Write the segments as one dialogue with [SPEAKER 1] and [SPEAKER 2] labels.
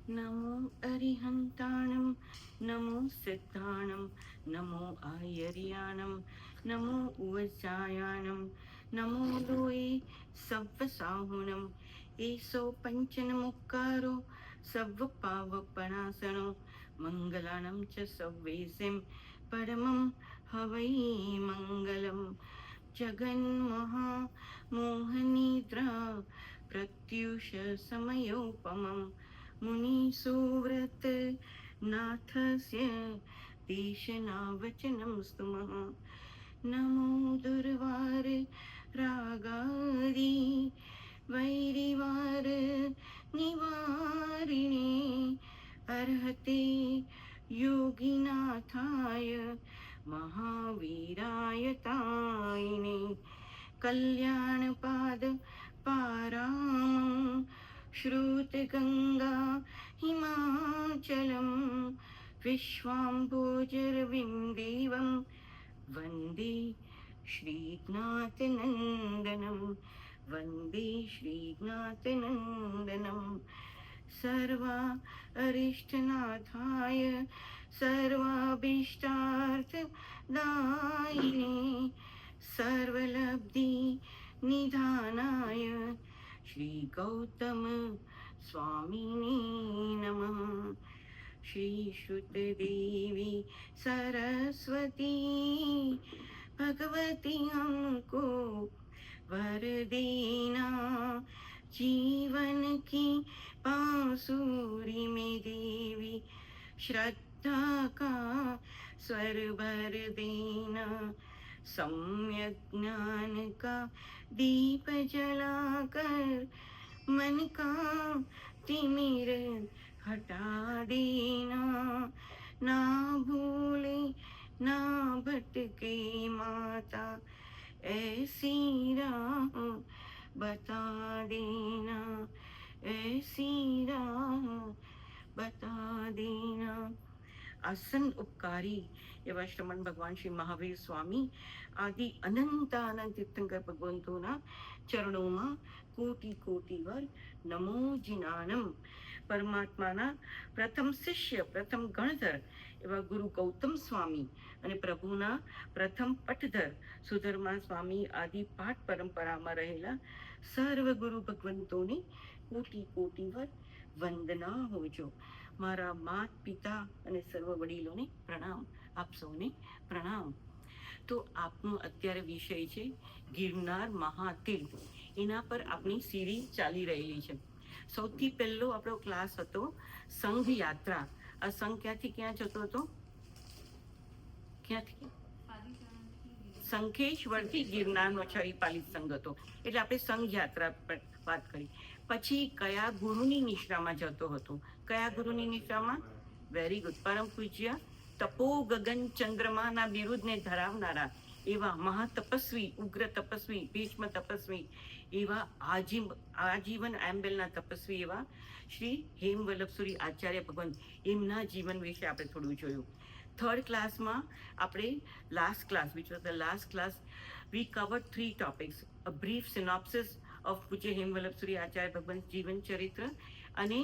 [SPEAKER 1] नमो अरिहन्ताणं नमो सिद्धाणं नमो आयर्याणं नमो उवचायाणं नमो लोये सव्वसाहुणं एसो पञ्चनमुक्कारो सव्वपावपणासनो मङ्गलानं च सव्वेसिं परमं हवै मङ्गलं जगन्महा मोहनिद्रा प्रत्युष समयोपमम् मुनिसुव्रत नाथस्य देशनावचनं स्तुमः नमो दुर्वार रागादि वैरिवार निवारिणे अर्हते योगिनाथाय महावीराय तायिने कल्याणपाद पारामं श्रुतगङ्गा हिमाचलं विश्वाम्भोजरविन्देवं वन्दे श्रीनाथनन्दनं वन्दे श्रीनाथनन्दनं सर्वा अरिष्टनाथाय सर्वाभीष्टार्थदायिने सर्वलब्धि निधानाय श्री गौतम स्वामिने नमः। श्री श्रुतदेवी सरस्वती भगवती हमको वर देना, जीवन की बांसुरी में देवी श्रद्धा का स्वर भर देना, सम्यक ज्ञान का दीप जलाकर मन का तिमिर हटा देना, ना भूले ना भटके माता ऐसी राह बता देना, ऐसी राह बता देना। આસન ઉપકારી એવા શ્રમણ ભગવાન શ્રી મહાવીર સ્વામી આદિ અનંતાનંદ તીર્થંકર ભગવંતોના ચરણોમાં કોટી કોટી વાર નમો જીનાનમ. પરમાત્માના પ્રથમ શિષ્ય પ્રથમ ગણધર એવા ગુરુ ગૌતમ સ્વામી અને પ્રભુના પ્રથમ પટધર સુધર્મા સ્વામી આદિ પાઠ પરંપરામાં રહેલા સર્વ ગુરુ ભગવંતોને કોટી કોટી વાર વંદના હોજો. મારા માત પિતા અને સર્વ વડીલોને પ્રણામ, આપ સૌને પ્રણામ. તો આપનો અત્યારે વિષય છે ગિરનાર મહાતીર્થ. એના પર આપણી સિરીઝ ચાલી રહેલી છે. સૌથી પહેલો આપણો ક્લાસ હતો સંઘ યાત્રા. આ સંઘ ક્યાંથી ક્યાં જતો હતો? ક્યાંથી? શંખેશ્વરથી ગિરનારનો ચરીપાલી સંઘ હતો. એટલે આપણે સંઘ યાત્રા પર વાત કરી. પછી કયા ગુરુની નિશ્રામાં જતો હતો? કયા ગુરુની નિશ્રામાં? Very good. પરમ પૂજ્ય તપો ગગન ચંદ્રમાના બિરુદને ધરાવનારા એવા મહાતપસ્વી, ઉગ્ર તપસ્વી, ભીષ્મ તપસ્વી એવા આજીવન આંબેલના તપસ્વી એવા શ્રી હેમવલ્લભસુરી આચાર્ય ભગવાન, એમના જીવન વિશે આપણે થોડું જોયું. થર્ડ ક્લાસમાં આપણે which was the last class, we covered 3 topics: a brief synopsis of પૂજ્ય હેમવલ્લભસુરી આચાર્ય ભગવાન જીવન ચરિત્ર અને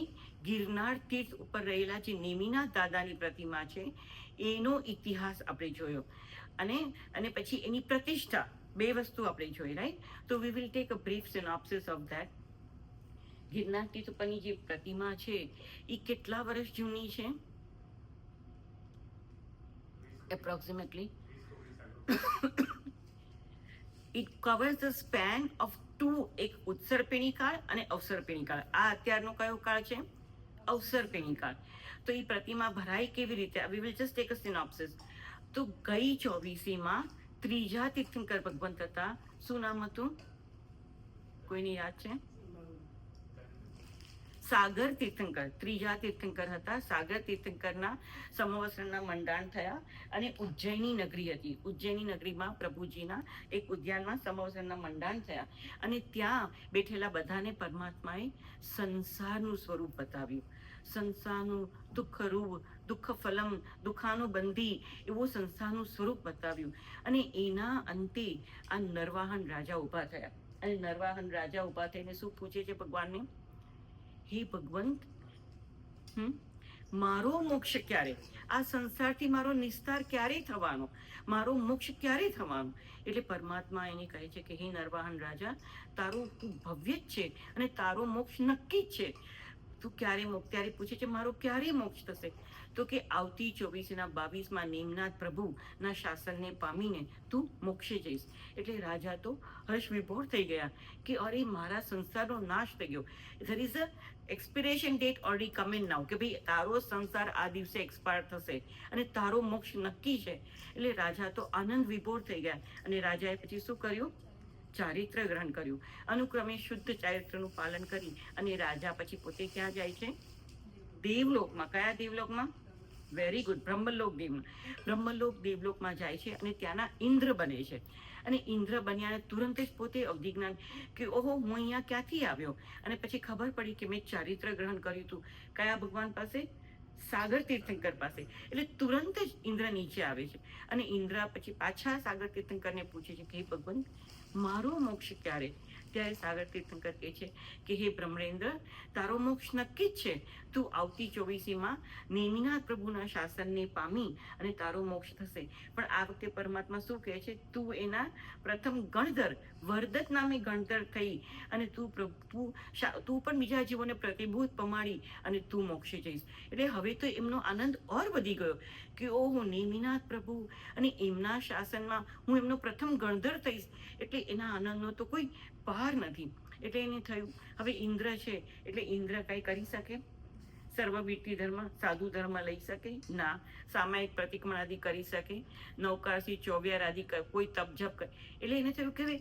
[SPEAKER 1] ગિરનાર તીર્થ ઉપર રહેલા જે નેમિનાથ દાદાની પ્રતિમા છે એનો ઇતિહાસ આપણે જોયો, અને પછી એની પ્રતિષ્ઠા. 2 વસ્તુ આપણે જોઈ, રાઈટ? તો we will take a brief synopsis of that. Girnar તીર્થ ઉપરની જે પ્રતિમા છે એ કેટલા વર્ષ જૂની છે? Approximately it covers the span of 2, એક ઉત્સર્પિણી કાળ અને અવસર્પિણી કાળ. આ અત્યારનો કયો કાળ છે? અવસર્પિણી કાળ. તો એ પ્રતિમા ભરાઈ કેવી રીતે? we will just take a synopsis. તો ગઈ 24મીમાં ત્રીજા તીર્થંકર ભગવંત હતા. શું નામ હતું? કોઈને યાદ છે? સાગર તીર્થંકર. ત્રીજા તીર્થંકર હતા. સાગર તીર્થંકરના સમવસ્ત્રના મંડાણ થયા અને ઉજ્જૈની નગરી હતી. ઉજ્જૈની નગરીમાં પ્રભુજીના એક ઉદ્યાનમાં સમવસ્ત્રના મંડાણ થયા અને ત્યાં બેઠેલા બધાને પરમાત્માએ સંસારનું સ્વરૂપ બતાવ્યું. સંસારનું દુઃખરૂપ, દુઃખ ફલમ, દુઃખાનુબંધી એવું સંસારનું સ્વરૂપ બતાવ્યું. અને એના અંતે આ નરવાહન રાજા ઊભા થયા. અને નરવાહન રાજા ઊભા થઈને શું પૂછે છે ભગવાનને? હે ભગવંત, મારો મોક્ષ ક્યારે, આ સંસારથી મારો નિસ્તાર ક્યારે થવાનો, મારો મોક્ષ ક્યારે થવાનો. એટલે પરમાત્મા એને કહે છે કે હે નરવાહન રાજા, તારું તું ભવ્ય જ છે અને તારો મોક્ષ નક્કી જ છે. તું ક્યારે મોક્ષ, ત્યારે પૂછે છે મારો ક્યારે મોક્ષ થશે? તો કે આવતી 24:22 નેમનાથ પ્રભુના શાસનને પામીને તું મોક્ષે જઈશ. એટલે રાજા તો હર્ષ વિભોર થઈ ગયા કે અરે મારા સંસારનો નાશ થઈ ગયો. There is a expiration date already come in now, કે ભાઈ તારો સંસાર આ દિવસે એક્સપાયર થશે અને તારો મોક્ષ નક્કી છે. એટલે રાજા તો આનંદ વિભોર થઈ ગયા. અને રાજાએ પછી શું કર્યું? ચારિત્ર ગ્રહણ કર્યું. અનુક્રમે શુદ્ધ ચારિત્રનું પાલન કરી અને રાજા પછી પોતે ક્યાં જાય છે? દેવલોકમાં. કયા દેવલોકમાં? વેરી ગુડ, બ્રહ્મલોક બ્રહ્મલોક દેવલોકમાં જાય છે અને ત્યાંના ઇન્દ્ર બને છે. અને ઇન્દ્ર બન્યા તુરંત જ પોતે અવધિજ્ઞાન કે ઓહો હું અહીંયા ક્યાંથી આવ્યો. અને પછી ખબર પડી કે મેં ચારિત્ર ગ્રહણ કર્યું હતું. કયા ભગવાન પાસે? સાગર તીર્થંકર પાસે. એટલે તુરંત જ ઇન્દ્ર નીચે આવે છે અને ઇન્દ્ર પછી પાછા સાગર તીર્થંકરને પૂછે છે કે હે ભગવાન મારો મોક્ષ ક્યારે? ત્યારે સાગર તીર્થંકર કહે છે કે હે બ્રહ્મેન્દ્ર, તારો મોક્ષ નક્કી જ છે. તું આવતી 24 નેમિનાથ પ્રભુના શાસનને પામી અને તારો મોક્ષ થશે. પણ આ વખતે પરમાત્મા શું કહે છે? તું એના પ્રથમ ગણધર વર્ધક નામે ગણધર થઈ અને તું પણ બીજા જીવોને પ્રતિભૂત પમાડી અને તું મોક્ષે જઈશ. એટલે હવે તો એમનો આનંદ ઓર વધી ગયો કે ઓહો નેમિનાથ પ્રભુ અને એમના શાસનમાં હું એમનો પ્રથમ ગણધર થઈશ. એટલે એના આનંદનો તો કોઈ પાર નથી. એટલે એને થયું હવે ઇન્દ્ર છે એટલે ઇન્દ્ર કઈ કરી શકે? સર્વવીટી ધર્મ, સાધુ ધર્મ લઈ શકે ના. સામાયિક પ્રતિક્રમણ આદિ કરી શકે, નૌકારસી ચોવ્યાર આદિ કોઈ તપ જપ કરે. એટલે એને થયું કે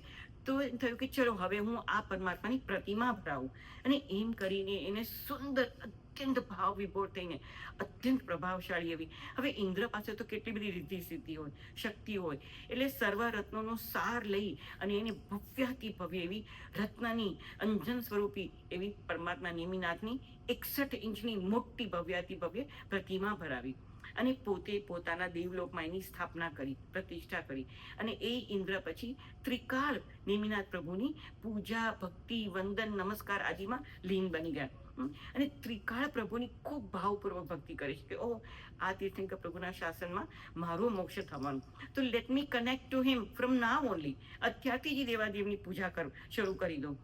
[SPEAKER 1] તો એમ થયું કે ચલો હવે હું આ પરમાત્માની પ્રતિમા ભરાવું. અને એમ કરીને એને સુંદર અત્યંત ભાવ વિભોર થઈને અત્યંત પ્રભાવશાળી એવી, હવે ઇન્દ્ર પાસે તો કેટલી બધી રિદ્ધિ સિદ્ધિ હોય, શક્તિ હોય. એટલે સર્વ રત્નોનો સાર લઈ અને એને ભવ્યાતિ ભવ્ય એવી રત્નની અંજન સ્વરૂપી એવી પરમાત્મા નેમિનાથની 61 ઇંચની મોટી ભવ્યાતિ ભવ્ય પ્રતિમા ભરાવી અને પોતે પોતાના દેવલોકમાં એની સ્થાપના કરી, પ્રતિષ્ઠા કરી. અને એ ઇન્દ્ર પછી ત્રિકાળ નેમિનાથ પ્રભુની પૂજા, ભક્તિ, વંદન, નમસ્કાર આદિમાં લીન બની ગયા અને ત્રિકાળ પ્રભુની ખૂબ ભાવપૂર્વક ભક્તિ કરે છે કે ઓહ આ તીર્થંકર પ્રભુના શાસનમાં મારો મોક્ષ થવાનું, તો let me connect to him from now only. અત્યારથી જ દેવાદેવની પૂજા શરૂ કરી દઉં.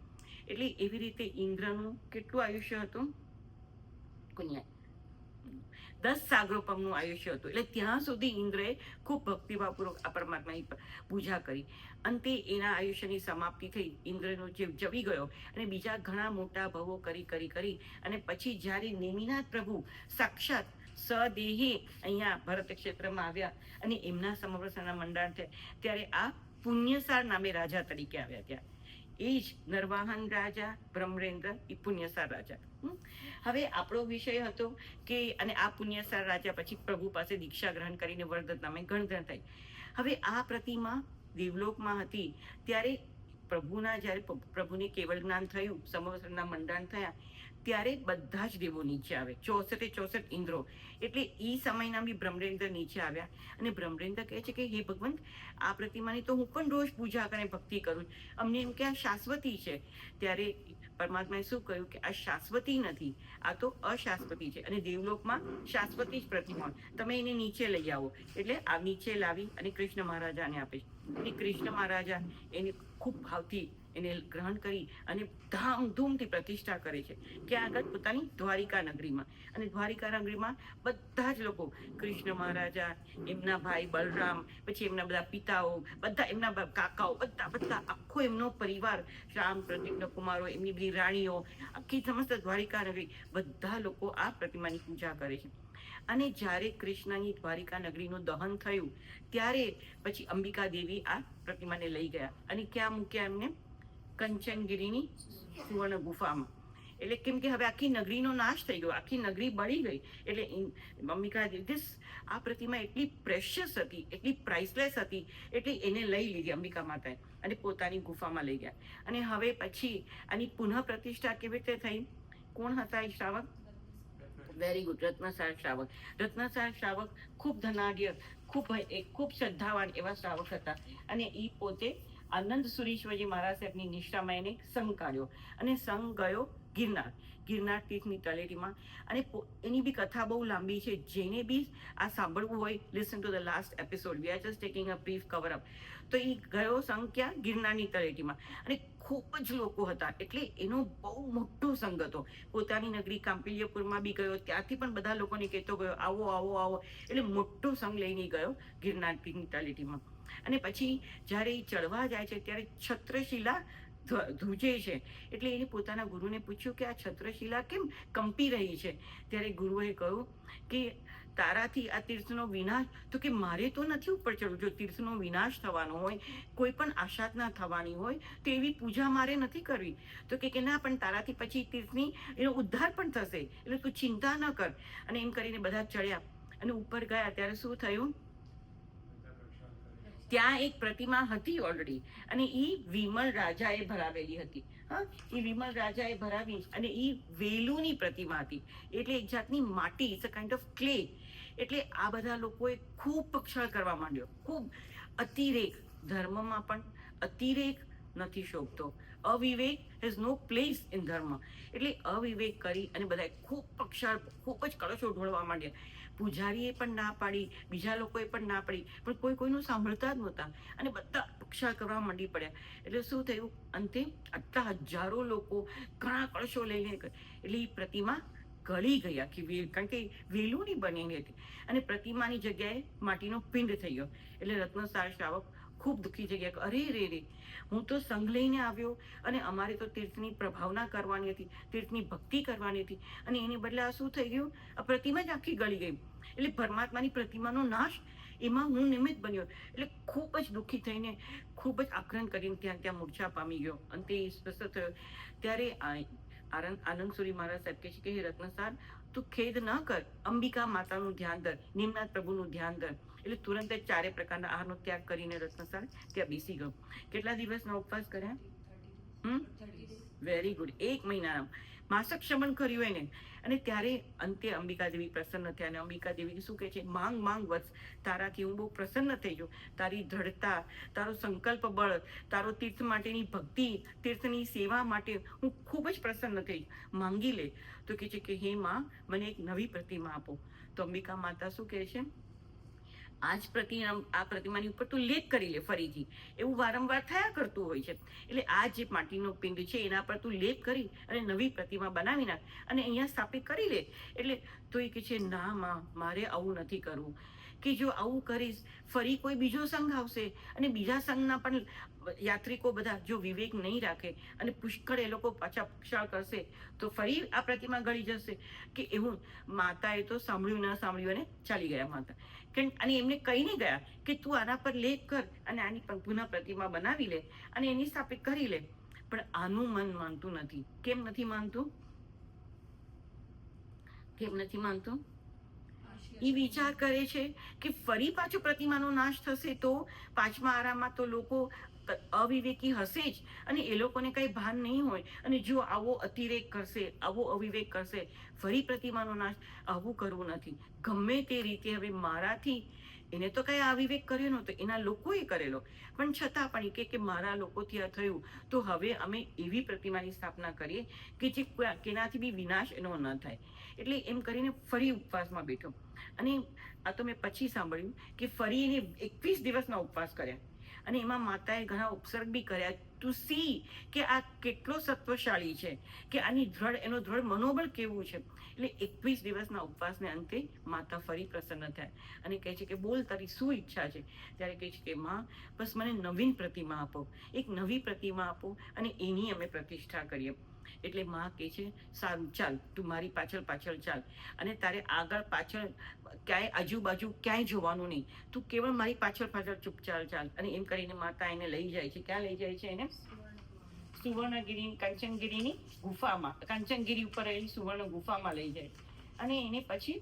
[SPEAKER 1] એટલે એવી રીતે ઇન્દ્રનું કેટલું આયુષ્ય હતું? 10 સાગરોપમનું આયુષ્ય હતું. એટલે ત્યાં સુધી ઇન્દ્રએ ખૂબ ભક્તિભાવપૂર્વક આ પરમાત્માની પૂજા કરી. અંતે એના આયુષ્યની સમાપ્તિ થઈ, ઇન્દ્રનો જીવ જવી ગયો અને બીજા ઘણા મોટા ભવો કરી અને પછી જ્યારે નેમિનાથ પ્રભુ સાક્ષાત સદેહે અહીંયા ભરત ક્ષેત્રમાં આવ્યા અને એમના સમવસરના મંડાણ થયા, ત્યારે આ પુણ્યસાર નામે રાજા તરીકે આવ્યા. ત્યાં એ જ નરવાહન રાજા બ્રહ્મેન્દ્ર, એ પુણ્યસાર રાજા. હવે આપણો વિષય હતો કે અને આ પુણ્યસાર રાજા પછી પ્રભુ પાસે દીક્ષા ગ્રહણ કરીને વર્ધક નામે ગણધર થઈ. હવે આ પ્રતિમા દેવલોકમાં હતી ત્યારે જ્યારે પ્રભુને કેવળ જ્ઞાન થયું, સમવસરના મંડાણ થયા, ત્યારે બધા જ દેવો નીચે આવે, 64 ઇન્દ્રો. એટલે એ સમયના બી બ્રહ્મેન્દ્ર નીચે આવ્યા અને બ્રહ્મેન્દ્ર કહે છે કે હે ભગવાન આ પ્રતિમાની તો હું પણ રોજ પૂજા કરીને ભક્તિ કરું, અમને એમ કે આ શાશ્વતી છે. ત્યારે પરમાત્માએ શું કહ્યું કે આ શાશ્વતી નથી, આ તો અશાશ્વતી છે અને દેવલોકમાં શાશ્વતી જ પ્રતિમા, તમે એને નીચે લઈ આવો. એટલે આ નીચે લાવી અને કૃષ્ણ મહારાજાને આપે છે. અને કૃષ્ણ મહારાજા એને ખૂબ ભાવથી એને ગ્રહણ કરી અને ધામધૂમથી પ્રતિષ્ઠા કરે છે ક્યાં આગળ? પોતાની દ્વારિકા નગરીમાં. અને દ્વારિકા નગરીમાં બધા જ લોકો, કૃષ્ણ મહારાજા, એમના ભાઈ બલરામ, પછી એમના બધા પિતાઓ, બધા એમના કાકાઓ, બધા આખો એમનો પરિવાર, રામ, પ્રતિજ્ઞ કુમારો, એમની બધી રાણીઓ, આખી સમસ્ત દ્વારિકા નગરી, બધા લોકો આ પ્રતિમાની પૂજા કરે છે. અને જ્યારે કૃષ્ણની દ્વારિકા નગરીનું દહન થયું ત્યારે પછી અંબિકા દેવી આ પ્રતિમાને લઈ ગયા અને ક્યાં મૂક્યા એમને? કંચનગીરીની સુવર્ણ ગુફામાં. એટલે કેમ કે હવે આખી નગરીનો નાશ થઈ ગયો, આખી નગરી બળી ગઈ. એટલે અંબિકા દેવી આ પ્રતિમા એટલી પ્રેશિયસ હતી, એટલી પ્રાઇસલેસ હતી, એટલે એને લઈ લીધી અંબિકા માતાએ અને પોતાની ગુફામાં લઈ ગયા. અને હવે પછી આની પુનઃ પ્રતિષ્ઠા કેવી રીતે થઈ? કોણ હતા એ શ્રાવક? Very good, રત્નસાર શ્રાવક. રત્નસાર શ્રાવક ખૂબ ધનાઢ્ય, ખૂબ શ્રદ્ધાવાન એવા શ્રાવક હતા. અને એ પોતે આનંદ સુરીશ્વરજી મહારાજ સાહેબની નિષ્ઠામાં એને સંઘ કાઢ્યો અને સંઘ ગયો ગિરનાર તીર્થની તળેટીમાં. અને એની બી કથા બહુ લાંબી છે. જેને બી આ સાંભળવું હોય, listen to the last episode. We are just taking a brief cover up. તો એ ગયો સંઘ ક્યાં? ગિરનારની તળેટીમાં. અને ખૂબ જ લોકો હતા, એટલે એનો બહુ મોટો સંઘ હતો. પોતાની નગરી કાંપિલ્યપુરમાં બી ગયો, ત્યાંથી પણ બધા લોકોને કહેતો ગયો આવો આવો આવો. એટલે મોટો સંઘ લઈને ગયો ગિરનારની તળેટીમાં. અને પછી જ્યારે એ ચડવા જાય છે ત્યારે છત્રશિલા ધ્રુજે છે. એટલે એને પોતાના ગુરુને પૂછ્યું કે આ છત્રશિલા કેમ કંપી રહી છે? ત્યારે ગુરુએ કહ્યું કે તારાથી આ તીર્થનો વિનાશ, તો કે મારે તો નથી ઉપર ચડવું. જો તીર્થનો વિનાશ થવાનો હોય, કોઈ પણ આશાત થવાની હોય, તો એવી પૂજા મારે નથી કરવી. તો કે ના, પણ તારાથી પછી તીર્થની એનો ઉદ્ધાર પણ થશે, એટલે તું ચિંતા ન કર. અને એમ કરીને બધા ચડ્યા અને ઉપર ગયા. ત્યારે શું થયું? ત્યાં એક પ્રતિમા હતી ઓલરેડી, અને એ વિમલ રાજાએ ભરાવેલી હતી. હા, એ વિમલ રાજાએ ભરાવી, અને એ વેલુની પ્રતિમા હતી. એટલે એક જાતની માટી, it's a kind of clay. એટલે આ બધા લોકોએ ખૂબ પક્ષાળ કરવા માંડ્યો, ખૂબ અતિરેક. ધર્મમાં પણ અતિરેક નથી શોભતો. અવિવેક હેઝ નો પ્લેસ ઇન ધર્મ. એટલે અવિવેક કરી અને બધાએ ખૂબ પક્ષાળ, ખૂબ જ કળશો ઢોળવા માંડ્યા. પૂજારીએ પણ ના પાડી, બીજા લોકોએ પણ ના પાડી, પણ કોઈ કોઈનું સાંભળતા જ નહોતા, અને બધા પક્ષાળ કરવા માંડી પડ્યા. એટલે શું થયું? અંતે આટલા હજારો લોકો ઘણા કળશો લઈને, એટલે એ પ્રતિમા ગળી ગઈ આખી, કારણ કે વેલુની બનેલી હતી. અને પ્રતિમાની જગ્યાએ માટીનો પિંડ થઈ ગયો. એટલે રત્નસાર શ્રાવક ખૂબ દુઃખી થઈ ગયા. અરે રે રે, હું તો સંઘ લઈને આવ્યો, અને અમારે તો તીર્થની પ્રભાવના કરવાની હતી, તીર્થની ભક્તિ કરવાની હતી, અને એની બદલે આ શું થઈ ગયું? આ પ્રતિમા જ આખી ગળી ગઈ. એટલે પરમાત્માની પ્રતિમાનો નાશ, એમાં હું નિમિત્ત બન્યો. એટલે ખૂબ જ દુઃખી થઈને, ખૂબ જ આક્રંદ કરીને ત્યાં મૂર્છા પામી ગયો. અંતે સ્વસ્થ થયો. ત્યારે આનંદસુરી મહારાજ સાહેબ કહે છે કે હે રત્નસાર, તું ખેદ ન કર, અંબિકા માતાનું ધ્યાન ધર, નિમનાથ પ્રભુનું ધ્યાન ધર. એટલે તુરંત જ 4 પ્રકારના આહારનો ત્યાગ કરીને રત્નસાર ત્યાં બેસી ગયો. કેટલા દિવસના ઉપવાસ કર્યા? Very good. 1 મહિનાના માસક શમન કર્યું એને. અને ત્યારે અંતે અંબિકા દેવી પ્રસન્ન થયા. અને અંબિકા દેવી શું કહે છે? માંગ માંગ વત્સ, તારાથી હું બહુ પ્રસન્ન થઈ ગયો. તારી દ્રઢતા, તારો સંકલ્પ બળ, તારો તીર્થ માટેની ભક્તિ, તીર્થની સેવા માટે હું ખૂબ જ પ્રસન્ન થઈ. માંગી લે. તો કહે છે કે હે માં, મને એક નવી પ્રતિમા આપો. તો અંબિકા માતા શું કહે છે? આ પ્રતિમાની ઉપર તું લેપ કરી લે ફરીથી. એવું વારંવાર થયા કરતું હોય છે. એટલે આ જે માટીનો પિંડ છે એના પર તું લેપ કરી અને નવી પ્રતિમા બનાવી નાખ, અને અહીંયા સ્થાપિત કરી લે. એટલે તો એ કહે છે ના માં, મારે આવું નથી કરવું. કે જો આવું કરીશ, ફરી કોઈ બીજો સંઘ આવશે, અને બીજા સંઘના પણ યાત્રિકો બધા જો વિવેક નહીં રાખે, અને પુષ્કળ એ લોકો પાછા પક્ષાળ કરશે, તો ફરી આ પ્રતિમા ગળી જશે. કે એવું માતાએ તો સાંભળ્યું ના સાંભળ્યું, અને ચાલી ગયા માતા. અને એમને કહીને ગયા કે તું આના પર લેપ કર, અને આની પુનઃ પ્રતિમા બનાવી લે, અને એની સ્થાપિત કરી લે. પણ આનું મન માનતું નથી. કેમ નથી માનતું? કેમ નથી માનતું? એ વિચાર કરે છે કે ફરી પાછું પ્રતિમાનો નાશ થશે, તો 5મા આરામાં તો લોકો અવિવેકી હશે જ, અને એ લોકોને કઈ ભાન નહીં હોય. અને જો આવો અતિરેક કરશે, આવો અવિવેક કરશે, ફરી પ્રતિમાનો નાશ, આવું કરવું નથી. ગમે તે રીતે હવે મારાથી, એને તો કઈ અવિવેક કર્યો નહોતો, એના લોકોએ કરેલો, પણ છતાં પણ એ કે મારા લોકોથી આ થયું, તો હવે અમે એવી પ્રતિમાની સ્થાપના કરીએ કે જે કેનાથી બી વિનાશ એનો ન થાય. એટલે એમ કરીને ફરી ઉપવાસમાં બેઠો. અને આ તો મેં પછી સાંભળ્યું કે ફરી એને 21 દિવસના ઉપવાસ કર્યા, અને એમાં માતાએ ઘણા ઉપસર્ગ બી કર્યા, ટુ સી કે આ કેટલો સત્વશાળી છે, કે આની એનો દ્રઢ મનોબળ કેવું છે. એટલે 21 દિવસના ઉપવાસને અંતે માતા ફરી પ્રસન્ન થયા, અને કહે છે કે બોલ, તારી શું ઈચ્છા છે? ત્યારે કહે છે કે માં, બસ મને નવીન પ્રતિમા આપો, એક નવી પ્રતિમા આપો, અને એની અમે પ્રતિષ્ઠા કરીએ. એટલે માં કહે છે સારું, ચાલ, તું મારી પાછળ પાછળ ચાલ, અને તારે આગળ પાછળ ક્યાંય આજુબાજુ ક્યાંય જોવાનું નહીં, તું કેવળ મારી પાછળ પાછળ ચૂપચાપ ચાલ. અને એમ કરીને માતા એને લઈ જાય છે. ક્યાં લઈ જાય છે એને? સુવર્ણગીરી, કાંચનગીરીની ગુફામાં, કાંચનગીરી ઉપર રહેલી સુવર્ણ ગુફામાં લઈ જાય. અને એને પછી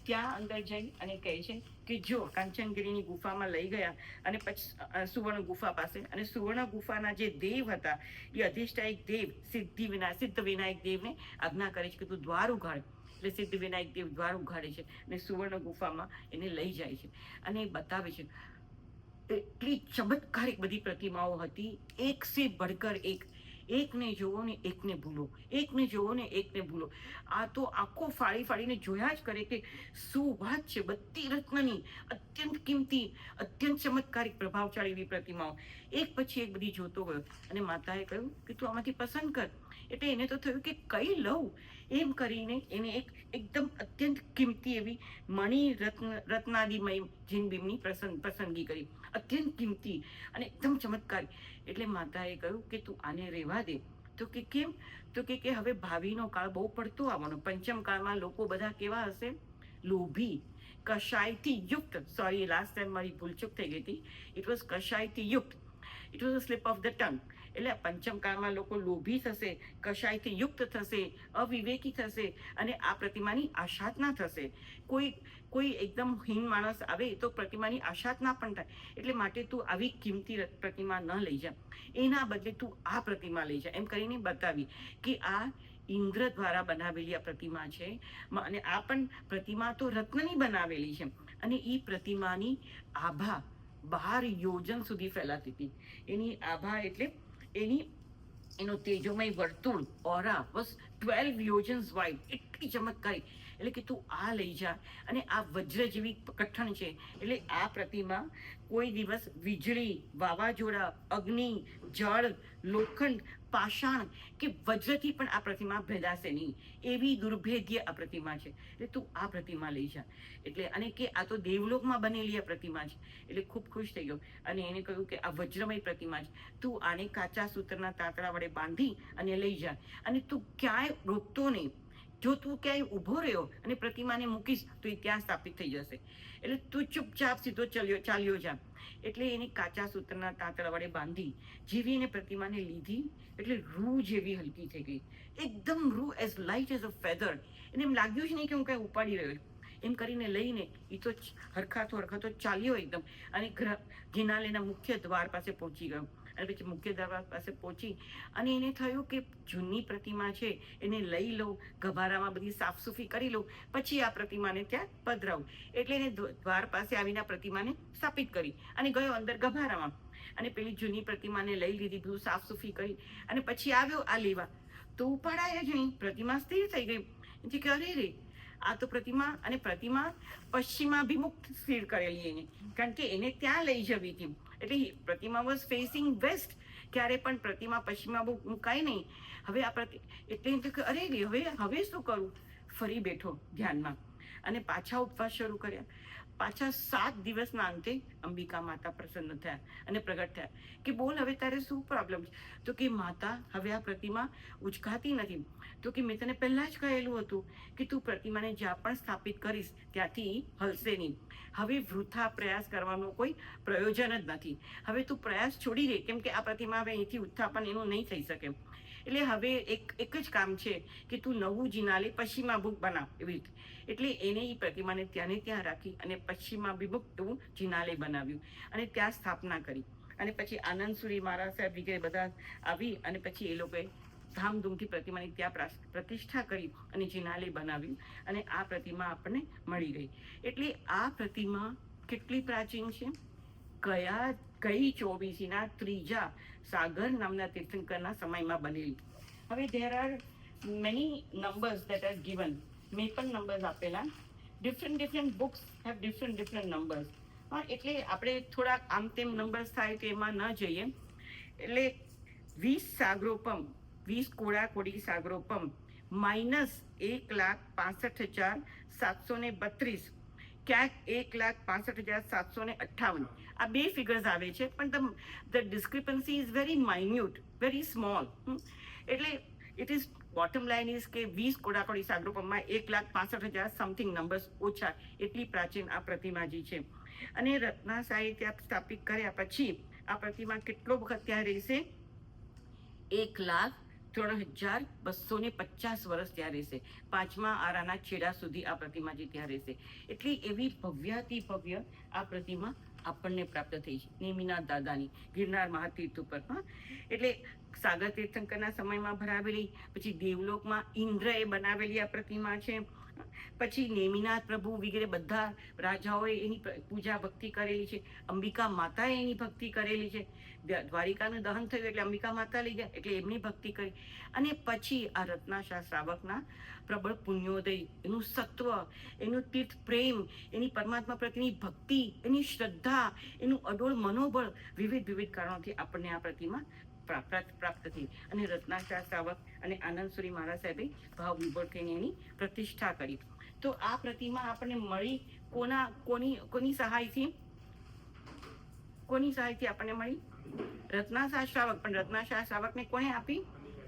[SPEAKER 1] ત્યાં અંદર જઈ અને કહે છે કે જો કાંચનગીરીની ગુફામાં લઈ ગયા, અને પછી સુવર્ણ ગુફા પાસે, અને સુવર્ણ ગુફાના જે દેવ હતા, એ અધિષ્ઠાયક દેવ સિદ્ધ વિનાયક દેવને આજ્ઞા કરે છે કે તું દ્વાર ઉઘાડ. એટલે સિદ્ધ વિનાયક દેવ દ્વાર ઉઘાડે છે, અને સુવર્ણ ગુફામાં એને લઈ જાય છે, અને એ બતાવે છે. એટલી ચમત્કારિક બધી પ્રતિમાઓ હતી, એક સે ભડકર એક. એકને જોવો ને એકને ભૂલો, એકને જોવો ને એકને ભૂલો. આ તો આખો ફાડી ફાડીને જોયા જ કરે કે શું વાત છે. બધી રત્નની અત્યંત કિંમતી, અત્યંત ચમત્કારિક, પ્રભાવશાળી એવી પ્રતિમાઓ એક પછી એક બધી જોતો ગયો. અને માતાએ કહ્યું કે તું આમાંથી પસંદ કર. એટલે એને તો થયું કે કઈ લઉં, એમ કરીને એને એકદમ અત્યંત કિંમતી એવી મણિ રત્નાદિમય જીનબીમની પસંદગી કરી, અત્યંત કિંમતી અને એકદમ ચમત્કારી. એટલે માતાએ કહ્યું કે તું આને રહેવા દે. તો કે કેમ? તો કે હવે ભાવિનો કાળ બહુ પડતો આવવાનો. પંચમ કાળમાં લોકો બધા કેવા હશે? લોભી, કશાયથી યુક્ત. સોરી, લાસ્ટ ટાઈમ મારી ભૂલચૂક થઈ ગઈ હતી. ઇટ વોઝ કશાયથી યુક્ત. It was a slip of the tongue. એટલે પંચમ કાળમાં લોકો લોભી થશે, કશાયથી યુક્ત થશે, અવિવેકી થશે અને આ પ્રતિમાની આશાતના થશે. કોઈ એકદમ હીન માણસ આવે તો પ્રતિમાની આશાતના પણ થાય. એટલે માટે તું આવી કિંમતી પ્રતિમા ન લઈ જા, એના બદલે તું આ પ્રતિમા લઈ જા. એમ કરીને બતાવી કે આ ઇન્દ્ર દ્વારા બનાવેલી આ પ્રતિમા છે. અને આ પણ પ્રતિમા તો રત્નની બનાવેલી છે. અને એ પ્રતિમાની આભા 12 યોજન સુધી ફેલાતી હતી. એની આભા એટલે એનો તેજોમય વર્તુળ, ઓરા વોઝ 12 યોજન્સ વાઇડ. એટલી ચમત્કારી. એટલે કે તું આ લઈ જા. અને આ વજ્ર જેવી કઠણ છે. એટલે આ પ્રતિમા કોઈ દિવસ વીજળી, વાવાઝોડા, અગ્નિ, જળ, લોખંડ, પાષાણ કે વજ્રથી પણ આ પ્રતિમા ભેદાશે નહીં. એવી દુર્ભેદ્ય આ પ્રતિમા છે. એટલે તું આ પ્રતિમા લઈ જા. એટલે અને કે આ તો દેવલોકમાં બનેલી આ પ્રતિમા છે. એટલે ખૂબ ખુશ થઈ ગયો અને એને કહ્યું કે આ વજ્રમય પ્રતિમા છે. તું આને કાચા સૂત્રના તાંતણા વડે બાંધી અને લઈ જા. અને તું ક્યાંય રોકતો નહીં. જો તું ક્યાંય ઊભો રહ્યો અને પ્રતિમાને મૂકીશ તો એ ત્યાં સ્થાપિત થઈ જશે. એટલે તું ચૂપચાપ સીધો ચાલ્યો જા. એટલે એને કાચા સૂત્રના તાંતણા વડે બાંધી જેવી એને પ્રતિમાને લીધી, એટલે રૂ જેવી હલકી થઈ ગઈ. એકદમ રૂ, as light as a feather. એને એમ લાગ્યું જ નહીં કે હું કઈ ઉપાડી રહ્યો. એમ કરીને લઈને એ તો હરખાતો ચાલ્યો એકદમ અને જિનાલયના મુખ્ય દ્વાર પાસે પહોંચી ગયો. અને પછી મુખ્ય દ્વાર પાસે પહોંચી અને એને થયું કે જૂની પ્રતિમા છે એને લઈ લઉં, ગભારામાં બધી સાફસૂફી કરી લઉં, પછી આ પ્રતિમાને ત્યાં પધરાવું. એટલે એને દ્વાર પાસે આવીને આ પ્રતિમાને સ્થાપિત કરી અને ગયો અંદર ગભારામાં. અને પેલી જૂની પ્રતિમાને લઈ લીધી, બધું સાફસૂફી કરી અને પછી આવ્યો આ લેવા. તો ઉપાડાય જ નહીં, પ્રતિમા સ્થિર થઈ ગઈ. એથી કે અરે રે, આ તો પ્રતિમા, અને પ્રતિમા પશ્ચિમાભિમુખ સ્થિર કરેલી એને, કારણ કે એને ત્યાં લઈ જવી હતી. એટલે પ્રતિમા વોઝ ફેસિંગ વેસ્ટ. ક્યારે પણ પ્રતિમા પશ્ચિમાભિમુખ મુકાય નહીં. હવે આ એટલે અરે રે, હવે શું કરું? ફરી બેઠો ધ્યાનમાં અને પાછા ઉપવાસ શરૂ કર્યા. પાછા 7 દિવસના અંતે અંબિકા માતા પ્રસન્ન થયા અને પ્રગટ થયા કે બોલ, હવે તારે શું પ્રોબ્લેમ છે? તો કે માતા, હવે આ પ્રતિમા ઉચકાતી નથી. તો કે મેં તને પહેલા જ કહેલું હતું કે તું પ્રતિમાને જ્યાં પણ સ્થાપિત કરીશ ત્યાંથી હલશે નહીં. હવે વૃથા પ્રયાસ કરવાનો કોઈ પ્રયોજન જ નથી. હવે તું પ્રયાસ છોડી દે, કેમ કે આ પ્રતિમા હવે અહીંથી ઉત્થાપન એનું નહીં થઈ શકે. એટલે હવે એક જ કામ છે કે તું નવું જિનાલય પશ્ચિમાભિમુખ બનાવ. એવી રીતે એટલે એને એ પ્રતિમાને ત્યાં રાખી અને પશ્ચિમાભિમુખ એવું જિનાલય બનાવ્યું અને ત્યાં સ્થાપના કરી. અને પછી આનંદસુરી મહારાજ સાહેબ વગેરે બધા આવી અને પછી એ લોકોએ ધામધૂમથી પ્રતિમાની ત્યાં પ્રતિષ્ઠા કરી અને જિનાલય બનાવ્યું અને આ પ્રતિમા આપણને મળી ગઈ. એટલે આ પ્રતિમા કેટલી પ્રાચીન છે? કઈ 24ના ત્રીજા સાગર નામના તીર્થંકરના સમયમાં બનેલી. હવે there are many numbers that are given. મેં પણ નંબર્સ આપેલા. Different books have different numbers. હા, એટલે આપણે થોડાક આમ તેમ નંબર્સ થાય તો એમાં ન જઈએ. એટલે 20 સાગરોપમ, 20 કોડાકોડી સાગરોપમ માઇનસ 1,65,732, ક્યાંક 1,65,758. આ બે ફિગર્સ આવે છે, પણ the discrepancy is very minute, very small. એટલે it is bottom line is કે 20 કોડાકોડી સાગરોપમમાં 1,65,000 સમથિંગ નંબર્સ ઓછા. એટલી પ્રાચીન આ પ્રતિમાજી છે. અને રત્નાશાહી ત્યાં સ્થાપિત કર્યા પછી આ પ્રતિમા કેટલો વખત ત્યાં રહેશે? 1,03,250 વર્ષ ત્યાં રહેશે. 5મા આરાના છેડા સુધી આ પ્રતિમાજી ત્યાં રહેશે. એટલી એવી ભવ્યાતિ ભવ્ય આ પ્રતિમા આપણને પ્રાપ્ત થઈ છે નેમિનાથ દાદાની ગિરનાર મહાતીર્થ ઉપર. એટલે સાગર તીર્થંકરના સમયમાં ભરાવેલી, પછી દેવલોકમાં ઇન્દ્રએ બનાવેલી આ પ્રતિમા છે, પછી નેમિનાથ પ્રભુ વગેરે બધા રાજાઓએ એની પૂજા ભક્તિ કરેલી છે, અંબિકા માતાએ એની ભક્તિ કરેલી છે. દ્વારિકાનું દહન થયું એટલે અંબિકા માતા લઈ ગયા એટલે એમની ભક્તિ કરી. અને પછી આ રત્નાશા શ્રાવકના પ્રબળ પુણ્યોદય, એનું સત્વ, એનું તીર્થ પ્રેમ, એની પરમાત્મા પ્રત્યેની ભક્તિ, એની શ્રદ્ધા, એનું અડોળ મનોબળ, વિવિધ કારણોથી આપણને આ પ્રતિમા પ્રાપ્ત થઈ. અને રત્નાશા શ્રાવક અને આનંદસુરી મહારાજ સાહેબે ભાવ વિભોર થઈને એની પ્રતિષ્ઠા કરી. તો આ પ્રતિમા આપણને મળી કોની સહાયથી? કોની સહાયથી આપણને મળી? રત્નાશા શ્રાવક. પણ રત્નાશા શ્રાવકને કોણે આપી?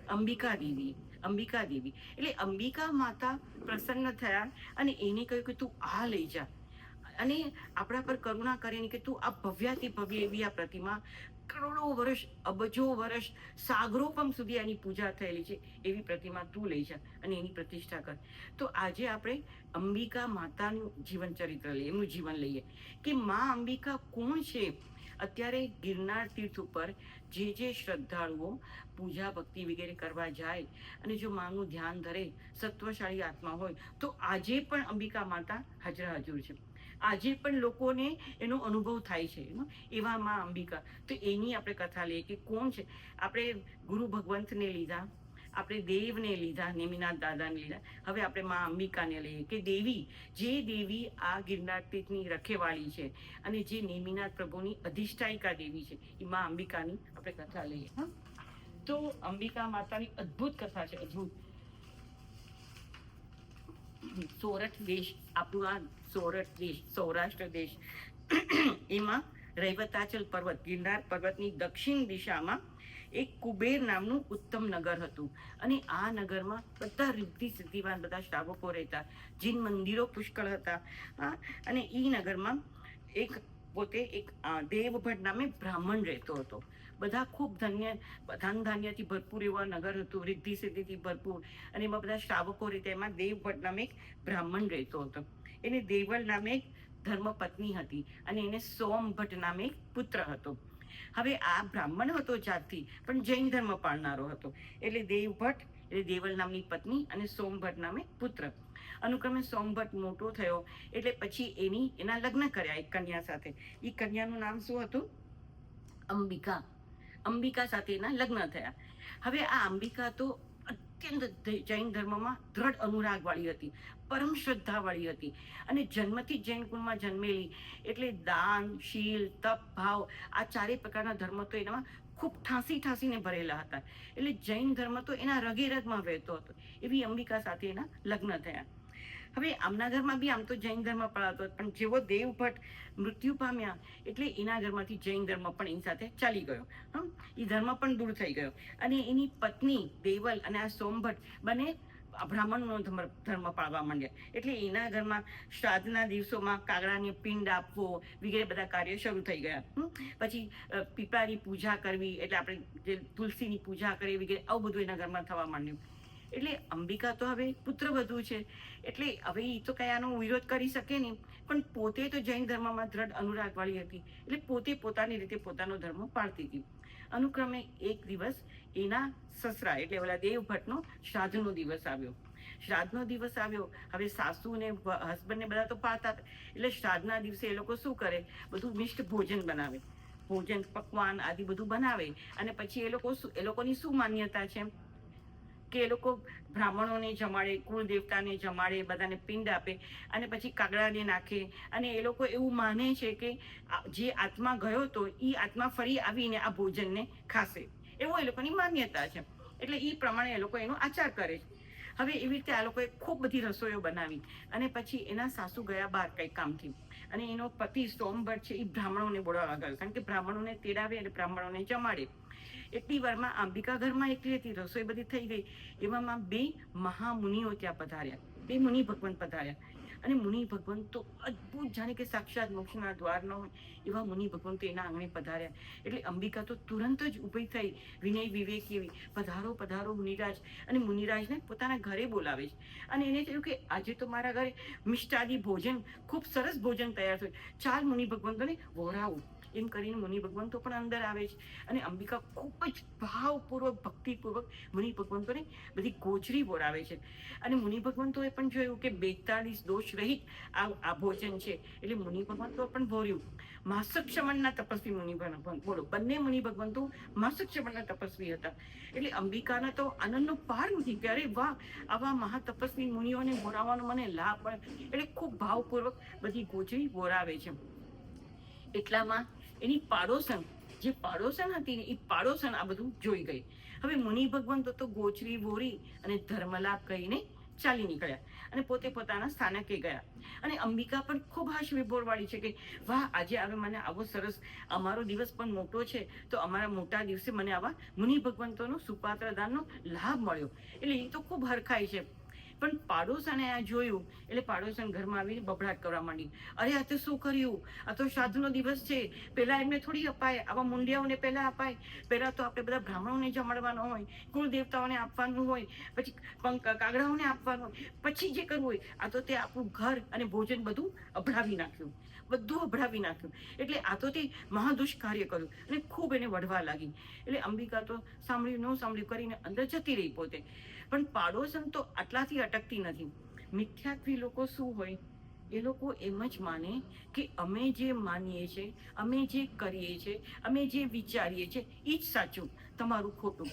[SPEAKER 1] અંબિકા દેવી. એટલે અંબિકા માતા પ્રસન્ન થયા અને એને કહ્યું કે તું આ લઈ જા, અને આપણા પર કરુણા કરીને કે તું આ ભવ્યાતિ ભવ્ય એવી આ પ્રતિમા, કરોડો વર્ષ, અબજો વર્ષ, સાગરોપમ સુધી આની પૂજા થયેલી છે, એવી પ્રતિમા તું લઈ જા અને એની પ્રતિષ્ઠા કર. તો આજે આપણે અંબિકા માતાનું જીવન ચરિત્ર લઈએ, એમનું જીવન લઈએ કે મા અંબિકા કોણ છે. અત્યારે ગિરનાર તીર્થ ઉપર જે શ્રદ્ધાળુઓ પૂજા ભક્તિ વગેરે કરવા જાય અને જો માનું ધ્યાન ધરે, સત્વશાળી આત્મા હોય, તો આજે પણ અંબિકા માતા હાજર છે. આજે પણ લોકોને એનો અનુભવ થાય છે એવા મા અંબિકા. તો એની આપણે કથા લઈએ કે કોણ છે. આપણે ગુરુ ભગવંતને લીધા, આપણે દેવને લીધા, નેમિનાથ દાદાને લીધા, હવે આપણે મા અંબિકાને લઈએ કે દેવી, જે દેવી આ ગિરનાર તીર્થની રખેવાળી છે અને જે નેમિનાથ પ્રભુની અધિષ્ઠાયિકા દેવી છે, એ મા અંબિકાની આપણે કથા લઈએ. તો અંબિકા માતાની અદ્ભુત કથા છે, અદ્ભુત. સોરઠ દેશ, આપણું આ સોરઠ દેશ, સૌરાષ્ટ્ર દેશ, એમાં રૈવતાચલ પર્વત, ગિરનાર પર્વતની દક્ષિણ દિશામાં એક કુબેર નામનું ઉત્તમ નગર હતું. અને આ નગરમાં બધા રિદ્ધિ સિદ્ધિવાન બધા શ્રાવકો રહેતા, જીન મંદિરો પુષ્કળ હતા. અને એ નગરમાં પોતે એક દેવભટ્ટ નામે બ્રાહ્મણ રહેતો હતો. બધા ખૂબ ધન ધાન્યથી ભરપૂર એવા નગર હતું, રિદ્ધિ સિદ્ધિથી ભરપૂર, અને એમાં બધા શ્રાવકો રહેતા. એમાં દેવભટ્ટ નામે એક બ્રાહ્મણ રહેતો હતો. એને દેવલ નામે એક ધર્મપત્ની હતી અને એને સોમભટ્ટ નામે એક પુત્ર હતો. હવે આ બ્રાહ્મણ હતો જાતથી, પણ જૈન ધર્મ પાળનારો હતો. એટલે દેવભટ્ટ એટલે દેવલ નામની પત્ની અને સોમભટ્ટ નામે પુત્ર. અનુક્રમે સોમભટ્ટ મોટો થયો એટલે પછી એના લગ્ન કર્યા એક કન્યા સાથે. એ કન્યાનું નામ શું હતું? અંબિકા. અંબિકા સાથે એના લગ્ન થયા. હવે આ અંબિકા તો અત્યંત જૈન ધર્મમાં દ્રઢ અનુરાગ વાળી હતી, પરમ શ્રદ્ધા વાળી હતી, અને જન્મથી જૈન કુળમાં જન્મેલી. એટલે દાન, શીલ, તપ, ભાવ, આ ચારેય પ્રકારના ધર્મ તો એનામાં ખૂબ ઠાંસીને ભરેલા હતા. એટલે જૈન ધર્મ તો એના રગે રગમાં વહેતો હતો. એવી અંબિકા સાથે એના લગ્ન થયા. હવે આમના ઘરમાં બી આમ તો જૈન ધર્મ પળાતો, પણ જેવો દેવભટ્ટ મૃત્યુ પામ્યા એટલે એના ઘરમાંથી જૈન ધર્મ પણ એની સાથે ચાલી ગયો. એ ધર્મ પણ દૂર થઈ ગયો. અને એની પત્ની દેવલ અને આ સોમભટ્ટ બંને બ્રાહ્મણનો ધર્મ પાળવા માંડ્યા. એટલે એના ઘરમાં શ્રાદ્ધના દિવસોમાં કાગડાને પિંડ આપવો વગેરે બધા કાર્ય શરૂ થઈ ગયા. પછી પીપળાની પૂજા કરવી, એટલે આપણે જે તુલસીની પૂજા કરીએ વગેરે, આવું બધું એના ઘરમાં થવા માંડ્યું. એટલે અંબિકા તો હવે પુત્રવધુ છે, એટલે હવે એ તો કઈ આનો વિરોધ કરી શકે નહીં, પણ પોતે તો જૈન ધર્મમાં દ્રઢ અનુરાગ વાળી હતી. એટલે પોતે પોતાની રીતે પોતાનો ધર્મ પાળતી હતી. અનુક્રમે એક દિવસ એના સસરા એટલે ઓલા દેવભટ્ટનો શ્રાદ્ધનો દિવસ આવ્યો. હવે સાસુ ને હસબન્ડ ને બધા તો પાળતા હતા, એટલે શ્રાદ્ધના દિવસે એ લોકો શું કરે, બધું મિષ્ટ ભોજન બનાવે, ભોજન પકવાન આદિ બધું બનાવે. અને પછી એ લોકોની શું માન્યતા છે કે એ લોકો બ્રાહ્મણોને જમાડે, કુળ દેવતાને જમાડે, બધાને પિંડ આપે, અને પછી કાગડાને નાખે. અને એ લોકો એવું માને છે કે જે આત્મા ગયો તો એ આત્મા ફરી આવીને આ ભોજનને ખાશે, એવો એ લોકોની માન્યતા છે. એટલે એ પ્રમાણે એ લોકો એનો આચાર કરે છે. હવે એવી રીતે આ લોકોએ ખૂબ બધી રસોઈઓ બનાવી. અને પછી એના સાસુ ગયા બહાર કંઈ કામથી, અને એનો પતિ સોમભટ્ટ છે એ બ્રાહ્મણોને બોલાવવા ગયો, કારણ કે બ્રાહ્મણોને તેડાવે અને બ્રાહ્મણોને જમાડે. એટલી વારમાં અંબિકા ઘરમાં એકલી હતી, રસોઈ બધી થઈ ગઈ. એવામાં બે મહામુનિઓ ત્યાં પધાર્યા, બે મુનિ ભગવાન પધાર્યા. અને મુનિ ભગવાન તો અદ્ભુત, જાણે કે સાક્ષાત મોક્ષના દ્વાર ન હોય એવા મુનિ ભગવાન તો એના આંગણે પધાર્યા. એટલે અંબિકા તો તુરંત જ ઊભી થઈ, વિનય વિવેક એવી, પધારો પધારો મુનિરાજ. અને મુનિરાજને પોતાના ઘરે બોલાવે છે. અને એને થયું કે આજે તો મારા ઘરે મિષ્ટાદી ભોજન, ખૂબ સરસ ભોજન તૈયાર થયું, ચાલ મુનિ ભગવંતોને વહોરાવું. એમ કરીને મુનિ ભગવંતો પણ અંદર આવે છે. અને અંબિકા ખૂબ જ ભાવપૂર્વક ભક્તિપૂર્વક મુનિ ભગવંતોને બધી ગોચરી બોલાવે છે. અને મુનિ ભગવંતોએ પણ જોયું કે 42 દોષ રહિત આ ભોજન છે. એટલે મુનિ ભગવંતો પણ ભોર્યું. માસક્ષમણના તપસ્વી મુનિ ભગવંત, બોલો, બંને મુનિ ભગવંતો માસક્ષમણના તપસ્વી હતા. એટલે અંબિકાના તો આનંદનો પાર નથી કે અરે વાહ, આવા મહાતપસ્વી મુનિઓને બોલાવવાનો મને લાભ મળે. એટલે ખૂબ ભાવપૂર્વક બધી ગોચરી બોલાવે છે. એટલામાં એની પાડોશણ, જે પાડોશણ હતી ને, એ પાડોશણ આ બધું જોઈ ગઈ. હવે મુનિ ભગવંતો તો ગોચરી બોરી અને ધર્મલાભ કહીને ચાલી નીકળ્યા અને પોતે પોતાના સ્થાનકે ગયા. અને અંબિકા પણ ખૂબ હર્ષ વિભોરવાળી છે કે વાહ, આજે હવે મને આવો સરસ, અમારો દિવસ પણ મોટો છે, તો અમારા મોટા દિવસે મને આવા મુનિ ભગવંતોનો સુપાત્ર દાનનો લાભ મળ્યો. એટલે એ તો ખૂબ હરખાય છે. પણ પાડોશને આ જોયું એટલે પાડોશન ઘરમાં આવીને બબડાટ કરવા માંડી. અરે આ તો શું કર્યું? આ તો શ્રાદ્ધનો દિવસ છે, પહેલા એમને થોડી અપાય, આવા મુંડિયાઓને પહેલા અપાય. પહેલા તો આપણે બધા બ્રાહ્મણોને જમાડવાનો હોય, કુળ દેવતાઓને આપવાનું હોય, પછી કાગડાઓને આપવાનું હોય, પછી જે કરવું હોય. આ તો તે આપણું ઘર અને ભોજન બધું અભડાવી નાખ્યું, બધું અભડાવી નાખ્યું. એટલે આ તો તે મહાદુષ્કાર્ય કર્યું અને ખૂબ એને વઢવા લાગી. એટલે અંબિકા તો સાંભળ્યું ન સાંભળ્યું કરીને અંદર જતી રહી પોતે. પણ પાડોશન તો આટલાથી અટકતી નથી. મિથ્યાત્વી લોકો શું હોય? એ લોકો એમ જ માને કે અમે જે માનીએ છીએ, અમે જે કરીએ છીએ, અમે જે વિચારીએ છીએ, એ જ સાચું, તમારું ખોટું.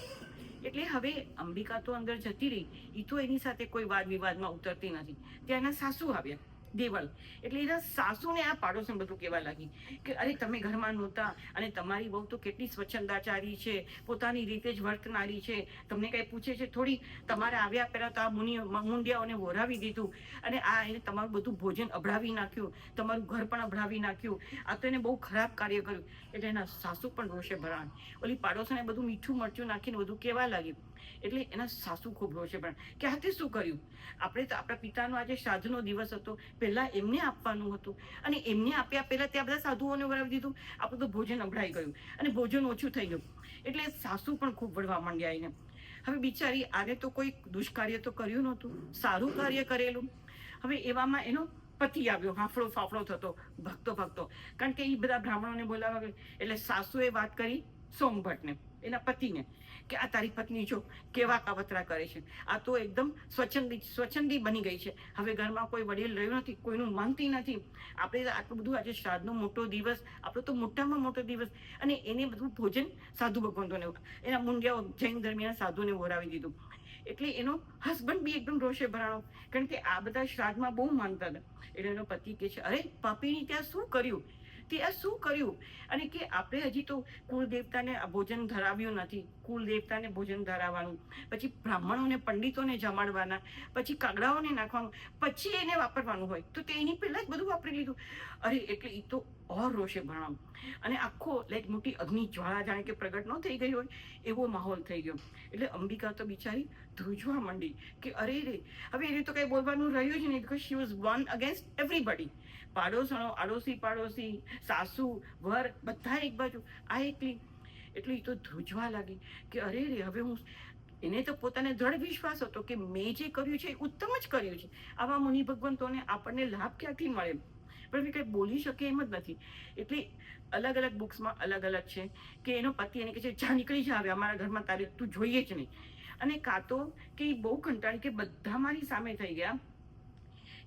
[SPEAKER 1] એટલે હવે અંબિકા તો અંદર જતી રહી, એ તો એની સાથે કોઈ વાદ વિવાદમાં ઉતરતી નથી. ત્યાં એના સાસુ આવ્યા, દેવળ. એટલે એના સાસુને આ પાડોશન બધું કહેવા લાગી કે અરે તમે ઘરમાં નહોતા અને તમારી બહુ તો કેટલી સ્વચ્છંદાચારી છે, પોતાની રીતે જ વર્તનારી છે, તમને કંઈ પૂછે છે થોડી? તમારે આવ્યા પહેલા તો આ મુંડિયાઓને વોરાવી દીધું અને આ એને તમારું બધું ભોજન અભડાવી નાખ્યું, તમારું ઘર પણ અભડાવી નાખ્યું. આ તો એને બહુ ખરાબ કાર્ય કર્યું. એટલે એના સાસુ પણ રોષે ભરાણ. ઓલી પાડોશને બધું મીઠું મરચું નાખીને બધું કહેવા લાગી. એટલે એના સાસુ ખૂબ રોષે ભરાણ કે આ તે શું કર્યું? આપણે તો આપણા પિતાનો આજે શ્રાદ્ધનો દિવસ હતો, પહેલા એમને આપવાનું હતું અને એમને આપ્યા પહેલા ત્યાં બધા સાધુઓને વરાવી દીધું. આપણું તો ભોજન અભડાઈ ગયું અને ભોજન ઓછું થઈ ગયું. એટલે સાસુ પણ ખૂબ વળવા માંડ્યા એને. હવે બિચારી આને તો કોઈ દુષ્કાર્ય તો કર્યું નહોતું, સારું કાર્ય કરેલું. હવે એવામાં એનો પતિ આવ્યો, હાંફળો ફાફળો થતો, ભક્તો ભક્તો. કારણ કે એ બધા બ્રાહ્મણોને બોલાવા. એટલે સાસુએ વાત કરી સોમભટ્ટને, એના પતિને, કે આ તારી પત્ની જો કેવા કાવતરા કરે છે. આ તો એકદમ સ્વચ્છંદી બની ગઈ છે. હવે ઘરમાં કોઈ વડીલ રહ્યું નથી, કોઈનું માનતી નથી. આપણે આટલું બધું, આજે શ્રાદ્ધનો મોટો દિવસ, આપણો તો મોટામાં મોટો દિવસ, અને એને બધું ભોજન સાધુ ભગવંતોને, એના મુંડિયાઓ જૈન ધર્મીના સાધુને વરાવી દીધું. એટલે એનો હસબન્ડ બી એકદમ રોષે ભરાણો, કારણ કે આ બધા શ્રાદ્ધમાં બહુ માનતા હતા. એટલે એનો પતિ કે છે અરે પાપીની ત્યાં શું કર્યું? તે આ શું કર્યું? અને કે આપણે હજી તો કુળ દેવતાને ભોજન ધરાવ્યું નથી. કુલ દેવતાને ભોજન ધરાવવાનું, પછી બ્રાહ્મણોને પંડિતોને જમાડવાના, પછી કાગડાઓને નાખવાનું, પછી એને વાપરવાનું હોય, તો તે એની પહેલા જ બધું વાપરી લીધું. અરે એટલે એ તો રોષે ભરાણો અને આખો લાઈક મોટી અગ્નિ જ્વાળા જાણે કે પ્રગટ ન થઈ ગઈ હોય એવો માહોલ થઈ ગયો. એટલે અંબિકા તો બિચારી ધ્રુજવા માંડી કે અરે રે, હવે એને તો કઈ બોલવાનું રહ્યું જ નહીં, because she was one against everybody. પાડોશણો, આડોશી પાડોશી, સાસુ વર, બધા એક બાજુ, આ એકલી. એટલે એ તો ધ્રુજવા લાગી કે અરે રે, હવે હું, એને તો પોતાને દ્રઢ વિશ્વાસ હતો કે મેં જે કર્યું છે એ ઉત્તમ જ કર્યું છે. આવા મુનિ ભગવંતોને આપણને લાભ ક્યાંથી મળે? પણ એ કંઈ બોલી શકે એમ જ નથી. એટલે અલગ અલગ બુક્સમાં અલગ અલગ છે કે એનો પતિ એને કહે છે જા નીકળી જા, હવે અમારા ઘરમાં તારે તું જોઈએ જ નહીં. અને કાં તો કે એ બહુ કંટાળી કે બધા મારી સામે થઈ ગયા.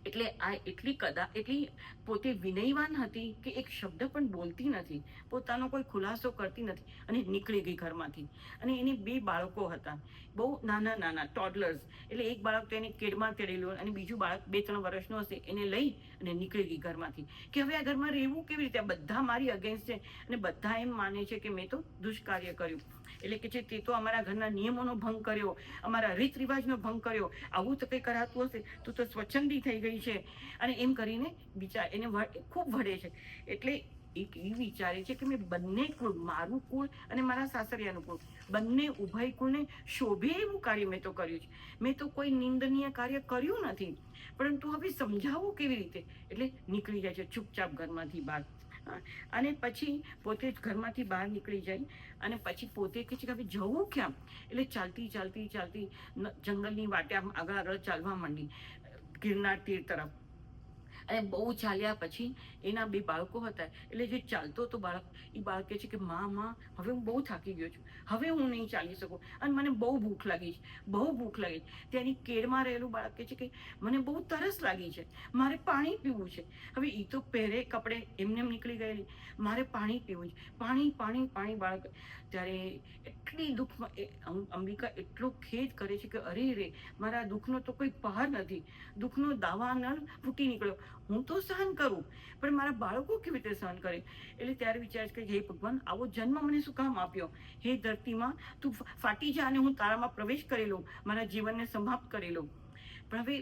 [SPEAKER 1] એટલે આ એટલી પોતે વિનયવાન હતી કે એક શબ્દ પણ બોલતી નથી, પોતાનો કોઈ ખુલાસો કરતી નથી અને નીકળી ગઈ ઘરમાંથી. અને એને 2 બાળકો હતા, બહુ નાના નાના ટોડલર્સ. એટલે એક બાળક તો એને કેડમાં તેડેલું અને બીજું બાળક 2-3 વર્ષનું હશે, એને લઈ અને નીકળી ગઈ ઘરમાંથી. કે હવે આ ઘરમાં રહેવું કેવી રીતે? બધા મારી અગેન્સ્ટ છે અને બધા એમ માને છે કે મેં તો દુષ્કાર્ય કર્યું. એટલે કે છે તે તો અમારા ઘરના નિયમોનો ભંગ કર્યો, અમારા રીત રિવાજનો ભંગ કર્યો, આવું તો કંઈ કરાતું હશે, તું તો સ્વચ્છંદી થઈ ગઈ છે. અને એમ કરીને બિચાર એને ખૂબ વઢે છે. એટલે એક એ વિચારે છે કે મેં બંને કુળ, મારું કુળ અને મારા સાસરિયાનું કુળ, બંને ઉભય કુળને શોભે એવું કાર્ય મેં તો કર્યું છે. મેં તો કોઈ નિંદનીય કાર્ય કર્યું નથી, પરંતુ હવે સમજાવવું કેવી રીતે? એટલે નીકળી જાય છે ચૂપચાપ ઘરમાંથી બહાર. અને પછી પોતે જ ઘરમાંથી બહાર નીકળી જાય અને પછી પોતે કહે છે કે હવે જવું ક્યાં? એટલે ચાલતી ચાલતી ચાલતી જંગલની વાટે આગળ આગળ ચાલવા માંડી, ગિરનાર તીર તરફ. અને બહુ ચાલ્યા પછી એના બે બાળકો હતા, એટલે જે ચાલતો હતો બાળક, એ બાળક કહે છે કે માં હવે હું બહુ થાકી ગયો છું, હવે હું નહીં ચાલી શકું અને મને બહુ ભૂખ લાગી છે, બહુ ભૂખ લાગી છે. ત્યાંની કેળમાં રહેલું બાળક કહે છે કે મને બહુ તરસ લાગી છે, મારે પાણી પીવું છે. હવે એ તો પહેરે કપડે એમને નીકળી ગયેલી, મારે પાણી પીવું છે, પાણી પાણી પાણી બાળક. ત્યારે એટલી દુઃખમાં અંબિકા એટલો ખેદ કરે છે કે અરે રે, મારા દુઃખનો તો કોઈ પાર નથી, દુઃખનો દાવાનળ ફૂટી નીકળ્યો. હું તો સહન કરું, પણ મારા બાળકો કેવી રીતે સહન કરે? એટલે ત્યારે વિચાર કે હે ભગવાન, આવો જન્મ મને શું કામ આપ્યો? હે ધરતીમાં તું ફાટી જા અને હું તારામાં પ્રવેશ કરી લઉં, મારા જીવનને સમાપ્ત કરી લઉં. પણ હવે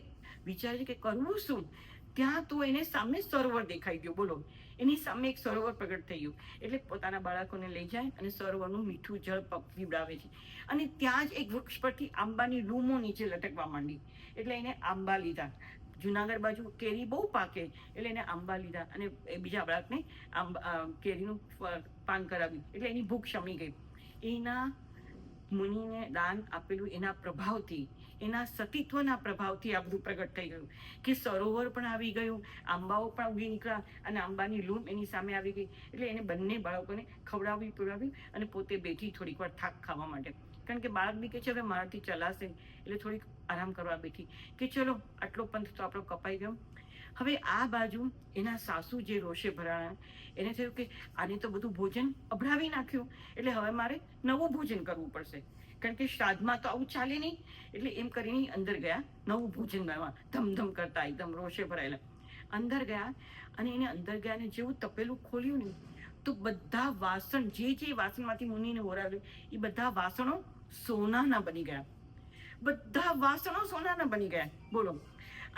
[SPEAKER 1] વિચાર છે કે કરવું શું? ત્યાં તો એને સામે સરોવર દેખાઈ ગયો. બોલો, એની સામે એક સરોવર પ્રગટ થઈ ગયું. એટલે પોતાના બાળકોને લઈ જાય અને સરોવરનું મીઠું જળ પીવડાવે છે. અને ત્યાં જ એક વૃક્ષ પરથી આંબાની લૂમો નીચે લટકવા માંડી. એટલે એને આંબા લીધા. જુનાગઢ બાજુ કેરી બહુ પાકે, એટલે એને આંબા લીધા અને બીજા બાળકને કેરીનું પાન કરાવ્યું. એટલે એની ભૂખ શમી ગઈ. એના મુનિને દાન આપેલું એના પ્રભાવથી, એના સતીત્વના પ્રભાવથી આ બધું પ્રગટ થઈ ગયું કે સરોવર પણ આવી ગયું, આંબાઓ પણ ઉગી નીકળ્યા અને આંબાની લૂમ એની સામે આવી ગઈ. એટલે એને બંને બાળકોને ખવડાવી પીવડાવ્યું અને પોતે બેઠી થોડીક વાર થાક ખાવા માટે. કારણ કે બાળક બી કે છે હવે મારાથી ચલાશે, એટલે થોડીક આરામ કરવા બેઠી કે ચલો આટલો પંથ તો આપણો કપાઈ ગયો. હવે આ બાજુ એના સાસુ જે રોષે ભરાણા, એને થયું કે આને તો બધું ભોજન અભડાવી નાખ્યું, એટલે હવે મારે નવું ભોજન કરવું પડશે, કારણ કે શ્રાદ્ધમાં તો આવું ચાલે નહીં. એટલે એમ કરીને અંદર ગયા નવું ભોજન બનાવવા, ધમધમ કરતા એકદમ રોષે ભરાયેલા. અંદર ગયા અને એને અંદર ગયા અને જેવું તપેલું ખોલ્યું ને, તો બધા વાસણ, જે વાસણમાંથી મુનિને ઓરાવ્યું, એ બધા વાસણો સોનાના બની ગયા. બધા વાસણો સોનાના બની ગયા. બોલો,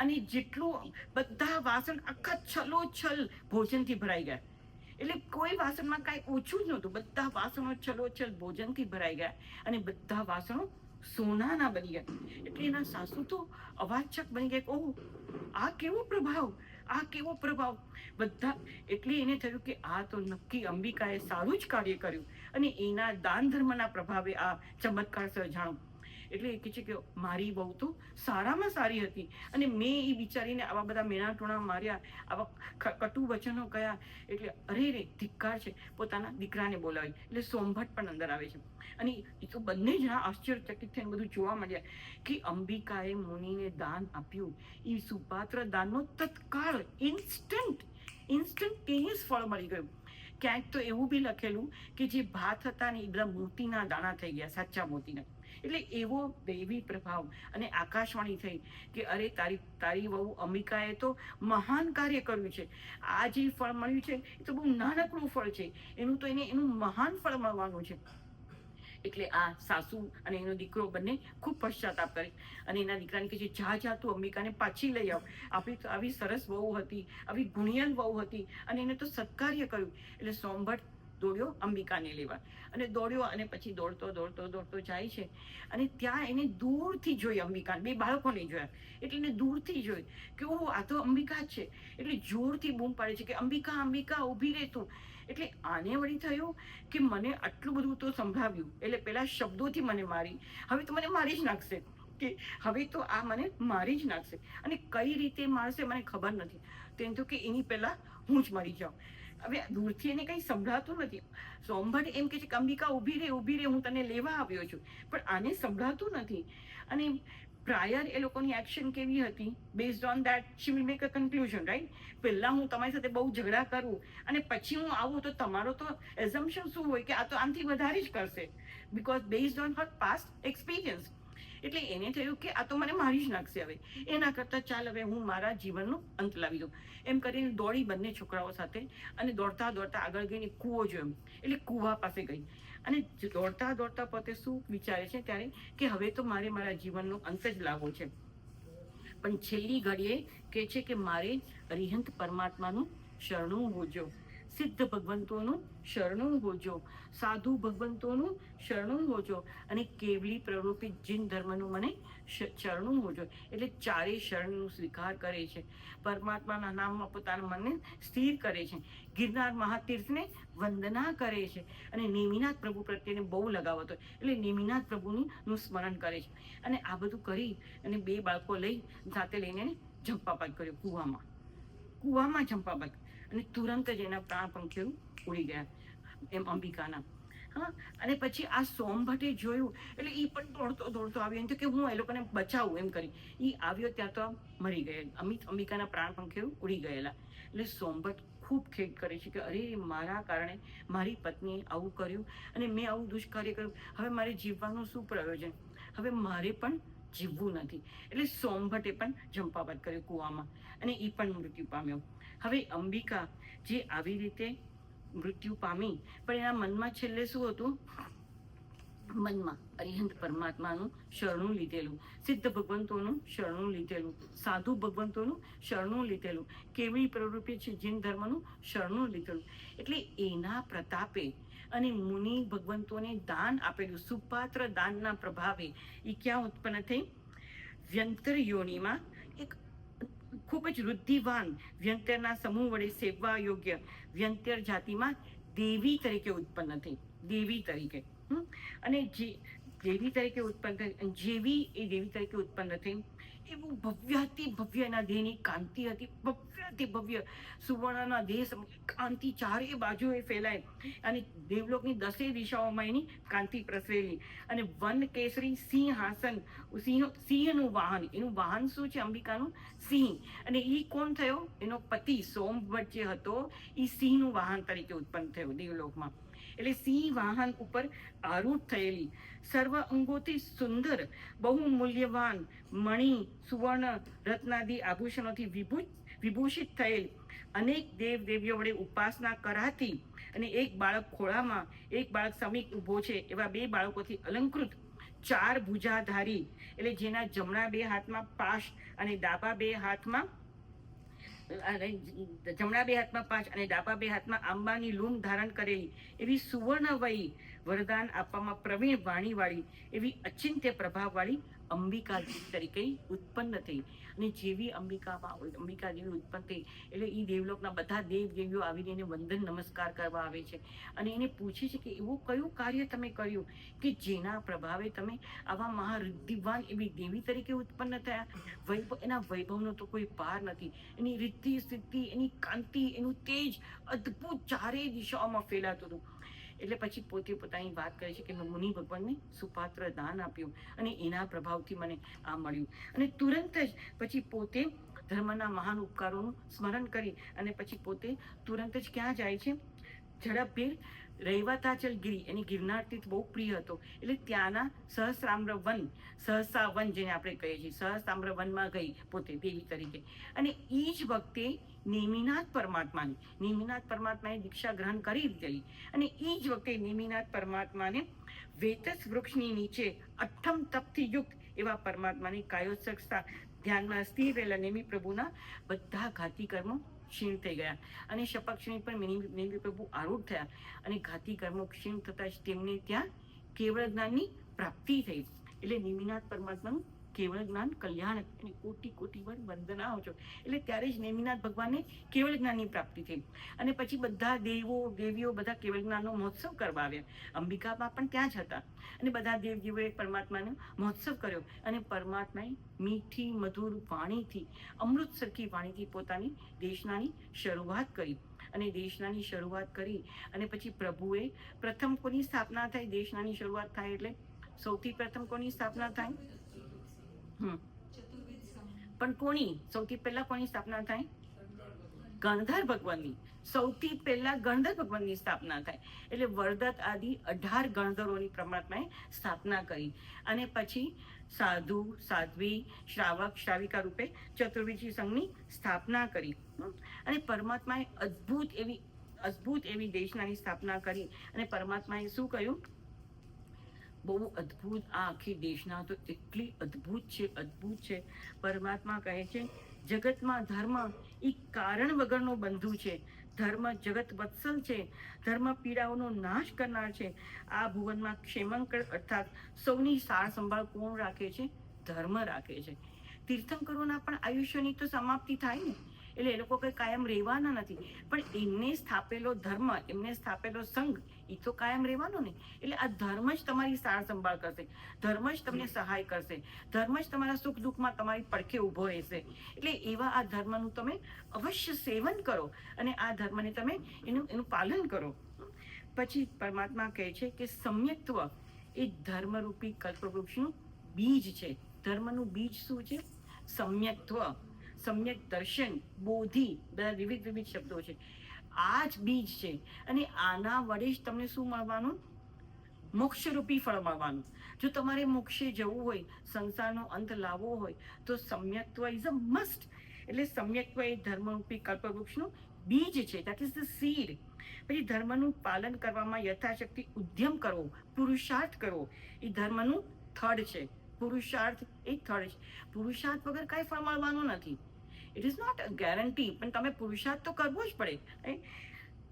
[SPEAKER 1] અને જેટલું બધા વાસણ આખા છલોછલ ભોજનથી ભરાઈ ગયા. એટલે કોઈ વાસણમાં કાંઈ ઓછું જ નહોતું, બધા વાસણો છલોછલ ભોજનથી ભરાઈ ગયા અને બધા વાસણો સોનાના બની ગયા. એટલે એના સાસુ તો અવાચક બની ગયા, ઓહ, આ કેવો પ્રભાવ, આ કેવો પ્રભાવ બધા. એટલે એને થયું કે આ તો નક્કી અંબિકાએ સારું જ કાર્ય કર્યું અને એના દાન ધર્મના પ્રભાવે આ ચમત્કાર સર્જાણો. એટલે એ કહે છે કે મારી બહુ તો સારામાં સારી હતી અને મેં એ બિચારીને આવા બધા મેણા ટોણા માર્યા, આવા કટુ વચનો કયા. એટલે અરે રે, ધિક્કાર છે. પોતાના દીકરાને બોલાવી. એટલે સોમભટ્ટ પણ અંદર આવે છે અને એ તો બંને જણા આશ્ચર્યચકિત થઈને બધું જોવા માંડ્યા કે અંબિકાએ મુનિને દાન આપ્યું. એ સુપાત્ર દાનનો તત્કાળ ઇન્સ્ટન્ટેનિયસ ફળ મળી ગયું. ક્યાંક તો એવું બી લખેલું કે જે ભાત હતા ને એ બધા મોતીના દાણા થઈ ગયા, સાચા મોતીના. એટલે એવો દૈવી પ્રભાવ. અને આકાશવાણી થઈ કે અરે તારી વહુ અંબિકાએ તો મહાન કાર્ય કર્યું છે. આ જે ફળ મળ્યું છે એ તો બહુ નાનકડું ફળ છે, એનું મહાન ફળ મળવાનું છે. એટલે આ સાસુ અને એનો દીકરો બંને ખૂબ પશ્ચાતાપ કરે અને એના દીકરાને કહે છે જા તું અંબિકાને પાછી લઈ આવ. આપણી તો આવી સરસ વહુ હતી, આવી ગુણિયલ વહુ હતી અને એને તો સત્કાર્ય કર્યું. એટલે સોમભટ્ટ દોડ્યો અંબિકાને લેવા અને દોડ્યો અને પછી દોડતો જાય છે અને ત્યાં એને દૂરથી જોઈ અંબિકા, બે બાળકોને જોયા. એટલે એને દૂરથી જોઈ કે ઓહ, આ તો અંબિકા જ છે. એટલે જોરથી બૂમ પાડે છે કે અંબિકા, અંબિકા, ઊભી રહે તું. એટલે આને વળી થયું કે મને આટલું બધું તો સંભળાવ્યું, એટલે પેલા શબ્દોથી મને મારી, હવે તો મને મારી જ નાખશે, કે હવે તો આ મને મારી જ નાખશે. અને કઈ રીતે મારશે મને ખબર નથી. તેમ તો કે એની પહેલા હું જ મરી જાઉં. હવે દૂરથી એને કંઈ સંભળાતું નથી. સોમભટ્ટ એમ કે છે કે અંબિકા ઊભી રહે, હું તને લેવા આવ્યો છું. પણ આને સંભળાતું નથી. અને પ્રાયર એ લોકોની એક્શન કેવી હતી, based on that she will make a conclusion, right. પહેલા હું તમારી સાથે બહુ ઝઘડા કરું અને પછી હું આવું તો તમારો તો એઝમ્પશન શું હોય કે આ તો આનાથી વધારે જ કરશે, because based on her past experience. એટલે એને થયું કે આ તો મને મારી જ નાખશે. હવે એના કરતાં ચાલ હવે હું મારા જીવનનો અંત લાવી દઉં. એમ કરીને દોડી બંને છોકરાઓ સાથે અને દોડતા આગળ ગઈને કૂવો જોયો. એટલે કૂવા પાસે ગઈ અને દોડતા પોતે શું વિચારે છે ત્યારે કે હવે તો મારે મારા જીવનનો અંત જ લાવવો છે. પણ છેલ્લી ઘડીએ કહે છે કે મારે અરિહંત પરમાત્માનું શરણું હોજો, સિદ્ધ ભગવંતોનું શરણું હોજો, સાધુ ભગવંતોનું શરણું હોજો અને કેવલી પ્રરૂપિત જીન ધર્મનું મને શરણું હોજો. એટલે ચારેય શરણનું સ્વીકાર કરે છે. પરમાત્માના નામમાં પોતાના મનને સ્થિર કરે છે. ગિરનાર મહાતીર્થને વંદના કરે છે અને નેમિનાથ પ્રભુ પ્રત્યેને બહુ લગાવ હતો, એટલે નેમિનાથ પ્રભુનું સ્મરણ કરે છે. અને આ બધું કરી અને બે બાળકો લઈ સાથે લઈને જંપાપાટ કર્યો કૂવામાં. કૂવામાં ઝંપાબત, અને તુરંત જ એના પ્રાણ પંખીઓ ઉડી ગયા એમ અંબિકાના. હા, અને પછી આ સોમભટ્ટે જોયું એટલે એ પણ દોડતો દોડતો આવ્યો એમ તો કે હું એ લોકોને બચાવું એમ કરી એ આવ્યો ત્યાં તો મરી ગયા, અંબિકાના પ્રાણ પંખીઓ ઉડી ગયેલા. એટલે સોમભટ્ટ ખૂબ ખેદ કરે છે કે અરે મારા કારણે મારી પત્નીએ આવું કર્યું અને મેં આવું દુષ્કાર્ય કર્યું, હવે મારે જીવવાનું શું પ્રયોજન, હવે મારે પણ જીવવું નથી. એટલે સોમભટ્ટે પણ ઝંપાવાત કર્યો કૂવામાં અને એ પણ મૃત્યુ પામ્યો. હવે અંબિકા જે આવી રીતે મૃત્યુ પામી, પણ એના મનમાં છેલ્લે શું હતું, મનમાં અરિહંત પરમાત્માનું શરણું લીધેલું, સિદ્ધ ભગવંતોનું શરણું લીધેલું, સાધુ ભગવંતોનું શરણું લીધેલું, કેવી પ્રવૃત્તિ છે જૈન ધર્મનું શરણું લીધેલું. એટલે એના પ્રતાપે અને મુનિ ભગવંતોને દાન આપેલું સુપાત્ર દાનના પ્રભાવે એ ક્યાં ઉત્પન્ન થઈ, વ્યંતર યોનિમાં એક ખૂબ જ વૃદ્ધિવાન વ્યંતરના સમૂહ વડે સેવવા યોગ્ય વ્યંતર જાતિમાં દેવી તરીકે ઉત્પન્ન થઈ, દેવી તરીકે. અને જે દેવી તરીકે ઉત્પન્ન થઈ, જેવી એ દેવી તરીકે ઉત્પન્ન થઈ, એવું ભવ્યાતિ ભવ્ય એના દેહની કાંતિ હતી, ભવ્યાતિ ભવ્ય સુવર્ણના દેહ કાંતિ ચારે બાજુએ ફેલાય અને દેવલોકની 10 દિશાઓમાં એની કાંતિ પ્રસરેલી. અને વન કેસરી સિંહાસન, સિંહનું વાહન, એનું વાહન શું છે અંબિકાનું, સિંહ. અને એ કોણ થયો, એનો પતિ સોમભટ્ટ જે હતો એ સિંહનું વાહન તરીકે ઉત્પન્ન થયો દેવલોકમાં. એટલે સિંહ વાહન ઉપર આરૂઢ થયેલી, સર્વ અંગોથી સુંદર, બહુ મૂલ્યવાન મણિ સુવર્ણ રત્નાદિ આભૂષણોથી વિભૂષિત થયેલ, અનેક દેવ દેવીઓ વડે ઉપાસના કરાતી અને એક બાળક ખોળામાં એક બાળક સમીપ ઊભો છે એવા 2 બાળકોથી અલંકૃત, 4 ભુજાધારી, એટલે જેના જમણા 2 હાથમાં પાશ અને ડાબા 2 હાથમાં જમણા 2 હાથમાં પાંચ અને ડાબા 2 હાથમાં આંબાની લૂમ ધારણ કરેલી એવી સુવર્ણવયી, વરદાન આપવામાં પ્રવીણ વાણીવાળી એવી અચિંત્ય પ્રભાવવાળી અંબિકા તરીકે ઉત્પન્ન થઈ. અને જેવી અંબિકા દેવી ઉત્પન્ન થઈ એટલે એ દેવલોકના બધા દેવ દેવીઓ આવીને એને વંદન નમસ્કાર કરવા આવે છે અને એને પૂછે છે કે એવું કયું કાર્ય તમે કર્યું કે જેના પ્રભાવે તમે આવા મહારિદ્ધિવાન એવી દેવી તરીકે ઉત્પન્ન થયા. એના વૈભવનો તો કોઈ પાર નથી, એની રિદ્ધિ સિદ્ધિ, એની કાંતિ, એનું તેજ અદ્ભુત ચારેય દિશાઓમાં ફેલાતું હતું. એટલે પછી પોતે પોતાની વાત કરે છે કે મેં મુનિ ભગવાનને સુપાત્ર દાન આપ્યું અને એના પ્રભાવથી મને આ મળ્યું. અને તુરંત જ પછી પોતે ધર્મના મહાન ઉપકારોનું સ્મરણ કરી અને પછી પોતે તુરંત જ ક્યાં જાય છે, ઝડપભેર રૈવતાચલ ગિરી, એની ગિરનાર તીર્થ બહુ પ્રિય હતો એટલે ત્યાંના સહસ્રામ્ર વન, સહસા વન જેને આપણે કહીએ છીએ, સહસ્રામ્ર વનમાં ગઈ પોતે દેવી તરીકે. અને એ જ વખતે નેમિનાથ પરમાત્માએ દીક્ષા ગ્રહણ કરી દીધેલી અને એ જ વખતે નેમિનાથ પરમાત્માને વેતસ વૃક્ષની નીચે અઠ્ઠમ તપથી યુક્ત એવા પરમાત્માની કાયોત્સકતા ધ્યાનમાં સ્થિર રહેલા નેમિ પ્રભુના બધા ઘાતી કર્મો ક્ષીણ થઈ ગયા અને શપક ક્ષીણ પર નેમિ પ્રભુ આરૂઢ થયા અને ઘાતી કર્મો ક્ષીણ થતા જ તેમને ત્યાં કેવળ જ્ઞાનની પ્રાપ્તિ થઈ. એટલે નેમિનાથ પરમાત્માનું કેવળ જ્ઞાન કલ્યાણ અને કોટી કોટી વાર વંદનાઓ છો. એટલે ત્યારે જ નેમિનાથ ભગવાનને કેવળ જ્ઞાનની પ્રાપ્તિ થઈ અને પછી બધા દેવો દેવીઓ બધા કેવળ જ્ઞાનનો મહોત્સવ કરવા આવ્યા. અંબિકામાં પણ ત્યાં જ હતા અને બધા દેવ દેવીઓએ પરમાત્માનો મહોત્સવ કર્યો અને પરમાત્માએ મીઠી મધુર વાણીથી, અમૃત સરખી વાણીથી પોતાની દેશનાની શરૂઆત કરી અને દેશનાની શરૂઆત કરી અને પછી પ્રભુએ પ્રથમ કોની સ્થાપના થઈ, દેશનાની શરૂઆત થાય એટલે સૌથી પ્રથમ કોની સ્થાપના થાય, પણ કોની સૌથી પહેલા કોની સ્થાપના થાય, ગણધર ભગવાનની. સૌથી પહેલા ગણધર ભગવાનની સ્થાપના થાય એટલે વરદત્ત આદિ 18 ગણધરોની પરમાત્માએ સ્થાપના કરી અને પછી સાધુ સાધ્વી શ્રાવક શ્રાવિકા રૂપે ચતુર્વિધ સંઘની સ્થાપના કરી અને પરમાત્માએ અદ્ભુત એવી દેશનાની સ્થાપના કરી અને પરમાત્માએ શું કહ્યું, બહુ અદ્ભુત, આ આખી દેશના તો એટલી અદ્ભુત છે. પરમાત્મા કહે છે જગતમાં ધર્મ એ કારણ વગરનો બંધુ છે, ધર્મ જગત વત્સલ છે, ધર્મ પીડાઓનો નાશ કરનાર છે. આ ભુવનમાં ક્ષેમંકર અર્થાત સૌની સાર સંભાળ કોણ રાખે છે, ધર્મ રાખે છે. તીર્થંકરોના પણ આયુષ્યની તો સમાપ્તિ થાય ને, એટલે એ લોકો કંઈ કાયમ રહેવાના નથી, પણ એમને સ્થાપેલો ધર્મ, એમને સ્થાપેલો સંઘ એ તો કાયમ રહેવાનું ને. એટલે આ ધર્મ જ તમારી સાર સંભાળ કરશે, ધર્મ જ તમને સહાય કરશે, ધર્મ જ તમારા સુખ દુઃખમાં તમારી પડખે ઊભો રહેશે. એટલે એવા આ ધર્મનું તમે અવશ્ય સેવન કરો અને આ ધર્મને તમે એનું પાલન કરો. પછી પરમાત્મા કહે છે કે સમ્યક્ત્વ એ ધર્મરૂપી કલ્પવૃક્ષનું બીજ છે. ધર્મનું બીજ શું છે? સમ્યક્ત્વ, સમ્યક દર્શન, બોધિ, બધા વિવિધ વિવિધ શબ્દો છે. આ જ બીજ છે અને આના વડે જ તમને શું મળવાનું? મોક્ષરૂપી ફળ મળવાનું. જો તમારે મોક્ષે જવું હોય, સંસારનો અંત લાવવો હોય, તો સમ્યક્ત્વ ઇઝ અ મસ્ટ. એટલે સમ્યક્ત્વ એ ધર્મરૂપી કલ્પવૃક્ષનું બીજ છે, દેટ ઇઝ ધ સીડ. પછી ધર્મનું પાલન કરવામાં યથાશક્તિ ઉદ્યમ કરવો, પુરુષાર્થ કરવો, એ ધર્મનું થડ છે. પુરુષાર્થ એ થડ છે. પુરુષાર્થ વગર કાંઈ ફળ મળવાનું નથી. It is not a guarantee, પણ તમે પુરુષાર્થ તો કરવો જ પડે.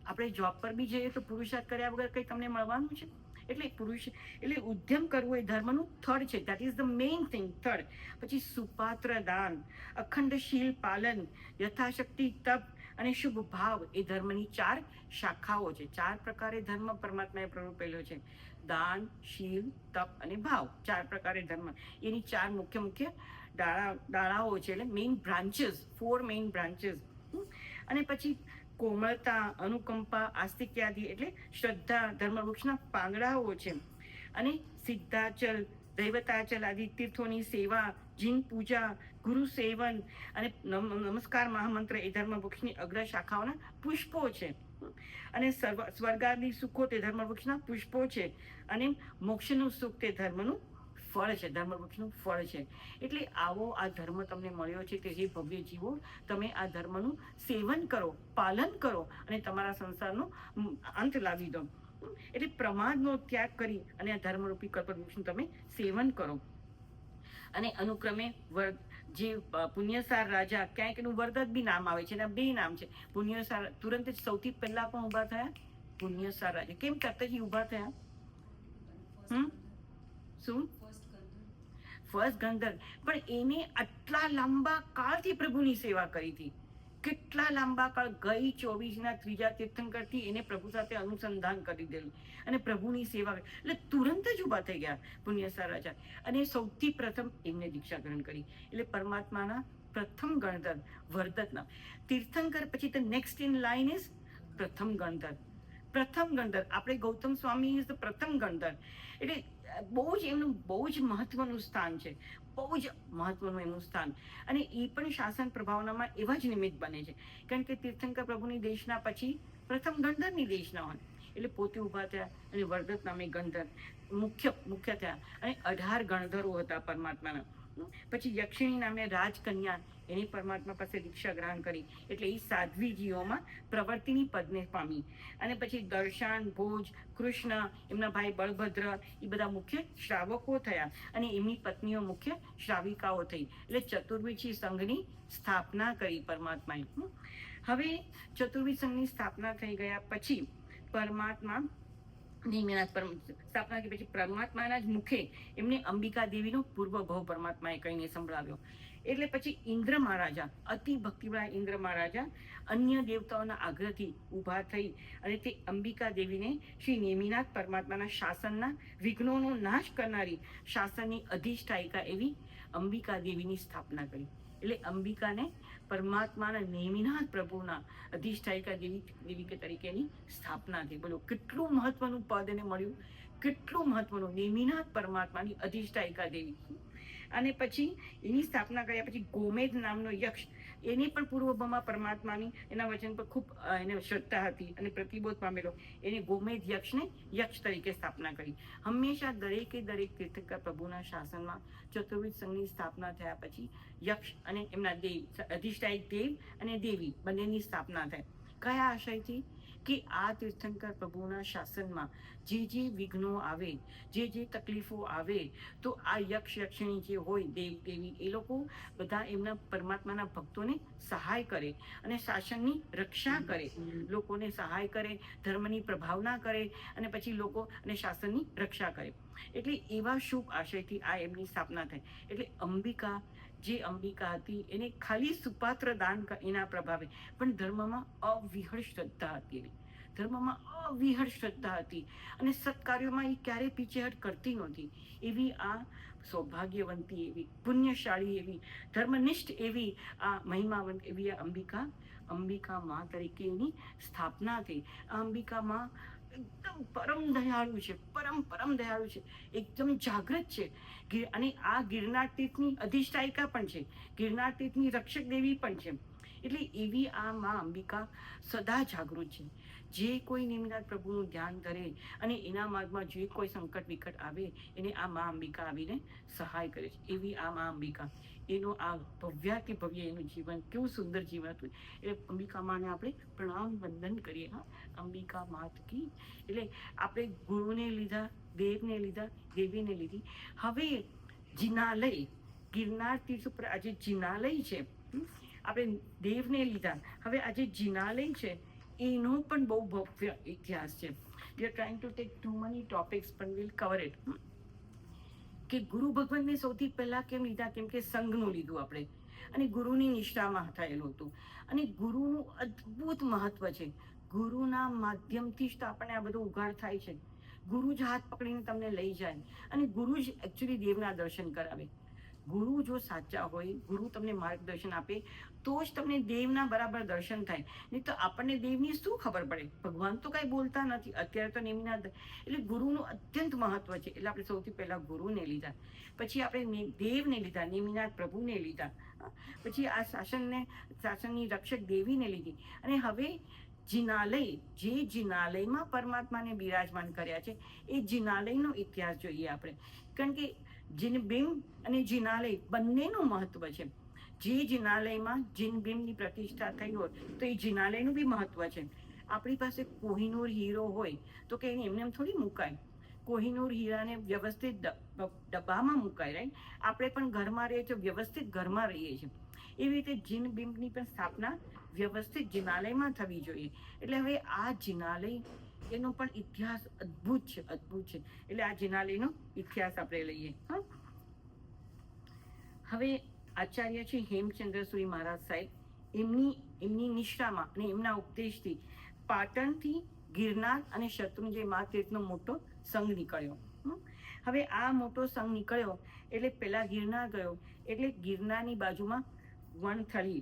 [SPEAKER 1] આપણે જોબ પર બી જઈએ તો પુરુષાર્થ કર્યા વગર કંઈ તમને મળવાનું છે? એટલે ઉદ્યમ કરવું એ ધર્મનું થર્ડ છે, that is the main thing, third. પછી સુપાત્ર દાન, અખંડ શીલ પાલન, યથાશક્તિ તપ અને શુભ ભાવ એ ધર્મની 4 શાખાઓ છે. 4 પ્રકારે ધર્મ પરમાત્માએ પ્રરૂપેલો છે. દાન, શીલ, તપ અને ભાવ, 4 પ્રકારે ધર્મ. એની 4 મુખ્ય ડાળાઓ છે, એટલે મેઇન બ્રાન્ચીસ, 4 મેઇન બ્રાન્ચીસ. અને પછી કોમળતા, અનુકંપા, આસ્તિક્યાદિ એટલે શ્રદ્ધા, ધર્મવૃક્ષના પાંદડાઓ છે. અને સિદ્ધાચલ, દૈવતાચલ આદિ તીર્થોની સેવા, જીન પૂજા, ગુરુ સેવન અને નમસ્કાર મહામંત્ર એ ધર્મવૃક્ષની અગ્ર શાખાઓના પુષ્પો છે. અને સ્વર્ગાદી સુખો તે ધર્મવૃક્ષના પુષ્પો છે. અને મોક્ષનું સુખ તે ધર્મનું ફળ છે, ધર્મવૃક્ષનું ફળ છે. એટલે આવો આ ધર્મ તમને મળ્યો છે કે જે ભવ્ય જીવો, તમે આ ધર્મનું સેવન કરો, પાલન કરો અને તમારા સંસારનો અંત લાવી દો. એટલે પ્રમાદનો ત્યાગ કરી અને આ ધર્મરૂપી કલ્પવૃક્ષનું તમે સેવન કરો. અને અનુક્રમે જે પુણ્યસાર રાજા, ક્યાંક એનું વર્ધક બી નામ આવે છે, એના 2 નામ છે. પુણ્યસાર, તુરંત જ સૌથી પહેલા પણ ઊભા થયા પુણ્યસાર રાજા. કેમ તરત જ ઊભા થયા? શું? ફર્સ્ટ ગંધર્વ. પણ એને આટલા લાંબા કાળથી પ્રભુની સેવા કરી હતી. કેટલા લાંબા કાળ, ગઈ 24ના 3જા તીર્થંકરથી એને પ્રભુ સાથે અનુસંધાન કરી દેલું અને પ્રભુની સેવા કરી. એટલે તુરંત જ ઊભા થઈ ગયા પુણ્યસાર રાજા અને સૌથી પ્રથમ એમને દીક્ષા ગ્રહણ કરી. એટલે પરમાત્માના પ્રથમ ગણધર, વર્ધકના તીર્થંકર. પછી the next in line is પ્રથમ ગણધર. પ્રથમ ગણધર આપણે ગૌતમ સ્વામી ઇઝ ધ પ્રથમ ગણધર. એટલે એમનું બહુ જ મહત્વનું સ્થાન છે, બહુ જ મહત્વનું એમનું સ્થાન. અને એ પણ શાસન પ્રભાવનામાં એવા જ નિમિત્ત બને છે, કારણ કે તીર્થંકર પ્રભુની દેશના પછી પ્રથમ ગણધરની દેશના હોય. એટલે પોતે ઊભા થયા અને વર્ધક નામે ગણધર મુખ્ય થયા. અને 18 ગણધરો હતા પરમાત્માના. પછી યક્ષિણી નામે રાજકન્યા, એની પરમાત્મા પાસે દીક્ષા ગ્રહણ કરી. એટલે એ સાધ્વીજીઓમાં પ્રવર્તિની પદને પામી. અને પછી દર્શાન, ભોજ, કૃષ્ણ, એમના ભાઈ બળભદ્ર, એ બધા મુખ્ય શ્રાવકો થયા અને એમની પત્નીઓ મુખ્ય શ્રાવિકાઓ થઈ. એટલે ચતુર્વિધ સંઘની સ્થાપના કરી પરમાત્માએ. હવે ચતુર્વિધ સંઘની સ્થાપના થઈ ગયા પછી પરમાત્મા સ્થાપના કરી પછી પરમાત્માના જ મુખે એમને અંબિકા દેવીનો પૂર્વ ભાવ પરમાત્માએ કહીને સંભળાવ્યો. એટલે પછી ઇન્દ્ર મહારાજા, અતિ ભક્તિવાળા ઇન્દ્ર મહારાજા અન્ય દેવતાઓના આગ્રહથી ઊભા થઈ અને તે અંબિકા દેવીને શ્રી નેમિનાથ પરમાત્માના શાસનના વિઘ્નોનો નાશ કરનારી શાસનની અધિષ્ઠાયિકા એવી અંબિકા દેવીની સ્થાપના કરી. એટલે અંબિકાને પરમાત્માના નેમિનાથ પ્રભુના અધિષ્ઠાયિકા દેવી તરીકેની સ્થાપના થઈ. બોલો કેટલું મહત્વનું પદ એને મળ્યું, કેટલું મહત્વનું, નેમિનાથ પરમાત્માની અધિષ્ઠાયિકા દેવી. અને પછી એની સ્થાપના કર્યા પછી ગોમેદ નામનો યક્ષ, એની પણ પૂર્વભાવમાં પરમાત્માની એના વચન પર ખૂબ એને શ્રદ્ધા હતી અને પ્રતિબોધ પામેલો. એને ગોમેદ યક્ષને યક્ષ તરીકે સ્થાપના કરી. હંમેશા દરેક તીર્થંકર પ્રભુના શાસનમાં ચતુર્વિધ સંઘની સ્થાપના થયા પછી યક્ષ અને એમના દેવ, અધિષ્ઠાયિક દેવ અને દેવી બંનેની સ્થાપના થાય. કયા આશયથી? કે આ તીર્થંકર પ્રભુના શાસનમાં જે વિઘ્નો આવે, જે તકલીફો આવે, તો આ યક્ષ યક્ષિણી જે હોય, દેવ દેવી, એ લોકો બધા એમના પરમાત્માના ભક્તોને સહાય કરે અને શાસનની રક્ષા કરે, લોકોને સહાય કરે, ધર્મની પ્રભાવના કરે અને પછી લોકો અને શાસનની રક્ષા કરે. એટલે એવા શુભ આશયથી આ એમની સ્થાપના થઈ. એટલે અંબિકા હતી એને ખાલી સુપાત્ર દાન એના પ્રભાવે, પણ ધર્મમાં અવિહળ શ્રદ્ધા હતી. ધર્મમાં અવિહળ શ્રદ્ધા હતી અને સત્કાર્યોમાં એ ક્યારેય પીછેહટ કરતી નહોતી. એવી આ સૌભાગ્યવંતી, એવી પુણ્યશાળી, એવી ધર્મનિષ્ઠ, એવી આ મહિમાવંત, એવી આ અંબિકા મા તરીકે એની સ્થાપના થઈ. આ અંબિકા મા એકદમ પરમ દયાળુ છે, પરમ દયાળુ છે, એકદમ જાગૃત છે. અને આ ગિરનાર તીર્થની અધિષ્ઠાયિકા પણ છે, ગિરનાર તીર્થની રક્ષક દેવી પણ છે. એટલે એવી આ મા અંબિકા સદા જાગૃત છે. જે કોઈ નિમિનાથ પ્રભુનું ધ્યાન ધરે અને એના માર્ગમાં જે કોઈ સંકટ વિકટ આવે એને આ મા અંબિકા આવીને સહાય કરે છે. એવી આ મા અંબિકા, એનું આ ભવ્યાતિ ભવ્ય એનું જીવન, કેવું સુંદર જીવન હતું. એટલે અંબિકા માને આપણે પ્રણામ વંદન કરીએ. હા, અંબિકા માત કી. એટલે આપણે ગુરુને લીધા, દેવને લીધા, દેવીને લીધી. હવે જિનાલય, ગિરનાર તીર્થ ઉપર આજે જિનાલય છે. આપણે દેવને લીધા, હવે આજે જિનાલય છે, એનો પણ બહુ ભવ્ય ઇતિહાસ છે. We are trying to take too many topics પણ વિલ કવર ઇટ. કે ગુરુ ભગવાનને સૌથી પહેલા કેમ લીધા? કેમ કે સંઘનું લીધું આપણે, અને ગુરુની નિષ્ઠામાં થયેલું હતું. અને ગુરુનું અદ્ભુત મહત્વ છે. ગુરુના માધ્યમથી જ તો આપણને આ બધું ઉઘાડ થાય છે. ગુરુ જ હાથ પકડીને તમને લઈ જાય, અને ગુરુ જ એકચ્યુઅલી દેવના દર્શન કરાવે. ગુરુ જો સાચા હોય, ગુરુ તમને માર્ગદર્શન આપે, તો જ તમને દેવના બરાબર દર્શન થાય. નહીં તો આપણને દેવની શું ખબર પડે? ભગવાન તો કાંઈ બોલતા નથી અત્યારે તો નિમિનાથ. એટલે ગુરુનું અત્યંત મહત્વ છે. એટલે આપણે સૌથી પહેલા ગુરુને લીધા, પછી આપણે દેવને લીધા, નિમિનાથ પ્રભુને લીધા, પછી આ શાસનની રક્ષક દેવીને લીધી. અને હવે જિનાલય, જે જિનાલયમાં પરમાત્માને બિરાજમાન કર્યા છે, એ જિનાલયનો ઇતિહાસ જોઈએ આપણે. કારણ કે જિનબિંબ અને જિનાલય બંનેનું મહત્વ છે. જે જિનાલયમાં જિનબિંબની પ્રતિષ્ઠા થઈ હોય તો એ જિનાલયનું બી મહત્વ છે. આપણી પાસે કોહિનૂર હીરો હોય તો કે એમને એમ થોડી મુકાય. કોહિનૂર હીરાને વ્યવસ્થિત ડબ્બામાં મુકાય, રાઈટ? આપણે પણ ઘરમાં રહીએ તો વ્યવસ્થિત ઘરમાં રહીએ છીએ. એવી રીતે જિનબિંબની પણ સ્થાપના વ્યવસ્થિત જિનાલયમાં થવી જોઈએ. એટલે હવે આ જિનાલય, એનો પણ ઇતિહાસ અદ્ભુત છે, અદ્ભુત છે. એટલે આ જિનાલયનો ઇતિહાસ આપણે લઈએ. હા, હવે આચાર્ય છે હેમચંદ્ર સુરી મહારાજ સાહેબ, એમની નિષ્ઠામાં અને એમના ઉપદેશથી પાટણથી ગિરનાર અને શત્રુંજય મા તીર્થનો મોટો સંઘ નીકળ્યો. હવે આ મોટો સંઘ નીકળ્યો એટલે પેલા ગિરનાર ગયો, એટલે ગિરનારની બાજુમાં વંથલી,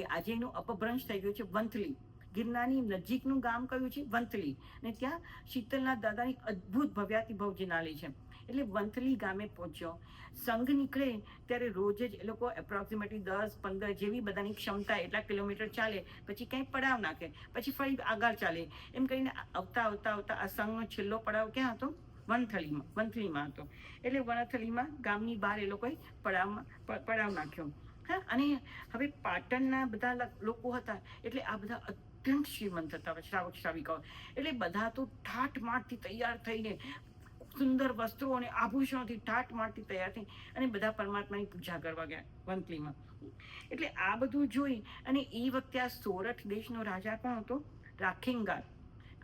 [SPEAKER 1] આજે એનું અપભ્રંશ થઈ ગયું છે, વંથલી. ગિરનારની નજીકનું ગામ કયું છે? વંથલી. અને ત્યાં શીતલનાથ દાદાની અદ્ભુત ભવ્યાતિભવ જિનાલય છે. એટલે વંથલી ગામે પહોંચ્યો. સંઘ નીકળે ત્યારે રોજ જ એ લોકો એપ્રોક્સિમેટલી 10-15 જેવી બધાની ક્ષમતા એટલા કિલોમીટર ચાલે, પછી કંઈ પડાવ નાખે, પછી ફરી આગળ ચાલે. એમ કરીને આવતા આ સંઘનો છેલ્લો પડાવ ક્યાં હતો? વંથલીમાં હતો. એટલે વંથલીમાં ગામની બહાર એ લોકોએ પડાવ નાખ્યો. હા, અને હવે પાટણના બધા લોકો હતા, એટલે આ બધા અત્યંત શ્રીમંત હતા, શ્રાવિકાઓ. એટલે બધા તો ઠાઠમાઠથી તૈયાર થઈને, સુંદર વસ્ત્રો અને આભૂષણોથી ઠાઠમાઠથી તૈયાર થઈ અને બધા પરમાત્માની પૂજા કરવા ગયા વંથલીમાં. એટલે આ બધું જોઈ અને એ વખતે આ સોરઠ દેશનો રાજા કોણ હતો? રાખેંગાર.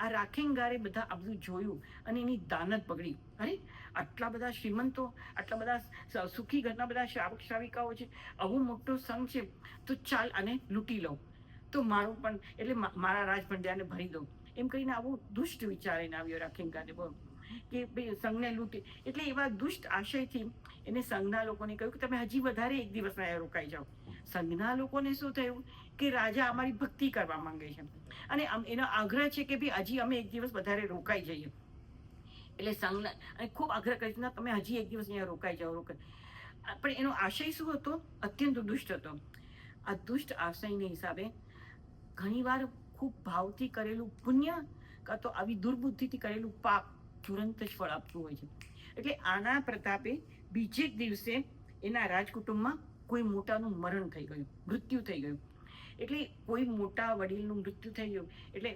[SPEAKER 1] આ રાખેંગારે બધા આ બધું જોયું અને એની દાનત પકડી. અરે, આટલા બધા શ્રીમંતો, આટલા બધા સુખી ઘરના બધા શ્રાવિકાઓ છે, આવું મોટો સંઘ છે, તો ચાલ આને લૂંટી લઉં, તો મારું પણ, એટલે મારા રાજભંડારને ભરી દઉં. એમ કરીને આવું દુષ્ટ વિચારીને આવ્યો રાખેંગારને. બોલ કે ભાઈ સંઘને લૂંટી. એટલે એવા દુષ્ટ આશયથી એને સંઘના લોકોને કહ્યું કે તમે હજી વધારે એક દિવસ રોકાઈ જાઓ. સંઘના લોકોને શું થયું કે રાજા અમારી ભક્તિ કરવા માંગે છે અને એનો આગ્રહ છે કે ભાઈ હજી અમે એક દિવસ વધારે રોકાઈ જઈએ. એટલે સંઘના અને ખૂબ આગ્રહ કરે છે, તમે હજી એક દિવસ અહીંયા રોકાઈ જાઓ. પણ એનો આશય શું હતો? અત્યંત દુષ્ટ હતો. આ દુષ્ટ આશયને હિસાબે ઘણીવાર ખૂબ ભાવથી કરેલું પુણ્ય કાં તો આવી દુર્બુદ્ધિથી કરેલું પાપ તુરંત જ ફળ આપતું હોય છે. એટલે આના પ્રતાપે બીજે જ દિવસે એના રાજકુટુંબમાં કોઈ મોટાનું મરણ થઈ ગયું, મૃત્યુ થઈ ગયું. એટલે કોઈ મોટા વડીલનું મૃત્યુ થઈ ગયું. એટલે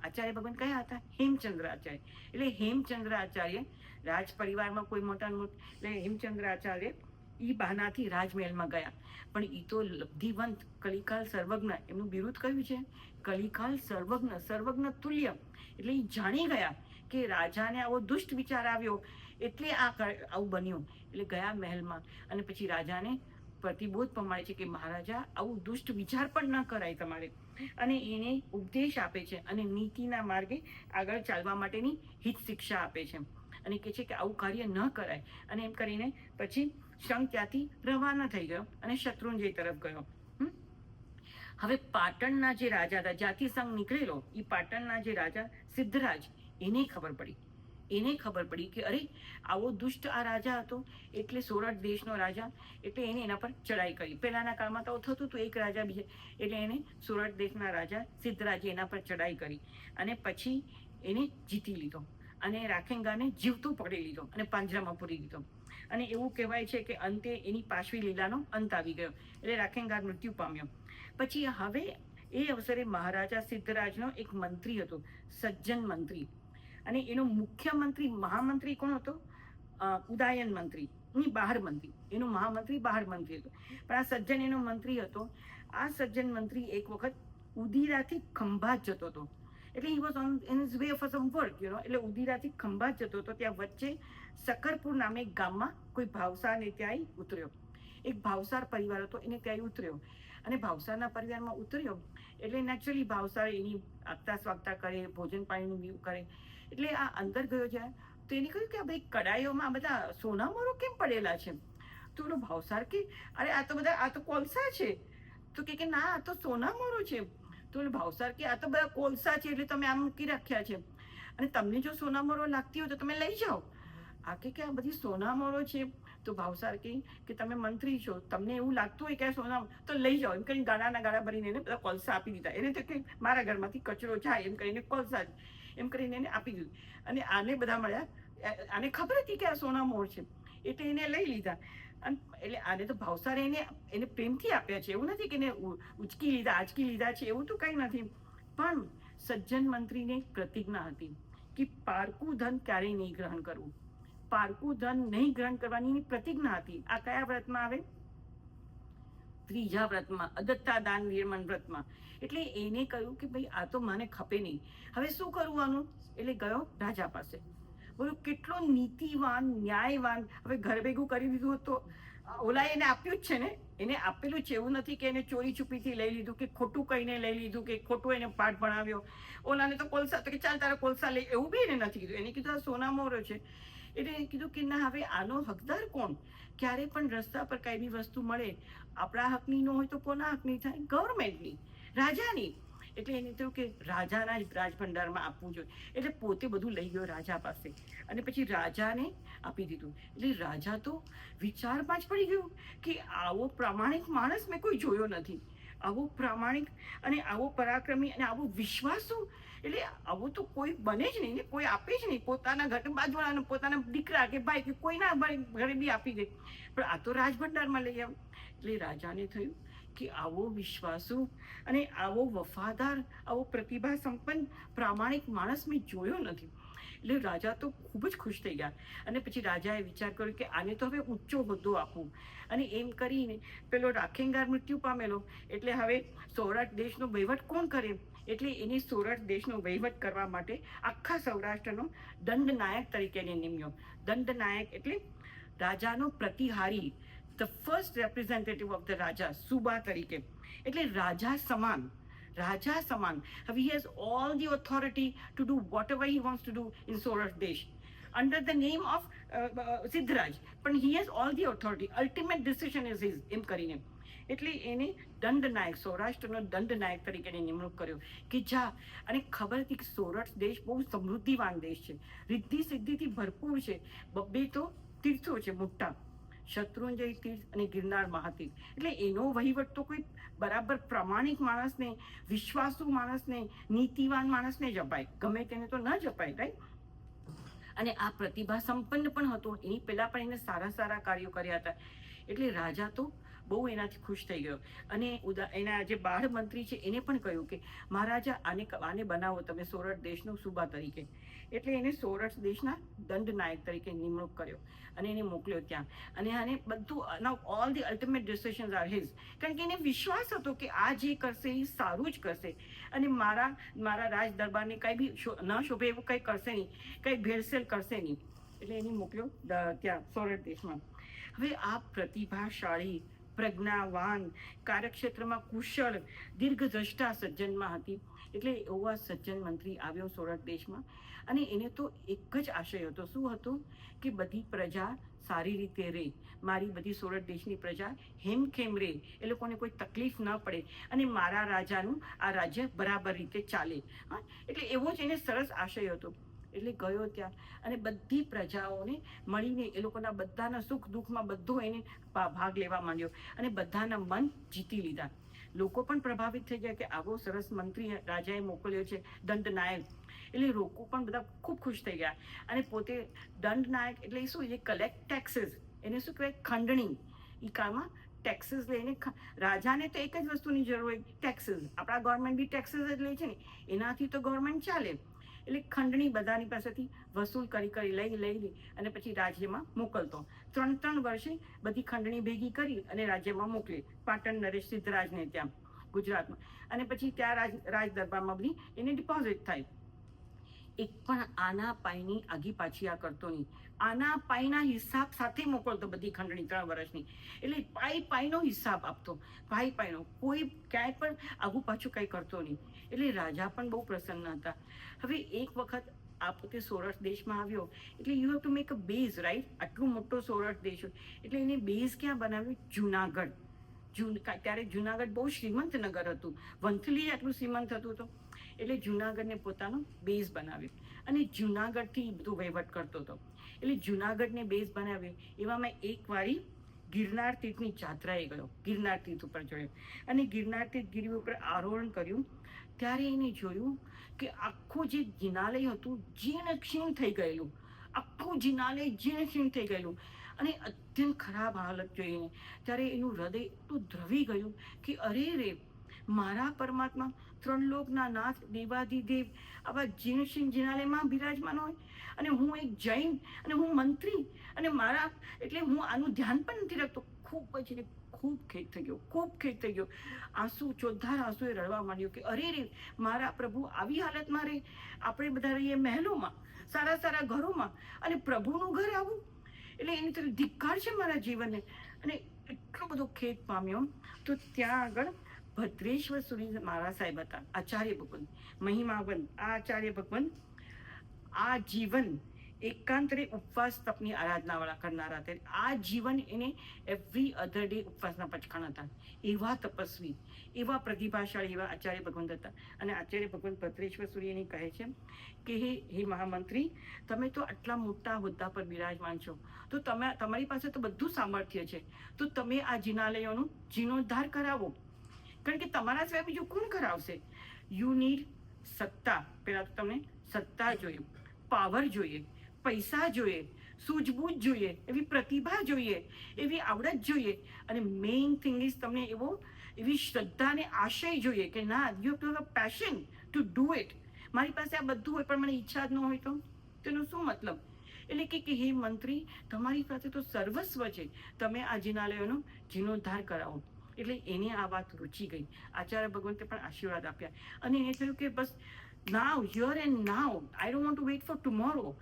[SPEAKER 1] આચાર્ય ભગવાન કયા હતા? હેમચંદ્ર આચાર્ય. એટલે હેમચંદ્ર આચાર્ય રાજ પરિવારમાં કોઈ મોટાનું, એટલે હેમચંદ્ર આચાર્ય એ બહાનાથી રાજમહેલમાં ગયા. પણ એ તો લબ્ધિવંત, કલિકાલ સર્વજ્ઞ, એમનું બિરુદ કયું છે? કલિકાલ સર્વજ્ઞ, સર્વજ્ઞ તુલ્ય. એટલે એ જાણી ગયા કે રાજાને આવો દુષ્ટ વિચાર આવ્યો એટલે આવું બન્યું. એટલે ગયા મહેલમાં અને પછી રાજાને પ્રતિબોધ પમાડે છે કે મહારાજા આવું દુષ્ટ વિચાર પણ ન કરાય તમારે, અને એને ઉપદેશ આપે છે અને નીતિના માર્ગે આગળ ચાલવા માટેની હિત શિક્ષા આપે છે અને કહે છે કે આવું કાર્ય ન કરાય. અને એમ કરીને પછી શંખ ત્યાંથી રવાના થઈ ગયો અને શત્રુંજય તરફ ગયો. હવે પાટણના જે રાજા હતા, જ્યાંથી સંઘ નીકળેલો, એ પાટણના જે રાજા સિદ્ધરાજ, એને ખબર પડી કે અરે આવો દુષ્ટ આ રાજા હતો, એટલે સોરઠ દેશનો રાજા, એટલે એને એના પર ચડાઈ કરી. પહેલાના કાળમાં તો થતું હતું એક રાજા બીજે, એટલે એને સોરઠ દેશના રાજા સિદ્ધરાજે એના પર ચડાઈ કરી અને પછી એને જીતી લીધો અને રાખેંગાને જીવતું પકડી લીધો અને પાંજરામાં પૂરી દીધો. અને એવું કહેવાય છે કે અંતે એની પાશવી લીલાનો અંત આવી ગયો, એટલે રાખેંગાર મૃત્યુ પામ્યો. પછી હવે એ અવસરે મહારાજા સિદ્ધરાજનો એક મંત્રી હતો, સજ્જન મંત્રી, અને એનો મુખ્યમંત્રી મહામંત્રી કોણ હતો? ઉદાયન મંત્રી, બહાર મંત્રી. એનો મહામંત્રી બહાર મંત્રી હતો, પણ આ સજ્જન એનો મંત્રી હતો. આ સજ્જન મંત્રી એક વખત ઉદીરાથી ખંભાત જતો હતો, એટલે he was on in his way of sum work, એટલે ઉદીરાથી ખંભાત જતો હતો. ત્યાં વચ્ચે સકરપુર નામે એક ગામમાં કોઈ ભાવસારને ત્યાં ઉતર્યો. એક ભાવસાર પરિવાર હતો, એને ત્યાં ઉતર્યો અને ભાવસારના પરિવારમાં ઉતર્યો એટલે નેચરલી ભાવસાર એની આગતા સ્વાગતા કરે, ભોજન પાણીનું વ્યૂ કરે. એટલે આ અંદર ગયો જાય તો એને કહ્યું કે આ ભાઈ કડાઈઓમાં બધા સોનામોરો કેમ પડેલા છે? તો પેલો ભાવસાર કે અરે આ તો કોલસા છે. તો કે ના, આ તો સોનામોરો છે. તો પેલો ભાવસાર કે આ તો બધા કોલસા છે, એટલે તમે આમ મૂકી રાખ્યા છે, અને તમને જો સોનામોરો લાગતી હોય તો તમે લઈ જાઓ. આ કે આ બધી સોનામોરો છે. તો ભાવસાર કે તમે મંત્રી છો, તમને એવું લાગતું હોય કે સોના તો લઈ જાઓ, એમ કરીને ગાડાના ગાડા ભરીને એને બધા કોલસા આપી દીધા. એને તો કે મારા ઘરમાંથી કચરો જાય, એમ કરીને કોલસા એમ કરીને એને આપી દીધું. અને આને બધા મળ્યા, આને ખબર હતી કે આ સોનામોર છે, એટલે એને લઈ લીધા. એટલે આને તો ભાવસારે એને પ્રેમથી આપ્યા છે, એવું નથી કે એને ઉચકી લીધા છે, એવું તો કંઈ નથી. પણ સજ્જન મંત્રીને પ્રતિજ્ઞા હતી કે પારકું ધન ક્યારેય નહીં ગ્રહણ કરવું, પારકું ધન નહીં ગ્રહણ કરવાની પ્રતિજ્ઞા હતી. આ કયા વ્રતમાં આવે? ત્રીજા વ્રતમાં, અદત્તા દાન વિરમણ વ્રતમાં. એટલે એને કહ્યું કે ભાઈ આ તો મને ખપે નહીં, હવે શું કરવાનું? એટલે ગયો રાજા પાસે. બોલો કેટલો નીતિવાન, ન્યાયવાન. હવે ઘર ભેગું કરી દીધું તો ઓલા એને આપ્યું જ છે ને, એને આપેલું છે. એવું નથી કે એને ચોરી છુપીથી લઈ લીધું કે ખોટું કહીને લઈ લીધું કે ખોટું એને પાઠ ભણાવ્યો. ઓલાને તો કોલસા, તો કે ચાલ તારા કોલસા લઈ, એવું બી એને નથી કીધું. એને કીધું આ સોનામોરો છે. એટલે એને કીધું કે ના, હવે આનો હકદાર કોણ? ક્યારે પણ રસ્તા પર કઈ બી વસ્તુ મળે, આપણા હકની ન હોય તો કોના હકની થાય? ગવર્મેન્ટની, રાજાની. એટલે એને થયું કે રાજાના જ રાજભંડારમાં આપવું જોઈએ. એટલે પોતે બધું લઈ ગયો રાજા પાસે અને પછી રાજાને આપી દીધું. એટલે રાજા તો વિચારમાં જ પડી ગયું કે આવો પ્રામાણિક માણસ મેં કોઈ જોયો નથી, આવો પ્રામાણિક અને આવો પરાક્રમી અને આવો વિશ્વાસુ. એટલે આવું તો કોઈ બને જ નહીં ને, કોઈ આપે જ નહીં. પોતાના ઘર બાજુવાળાને, પોતાના દીકરા કે ભાઈ કે કોઈના ઘરે બી આપી દે, પણ આ તો રાજભંડારમાં લઈ આવ. એટલે રાજાને થયું કે આવો વિશ્વાસુ અને આવો વફાદાર, આવો પ્રતિભા સંપન્ન પ્રામાણિક માણસ મેં જોયો નથી. એટલે રાજા તો ખૂબ જ ખુશ થઈ ગયા. અને પછી રાજાએ વિચાર કર્યો કે આને તો હવે ઊંચો હોદ્દો આપવું. અને એમ કરીને પેલો રાખેંગાર મૃત્યુ પામેલો, એટલે હવે સોરઠ દેશનો વહીવટ કોણ કરે? એટલે એને સોરઠ દેશનો વહીવટ કરવા માટે આખા સૌરાષ્ટ્રનો દંડનાયક તરીકે એને નિમ્યો. દંડનાયક એટલે રાજાનો પ્રતિહારી, the first representative of the raja, સુબા તરીકે. એટલે રાજા સમાન. Have he has all the authority to do whatever he wants to do in Sorat Desh under the name of Siddharaj, but he has all the authority. Ultimate decision is his. એમ કરીને એટલે એને દંડનાયક, સૌરાષ્ટ્રનો દંડનાયક તરીકે નિમણૂક કર્યો કે જા. અને ખબર હતી કે સોરઠ દેશ બહુ સમૃદ્ધિવાન દેશ છે, રિદ્ધિ સિદ્ધિથી ભરપૂર છે. બબ્બે તો તીર્થો છે મોટા, શત્રુંજય તીર્થ અને ગિરનાર મહાતીર્થ. એટલે એનો વહીવટ તો કોઈ બરાબર પ્રામાણિક માણસને, વિશ્વાસુ માણસને, નીતિવાન માણસને જ અપાય, ગમે તેને તો ન જ અપાય, રાઈટ? અને આ પ્રતિભા સંપન્ન પણ હતો. એની પહેલા પણ એને સારા સારા કાર્યો કર્યા હતા. એટલે રાજા તો બહુ એનાથી ખુશ થઈ ગયો. અને એના જે બાળ મંત્રી છે એને પણ કહ્યું કે મહારાજા આને બનાવો તમે સોરઠ દેશનો સુબા તરીકે. એટલે એને સોરઠ દેશના દંડનાયક તરીકે નિમણૂક કર્યો અને એને મોકલ્યો ત્યાં. અને આને બધું, now all the ultimate decisions are his. કારણ કે એને વિશ્વાસ હતો કે આ જે કરશે એ સારું જ કરશે અને મારા રાજ દરબારને કંઈ બી ન શોભે એવું કંઈ કરશે નહીં, કંઈ ભેળસેળ કરશે નહીં. એટલે એને મોકલ્યો ત્યાં સોરઠ દેશમાં. હવે આ પ્રતિભાશાળી, પ્રજ્ઞાવાન, કાર્યક્ષેત્રમાં કુશળ, દીર્ઘદ્રષ્ટા સજ્જનમાં હતી. એટલે એવો આ સજ્જન મંત્રી આવ્યો સોરઠ દેશમાં, અને એને તો એક જ આશય હતો. શું હતો? કે બધી પ્રજા સારી રીતે રહે, મારી બધી સોરઠ દેશની પ્રજા હેમખેમ રહે, એ લોકોને કોઈ તકલીફ ન પડે, અને મારા રાજાનું આ રાજ્ય બરાબર રીતે ચાલે. હા, એટલે એવો જ એને સરસ આશય હતો. એટલે ગયો ત્યાં, અને બધી પ્રજાઓને મળીને એ લોકોના બધાના સુખ દુઃખમાં બધો એને ભાગ લેવા માંડ્યો, અને બધાના મન જીતી લીધા. લોકો પણ પ્રભાવિત થઈ ગયા કે આવો સરસ મંત્રી રાજાએ મોકલ્યો છે, દંડનાયક. એટલે લોકો પણ બધા ખૂબ ખુશ થઈ ગયા. અને પોતે દંડનાયક એટલે શું? એ કલેક્ટ ટેક્સીસ, એને શું કહેવાય? ખંડણી. એ કાળમાં ટેક્સીસ લઈને, રાજાને તો એક જ વસ્તુની જરૂર હોય, ટેક્સીસ. આપણા ગવર્મેન્ટ બી ટેક્સીસ જ લે છે ને, એનાથી તો ગવર્મેન્ટ ચાલે. એટલે ખંડણી બધાની પાસેથી વસૂલ કરી લઈ અને પછી રાજ્યમાં મોકલતો. 3 વર્ષે બધી ખંડણી ભેગી કરી અને રાજ્યમાં મોકલે, પાટણ નરેશ સિદ્ધરાજને ત્યાં ગુજરાતમાં. અને પછી ત્યાં રાજ દરબારમાં બધી એને ડિપોઝિટ થાય. એક પણ આના પાયની આગી પાછી આ કરતો નહીં. આના પાયના હિસાબ સાથે મોકલતો બધી ખંડણી 3 વર્ષની. એટલે પાયનો હિસાબ આપતો, પાયનો. કોઈ ક્યાંય પણ આગું પાછું કંઈ કરતો નહીં. એટલે રાજા પણ બહુ પ્રસન્ન હતા. હવે એક વખત આ પોતે સોરઠ દેશમાં આવ્યો, એટલે you have to make a base, right? આટલું મોટો સોરઠ દેશ, એટલે એને બેઝ ક્યાં બનાવ્યું? જુનાગઢ. ત્યારે જુનાગઢ બહુ શ્રીમંત નગર હતું, વંથલી આટલું શ્રીમંત હતું તો. એટલે જુનાગઢને પોતાનો બેઝ બનાવ્યો, અને જુનાગઢથી બધું વહીવટ કરતો હતો. એટલે જુનાગઢને બેઝ બનાવ્યો. એવામાં એક વારી ગિરનાર તીર્થની જાત્રાએ ગયો, ગિરનાર તીર્થ ઉપર ચડ્યો, અને ગિરનાર તીર્થ ગિરી ઉપર આરોહણ કર્યું. ત્યારે એને જોયું કે આખું જે જિનાલય હતું જીર્ણ ક્ષીણ થઈ ગયેલું, આખું જિનાલય જીર્ણ ક્ષીણ થઈ ગયેલું, અને અત્યંત ખરાબ હાલત જોઈને ત્યારે એનું હૃદય એટલું દ્રવી ગયું કે અરે રે, મારા પરમાત્મા, 3 લોકના નાથ, દેવાધિદેવ આવા જીર્ણશીર્ણ જિનાલયમાં બિરાજમાન હોય, અને હું એક જૈન, અને હું મંત્રી, અને મારા એટલે હું આનું ધ્યાન પણ નથી રાખતો. ખૂબ ખેદ થઈ ગયો, ખૂબ ખેદ થઈ ગયો. આંસુ, ચોધાર આંસુએ રડવા માંડ્યો કે અરે રે, મારા પ્રભુ આવી હાલતમાં રહે. આપણે બધા રહીએ મહેલોમાં, સારા સારા ઘરોમાં, અને પ્રભુનું ઘર આવું. એટલે એની તરફ ધિક્કાર છે મારા જીવનને. અને એટલો બધો ખેદ પામ્યો. તો ત્યાં આગળ ભદ્રેશ્વર સુરી મારા સાહેબ હતા, આચાર્ય ભગવંત, મહિમાવંત. આ આચાર્ય ભગવંત આ જીવન એકાંતરે ઉપવાસ તપની આરાધનાવાળા કરનારા હતા. આ જીવન એને એવરી અધર ડે ઉપવાસના પચખાણ હતા. એવા તપસ્વી, એવા પ્રતિભાશાળી, એવા આચાર્ય ભગવંત હતા. અને આચાર્ય ભગવંત ભદ્રેશ્વર સૂર્ય એને કહે છે કે હે મહામંત્રી, તમે તો આટલા મોટા હોદ્દા પર બિરાજમાન છો, તો તમારી પાસે તો બધું સામર્થ્ય છે, તો તમે આ જિનાલયોનો જીર્ણોદ્ધાર કરાવો. કારણ કે તમારા સિવાય બીજું કોણ કરાવશે? યુ નીડ સત્તા. પહેલા તો તમને સત્તા જોઈએ, પાવર જોઈએ, પૈસા જોઈએ, સૂઝબૂઝ જોઈએ, એવી પ્રતિભા જોઈએ, એવી આવડત જોઈએ, અને મેઇન થિંગ ઇઝ તમને એવી શ્રદ્ધા અને આશય જોઈએ કે ના, you have to have a passion two do it. મારી પાસે આ બધું હોય પણ મને ઈચ્છા જ ન હોય તો તેનો શું મતલબ? એટલે કે હે મંત્રી, તમારી પાસે તો સર્વસ્વ છે, તમે આ જિનાલયોનો જીર્ણોદ્ધાર કરાવો. એટલે એને આ વાત રૂચી ગઈ. આચાર્ય ભગવંતે પણ આશીર્વાદ આપ્યા, અને એને થયું કે બસ now, here and now, I don't want to wait for tomorrow.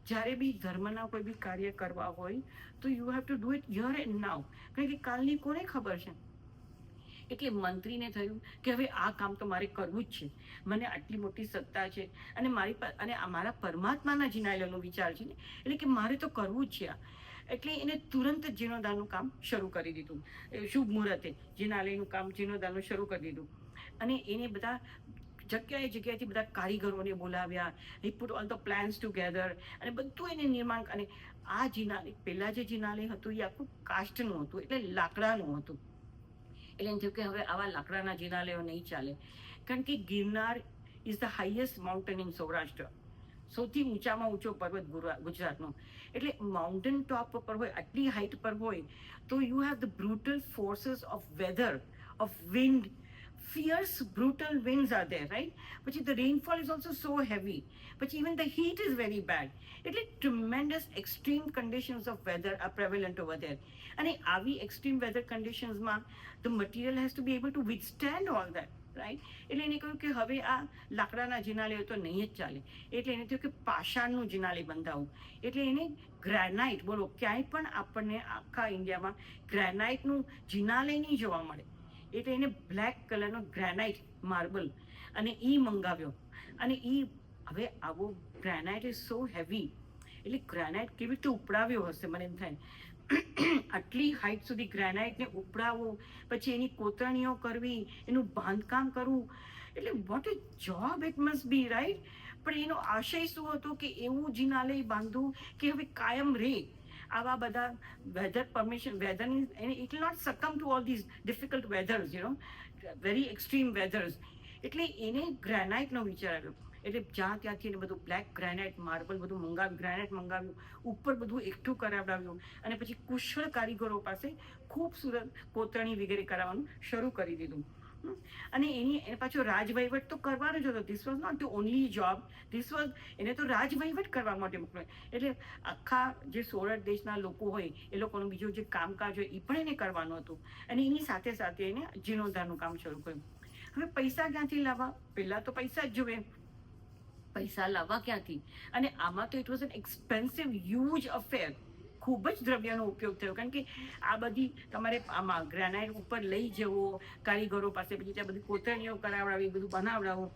[SPEAKER 1] જ્યારે બી ધર્મના કોઈ બી કાર્ય કરવા હોય તો you have to do it here and now. કારણ કે કાલની કોને ખબર છે? એટલે મંત્રીને થયું કે હવે આ કામ તો મારે કરવું જ છે. મને આટલી મોટી સત્તા છે, અને મારા પરમાત્માના જિનાલયનો વિચાર છે ને, એટલે કે મારે તો કરવું જ છે આ. એટલે એને તુરંત જીર્ણોદ્ધારનું કામ શરૂ કરી દીધું. શુભ મુહૂર્તે જિનાલયનું કામ, જીર્ણોદ્ધારનું શરૂ કરી દીધું. અને એને બધા જગ્યાએથી બધા કારીગરોને બોલાવ્યા. હી put all the plans together, અને બધું એને નિર્માણ. અને આ જિનાલય, પહેલા જે જિનાલય હતું એ આખું કાષ્ટનું હતું, એટલે લાકડાનું હતું. એટલે એમ થયું કે હવે આવા લાકડાના જિનાલયો નહીં ચાલે. કારણ કે Girnar is the highest mountain in Saurashtra. સૌથી ઊંચામાં ઊંચો પર્વત ગુજરાતનો. એટલે માઉન્ટેન ટોપ પર હોય, આટલી હાઈટ પર હોય, તો you have the brutal forces of weather, of wind. Fierce, brutal winds are there, right? But the rainfall is also so heavy. But even the heat is very bad. એટલે tremendous extreme conditions of weather are prevalent over there. અને આવી extreme weather conditionsમાં the material has to be able to withstand all that. Right. એટલે એને કહ્યું કે હવે આ લાકડાના જિનાલય તો નહીં જ ચાલે, એટલે એને થયું કે પાષાણનું જિનાલય બંધાવું. એટલે એને ગ્રેનાઇટ, બોલો ક્યાંય પણ આપણને આખા ઇન્ડિયામાં ગ્રેનાઇટનું જિનાલય નહીં જોવા મળે, એટલે એને બ્લેક કલરનો ગ્રેનાઇટ માર્બલ અને એ મંગાવ્યો. અને એ હવે આવો ગ્રેનાઇટ ઇઝ સો હેવી, એટલે ગ્રેનાઇટ કેવી રીતે ઉપડાવ્યો હશે મને એમ થાય. આટલી હાઈટ સુધી ગ્રેનાઇટને ઉપડાવવું, પછી એની કોતરણીઓ કરવી, એનું બાંધકામ કરવું, એટલે what a job it must be, right. પણ એનો આશય શું હતો કે એવું જિનાલય બાંધવું કે હવે કાયમ રહે. આવા બધા વેધર પરમિશન, વેધરની it will not succumb to all these difficult weathers, very extreme weathers. એટલે એને ગ્રેનાઇટનો વિચાર આવ્યો. એટલે જ્યાં ત્યાંથી એને બધું બ્લેક ગ્રેનાઇટ માર્બલ બધું મંગાવ્યું, ગ્રેનાઇટ મંગાવ્યું, ઉપર બધું એકઠું કરાવડાવ્યું, અને પછી કુશળ કારીગરો પાસે ખૂબસૂરત કોતરણી વગેરે કરાવવાનું શરૂ કરી દીધું. અને એને પાછો રાજવહીવટ તો કરવાનો જ હતો. This was not the only job, this was, એને તો રાજવહીવટ કરવા માટે મોકલ્યો. એટલે આખા જે સોરઠ દેશના લોકો હોય એ લોકોનું બીજું જે કામકાજ હોય એ પણ એને કરવાનું હતું. અને એની સાથે સાથે એને જીર્ણોદ્ધારનું કામ શરૂ કર્યું. હવે પૈસા ક્યાંથી લાવવા? પહેલા તો પૈસા જ જોઈએ. પૈસા લાવવા ક્યાંથી? અને આમાં તો it was an expensive huge affair. ખૂબ જ દ્રવ્યનો ઉપયોગ થયો, કારણ કે આ બધી તમારે આમાં ગ્રેનાઇટ ઉપર લઈ જવો કારીગરો પાસે, પછી ત્યાં બધી કોતરણીઓ કરાવડાવી, બધું બનાવડાવવું.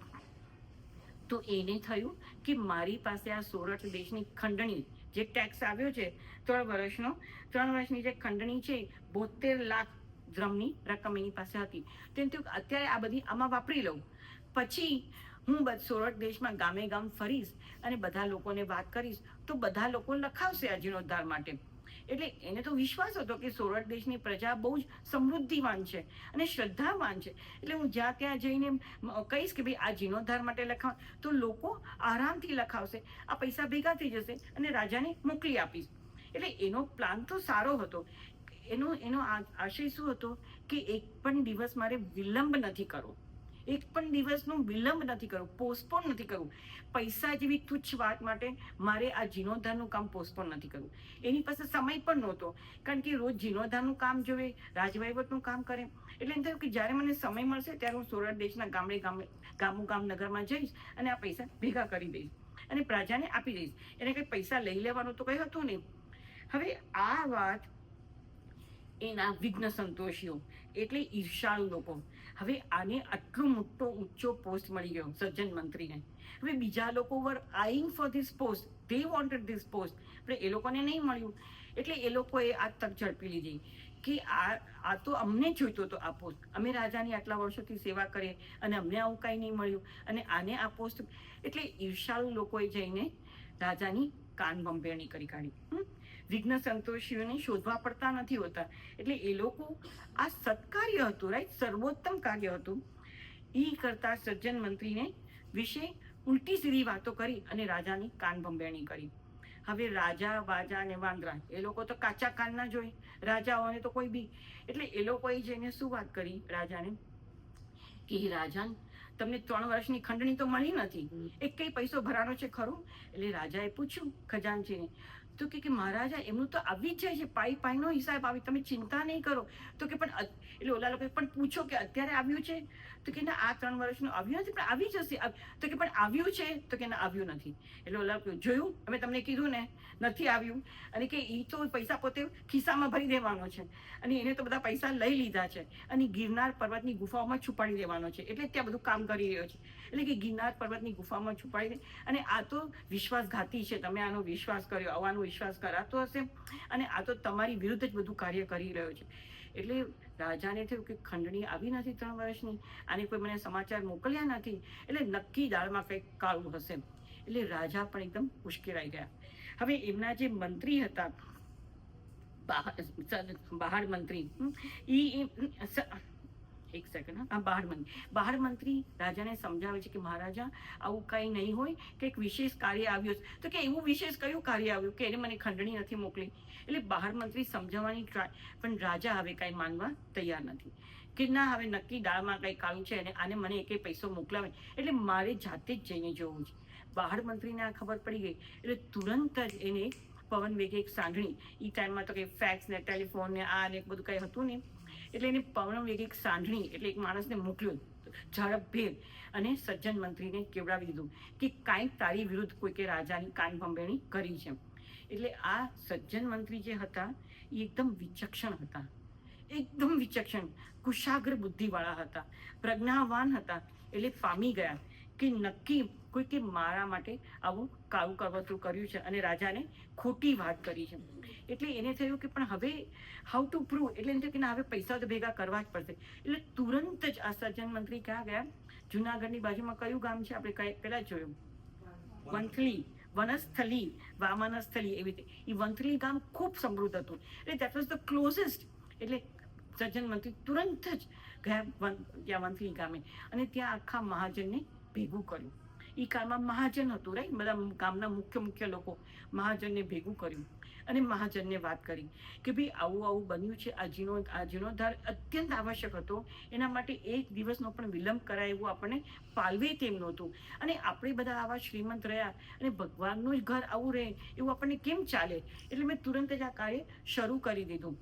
[SPEAKER 1] તો એને થયું કે મારી પાસે આ સોરઠ દેશની ખંડણી, જે ટેક્સ આવ્યો છે 3 વર્ષનો, 3 વર્ષની જે ખંડણી છે 72 લાખ દ્રમની રકમ એની પાસે હતી. તેને થયું અત્યારે આ બધી આમાં વાપરી લઉં, પછી હું સોરઠ દેશમાં ગામે ગામ ફરીશ અને બધા લોકોને વાત કરીશ તો બધા લોકો લખાવશે આ જીર્ણોદ્ધાર માટે. એટલે એને તો વિશ્વાસ હતો કે સોરઠ દેશની પ્રજા બહુ જ સમૃદ્ધિવાન છે અને શ્રદ્ધાવાન છે. એટલે હું જ્યાં ત્યાં જઈને કહીશ કે ભાઈ આ જીર્ણોદ્ધાર માટે લખાવ, તો લોકો આરામથી લખાવશે, આ પૈસા ભેગા થઈ જશે અને રાજાને મોકલી આપીશ. એટલે એનો પ્લાન તો સારો હતો. એનો આશય શું હતો કે એક પણ દિવસ મારે વિલંબ નથી કરવો, એક પણ દિવસનું વિલંબ નથી કરવું, પોસ્ટપોન નથી કરવું. પૈસા જેવી તુચ્છ વાત માટે મારે આ જીર્ણોદ્ધારનું કામ પોસ્ટપોન નથી કરવું. એની પાસે સમય પણ નહોતો, કારણ કે રોજ જીર્ણોદ્ધારનું કામ જોવે, રાજવહીવટનું કામ કરે. એટલે એમ થયું કે જ્યારે મને સમય મળશે ત્યારે હું સોરઠ દેશના ગામ નગરમાં જઈશ અને આ પૈસા ભેગા કરી દઈશ અને પ્રજાને આપી દઈશ. એને કંઈ પૈસા લઈ લેવાનું તો કંઈ હતું નહીં. હવે આ વાત એના વિઘ્ન સંતોષીઓ એટલે ઈર્ષાળુ લોકો, હવે આને આટલો મોટો ઊંચો પોસ્ટ મળી ગયો સજ્જન મંત્રીને. હવે બીજા લોકો were eyeing for this post, they wanted this post, પણ એ લોકોને નહીં મળ્યું. એટલે એ લોકોએ આ તક ઝડપી લીધી કે આ તો અમને જોઈતો હતો આ પોસ્ટ, અમે રાજાની આટલા વર્ષોથી સેવા કરીએ અને અમને આવું કાંઈ નહીં મળ્યું અને આને આ પોસ્ટ. એટલે ઈર્ષાળુ લોકોએ જઈને રાજાની કાન ભંભેરણી કરી કાઢી. વિઘ્ન સંતોષીઓને શોધવા પડતા નથી હોતા. એટલે એ લોકો આ સત્કાર્ય હતું, રાઈટ, સર્વોત્તમ કાર્ય હતું. એ કરતા સજ્જન મંત્રીને વિશે ઉલટી સીધી વાતો કરી અને રાજાની કાન ભંભેરણી કરી. હવે રાજા વાજા ને વાંદરા એ લોકો તો કાચા કાન ના જોઈ, રાજાઓને તો કોઈ બી. એટલે એ લોકોએ જઈને શું વાત કરી રાજાને કે રાજાન, તમને 3 વર્ષની ખંડણી તો મળી નથી, એક કઈ પૈસો ભરાનો છે ખરું? એટલે રાજાએ પૂછ્યું ખજાનચીને, તો કે મહારાજા એમનું તો આવી જ જાય છે, પાઈનો હિસાબ આવી, તમે ચિંતા નહીં કરો. તો કે પણ એટલે ઓલા લોકો પણ પૂછો કે અત્યારે આવ્યું છે? તો કે ના, આ 3 વર્ષનું આવ્યું નથી, પણ આવી જશે. તો કે પણ આવ્યું છે? તો કે ના, આવ્યું નથી. એટલે ઓલા લોકો જોયું, અમે તમને કીધું ને નથી આવ્યું. અને કે એ તો પૈસા પોતે ખિસ્સામાં ભરી દેવાનો છે અને એને તો બધા પૈસા લઈ લીધા છે અને ગિરનાર પર્વતની ગુફાઓમાં છુપાડી દેવાનો છે, એટલે ત્યાં બધું કામ કરી રહ્યો છે. એટલે કે ગિરનાર પર્વતની ગુફામાં છુપાડી દે. અને આ તો વિશ્વાસઘાતી છે, તમે આનો વિશ્વાસ કર્યો, આવવાનો વિશ્વાસ કરાતો હશે અને આ તો તમારી વિરુદ્ધ જ બધું કાર્ય કરી રહ્યો છે. એટલે રાજાને થયું કે ખંડણી આવી નથી 3 વર્ષની, આને કોઈ મને સમાચાર મોકલ્યા નથી, એટલે નક્કી દાળમાં કંઈક કાળું હશે. એટલે રાજા પણ એકદમ ઉશ્કેરાઈ ગયા. હવે એમના જે મંત્રી હતા બહાર મંત્રી, એક સેકન્ડ, બહાર મંત્રી રાજાને સમજાવે છે કે મહારાજા આવું કંઈ નહીં હોય, કંઈક વિશેષ કાર્ય આવ્યું છે. તો કે એવું વિશેષ કયું કાર્ય આવ્યું કે એને મને ખંડણી નથી મોકલી? એટલે બહાર મંત્રી સમજાવવાની ટ્રાય, પણ રાજા હવે કાંઈ માનવા તૈયાર નથી કે ના, હવે નક્કી દાળમાં કંઈ કાળું છે અને આને મને એકે પૈસો મોકલાવે એટલે મારે જાતે જ જઈને જોવું છે. બહાર મંત્રીને આ ખબર પડી ગઈ એટલે તુરંત જ એને પવન વેગે એક સાંઢણી, એ ટાઈમમાં તો કંઈ ફેક્સ ને ટેલિફોન ને આ ને બધું કંઈ હતું ને, એટલે એને પવન વેગે એક સાંઢણી એટલે એક માણસને મોકલ્યો ઝડપભેર અને સજ્જન મંત્રીને કેવડાવી દીધું કે કાંઈક તારી વિરુદ્ધ કોઈ કે રાજાની કાન ભંભેણી કરી છે. એટલે આ સજ્જન મંત્રી જે હતા એ એકદમ વિચક્ષણ હતા, એકદમ વિચક્ષણ, કુશાગ્ર બુદ્ધિવાળા હતા, પ્રજ્ઞાવાન હતા. એટલે પામી ગયા કે નક્કી કોઈ કે મારા માટે આવું કાળું કાવતરું કર્યું છે અને રાજાને ખોટી વાત કરી છે. એટલે એને થયું કે પણ હવે હાઉ ટુ પ્રૂવ, એટલે એને થયું કે ના, હવે પૈસા તો ભેગા કરવા જ પડશે. એટલે તુરંત જ આ સજ્જન મંત્રી ક્યાં ગયા? જુનાગઢની બાજુમાં કયું ગામ છે આપણે પહેલા જોયું? વંથલી, વનસ્થલી, વામનસ્થલી, એવી રીતે. એ વંથલી ગામ ખૂબ સમૃદ્ધ હતું. એટલે દેટ વોઝ ધ ક્લોઝેસ્ટ. એટલે સજ્જન મંત્રી તુરંત જ ગયા ત્યાં વંથલી ગામે અને ત્યાં આખા મહાજનને ભેગું કર્યું. એ કાળમાં મહાજન હતું, રાઈટ? બધા ગામના મુખ્ય લોકો મહાજનને ભેગું કર્યું અને મહાજનને વાત કરી કે ભાઈ આવું આવું બન્યું છે, આ જીર્ણોદ્ધાર અત્યંત આવશ્યક હતો. એના માટે એક દિવસનો પણ વિલંબ કરાય એવું આપણને પાલવે તેમ નહોતું. અને આપણે બધા આવા શ્રીમંત રહ્યા અને ભગવાનનું જ ઘર આવું રહે એવું આપણને કેમ ચાલે? એટલે મેં તુરંત જ આ કાર્ય શરૂ કરી દીધું.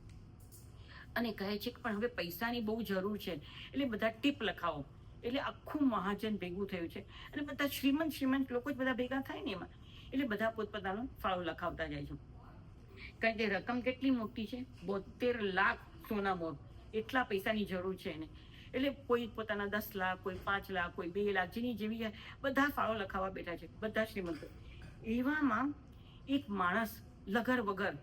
[SPEAKER 1] અને કહે છે કે પણ હવે પૈસાની બહુ જરૂર છે, એટલે બધા ટીપ લખાવો. એટલે આખું મહાજન ભેગું થયું છે અને બધા શ્રીમંત લોકો જ બધા ભેગા થાય ને એમાં. એટલે બધા પોતપોતાનો ફાળો લખાવતા જાય છે. કારણ કે રકમ કેટલી મોટી છે, 72 લાખ સોના મોર, એટલા પૈસાની જરૂર છે એને. એટલે કોઈ પોતાના 10 લાખ, કોઈ 5 લાખ, કોઈ 2 લાખ, જેની જેવી બધા ફાળો લખાવવા બેઠા છે, બધા શ્રીમંતો. એવામાં એક માણસ લગર વગર,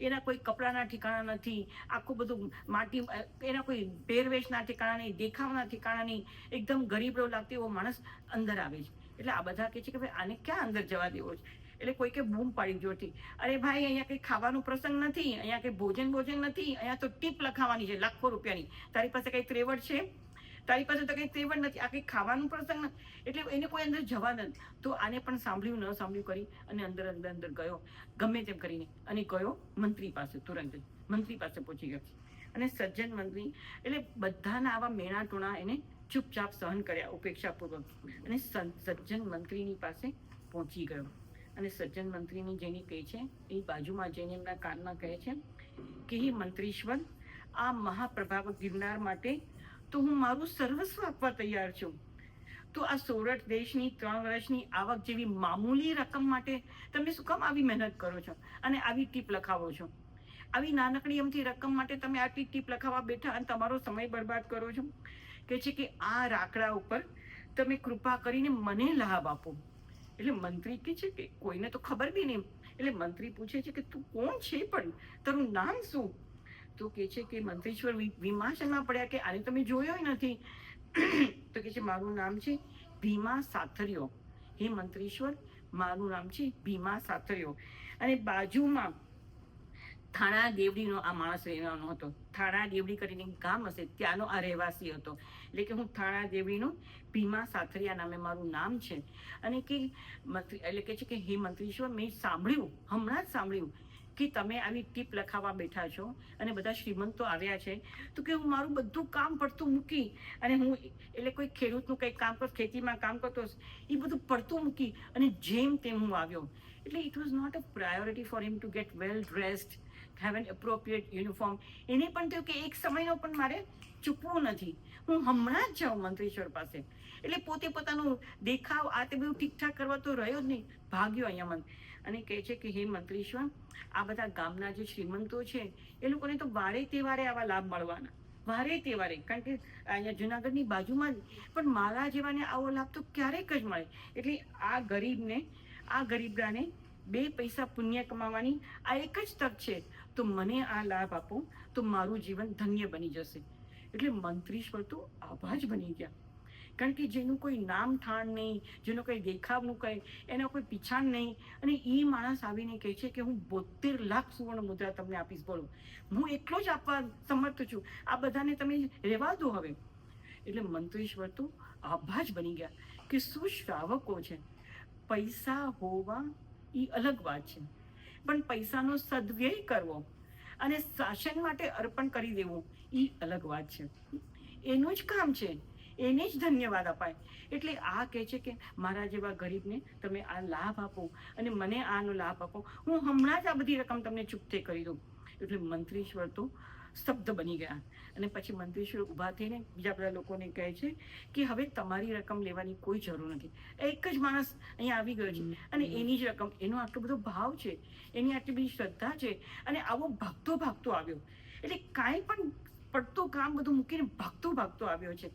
[SPEAKER 1] એના કોઈ કપડાના ઠેકાણા નથી, આખું બધું માટી, એના કોઈ પહેરવેશના ઠેકાણા નહીં, દેખાવના ઠેકાણા નહીં, એકદમ ગરીબ લાગતો એવો માણસ અંદર આવે છે. એટલે આ બધા કહે છે કે ભાઈ આને ક્યાં અંદર જવા દેવો છે? એટલે કોઈ કે બૂમ પાડી જોરથી, અરે ભાઈ, અહીંયા કંઈ ખાવાનું પ્રસંગ નથી, અહીંયા કંઈ ભોજન નથી, અહીંયા તો ટીપ લખાવાની છે લાખો રૂપિયાની. તારી પાસે કંઈ ત્રેવડ છે? તારી પાસે તો કંઈ ત્રેવડ નથી, આ કંઈ ખાવાનું પ્રસંગ નથી. એટલે એને કોઈ અંદર જવા નથી. તો આને પણ સાંભળ્યું ન સાંભળ્યું કરી અને અંદર ગયો, ગમે તેમ કરીને, અને ગયો મંત્રી પાસે. તુરંત જ મંત્રી પાસે પહોંચી ગયો. અને સજ્જન મંત્રી એટલે બધાના આવા મેણા ટોણા એને ચૂપચાપ સહન કર્યા ઉપેક્ષાપૂર્વક. અને સજ્જન મંત્રીની પાસે પહોંચી ગયો. અને સજ્જન મંત્રીની જેની કહે છે એ બાજુમાં જઈને એમના કાનમાં કહે છે કે હે મંત્રીશ્વર, આ મહાપ્રભાવક ગિરનાર માટે તો હું મારું સર્વસ્વ આપવા તૈયાર છું. તો આ સોરઠ દેશની 3 વર્ષની આવક જેવી મામૂલી રકમ માટે તમે શું કામ આવી મહેનત કરો છો અને આવી ટીપ લખાવો છો? આવી નાનકડી અમથી રકમ માટે તમે આટલી ટીપ લખાવવા બેઠા અને તમારો સમય બરબાદ કરો છો. કહે છે કે આ રાકડા ઉપર તમે કૃપા કરીને મને લાભ આપો. એટલે મંત્રી કહે છે કે કોઈને તો ખબર બી નહીં. એટલે મંત્રી પૂછે છે કે તું કોણ છે, પણ તારું નામ શું? તો કહે છે કે મંત્રીશ્વર વિમાશનમાં પડ્યા કે આને તમે જોયો નથી. તો કહે છે મારું નામ છે ભીમા સાથરિયો. હે મંત્રીશ્વર, મારું નામ છે ભીમા સાથરિયો. અને બાજુમાં થાણા દેવડીનો આ માણસ રહેવાનો હતો. થાણા દેવડી કરીને ગામ હશે, ત્યાંનો આ રહેવાસી હતો. એટલે કે હું થાણા દેવડીનો ભીમા સાથરિયા નામે મારું નામ છે. અને કે મંત્રી એટલે કે છે કે હે મંત્રીશ્વર, મેં સાંભળ્યું, હમણાં જ સાંભળ્યું કે તમે આવી ટીપ લખાવવા બેઠા છો અને બધા શ્રીમંતો આવ્યા છે. તો કે હું મારું બધું કામ પડતું મૂકી અને હું એટલે કોઈ ખેડૂતનું કંઈક કામ કરતો, ખેતીમાં કામ કરતો, એ બધું પડતું મૂકી અને જેમ તેમ હું આવ્યો. એટલે it was not a priority for him to get well dressed, have an appropriate uniform. એને પણ થયું કે એક સમયનો પણ મારે ચૂકવું નથી, હું હમણાં જ જાઉં મંત્રીશ્વર પાસે. એટલે પોતે પોતાનું દેખાવ આ તે બધું ઠીકઠાક કરવા તો રહ્યો જ નહીં, ભાગ્યો અહીંયા અને કહે છે કે હે મંત્રીશ્વર, આ બધા ગામના જે શ્રીમંતો છે એ લોકોને તો વારે તહેવારે આવા લાભ મળવાના, વારે તહેવારે. કારણ કે અહીંયા જુનાગઢની બાજુમાં જ, પણ મારા જેવાને આવો લાભ તો ક્યારેક જ મળે. એટલે આ ગરીબડાને 2 પૈસા પુણ્ય કમાવાની આ એક જ તક છે. તો મને આ લાભ આપો તો મારું જીવન ધન્ય બની જશે. એટલે મંત્રીશ્વર તો આભા જ બની ગયા. કારણ કે જેનું કોઈ નામ ઠાણ નહીં, જેનું કંઈ દેખાવનું કંઈ, એના કોઈ પીછાણ નહીં, અને એ માણસ આવીને કહે છે કે હું 72 લાખ સુવર્ણ મુદ્રા તમને આપીશ. બોલો, હું એટલો જ આપવા સમર્થ છું, આ બધાને તમે રહેવા દો હવે. એટલે મંત્રીશ્વર તો આભા જ બની ગયા કે શું શ્રાવકો છે. પૈસા હોવા એ અલગ વાત છે, પણ પૈસાનો સદવ્યય કરવો અને શાસન માટે અર્પણ કરી દેવું એ અલગ વાત છે. એનું જ કામ છે, એને જ ધન્યવાદ અપાય. એટલે આ કહે છે કે મારા જેવા ગરીબને તમે આ લાભ આપો અને મને આનો લાભ આપો, હું હમણાં જ આ બધી રકમ તમને ચૂકતે કરી દઉં. એટલે મંત્રીશ્વર તો સ્તબ્ધ બની ગયા. અને પછી મંત્રીશ્વર ઊભા થઈને બીજા બધા લોકોને કહે છે કે હવે તમારી રકમ લેવાની કોઈ જરૂર નથી. એક જ માણસ અહીંયા આવી ગયો છે અને એની જ રકમ, એનો આટલો બધો ભાવ છે, એની આટલી બધી શ્રદ્ધા છે અને આવો ભાગતો ભાગતો આવ્યો, એટલે કાંઈ પણ પડતું કામ બધું મૂકીને ભાગતો ભાગતો આવ્યો છે.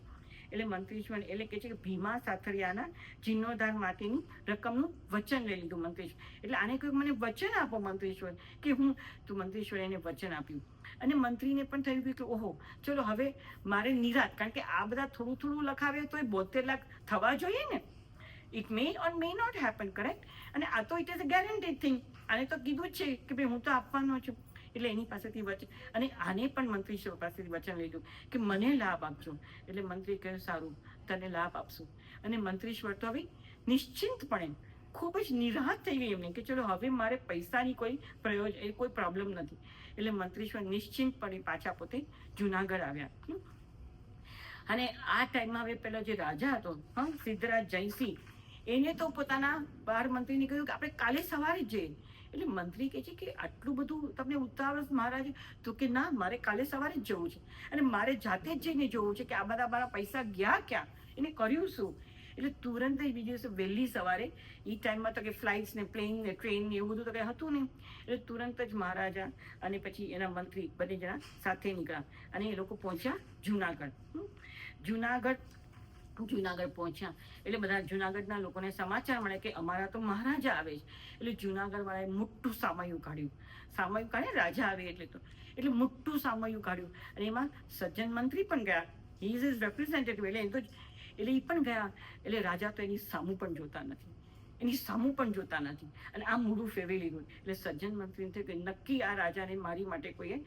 [SPEAKER 1] એટલે મંત્રીશ્વર એટલે કહે છે કે ભીમા સાથળિયાના જીર્ણોદ્ધાર માટેની રકમનું વચન લઈ લીધું મંત્રીશ્વર. એટલે આને કહ્યું મને વચન આપો મંત્રીશ્વર, કે હું તો મંત્રીશ્વરે એને વચન આપ્યું. અને મંત્રીને પણ થયું કે ઓહો ચલો હવે મારે નિરાત, કારણ કે આ બધા થોડું થોડું લખાવે તો એ 72 લાખ થવા જોઈએ ને. It may or may not happen, correct. અને આ તો it is a guaranteed thing, આને તો કીધું જ છે કે ભાઈ હું તો આપવાનો છું. એટલે એની પાસેથી વચન, અને આને પણ મંત્રીશ્વર પાસેથી વચન લીધું કે મને લાભ આપજો. એટલે મંત્રી કહ્યું સારું તને લાભ આપશું. અને મંત્રીશ્વર તો હવે નિશ્ચિંતપણે ખૂબ જ નિરાશ થઈ ગઈ એમને કે ચલો હવે મારે પૈસાની કોઈ પ્રોબ્લેમ નથી. એટલે મંત્રીશ્વર નિશ્ચિંતપણે પાછા પોતે જુનાગઢ આવ્યા. અને આ ટાઈમમાં હવે પેલો જે રાજા હતો સિદ્ધરાજ જયસિંહ, એને તો પોતાના 12 મંત્રીને કહ્યું કે આપણે કાલે સવારે જ જઈએ. એટલે મંત્રી કહે છે કે આટલું બધું તમને ઉતાવળ મહારાજ? તો કે ના, મારે કાલે સવારે જ જવું છે અને મારે જાતે જ જઈને જોવું છે કે આ બધા મારા પૈસા ગયા ક્યાં, એને કર્યું શું. એટલે તુરંત જ બીજે દિવસે વહેલી સવારે, એ ટાઈમમાં તો કે ફ્લાઇટ્સ ને પ્લેન ને ટ્રેન ને એવું બધું તો કંઈ હતું નહીં, એટલે તુરંત જ મહારાજા અને પછી એના મંત્રી બંને જણા સાથે નીકળ્યા અને એ લોકો પહોંચ્યા જુનાગઢ. જુનાગઢ પહોંચ્યા એટલે બધા જુનાગઢના લોકોને સમાચાર મળે કે અમારા તો મહારાજા આવે છે. એટલે જુનાગઢ વાળાએ મોટું સામયું કાઢે રાજા આવે એટલે મોટું સામયું કાઢ્યું. અને એમાં સજ્જન મંત્રી પણ ગયા, હી ઇઝ હિઝ રેપ્રેઝેન્ટેટિવ, એટલે એ પણ ગયા. એટલે રાજા તો એની સામું પણ જોતા નથી અને આ મોઢું ફેરવી લીધું. એટલે સજ્જન મંત્રીને થયું કે નક્કી આ રાજાને મારી માટે કોઈએ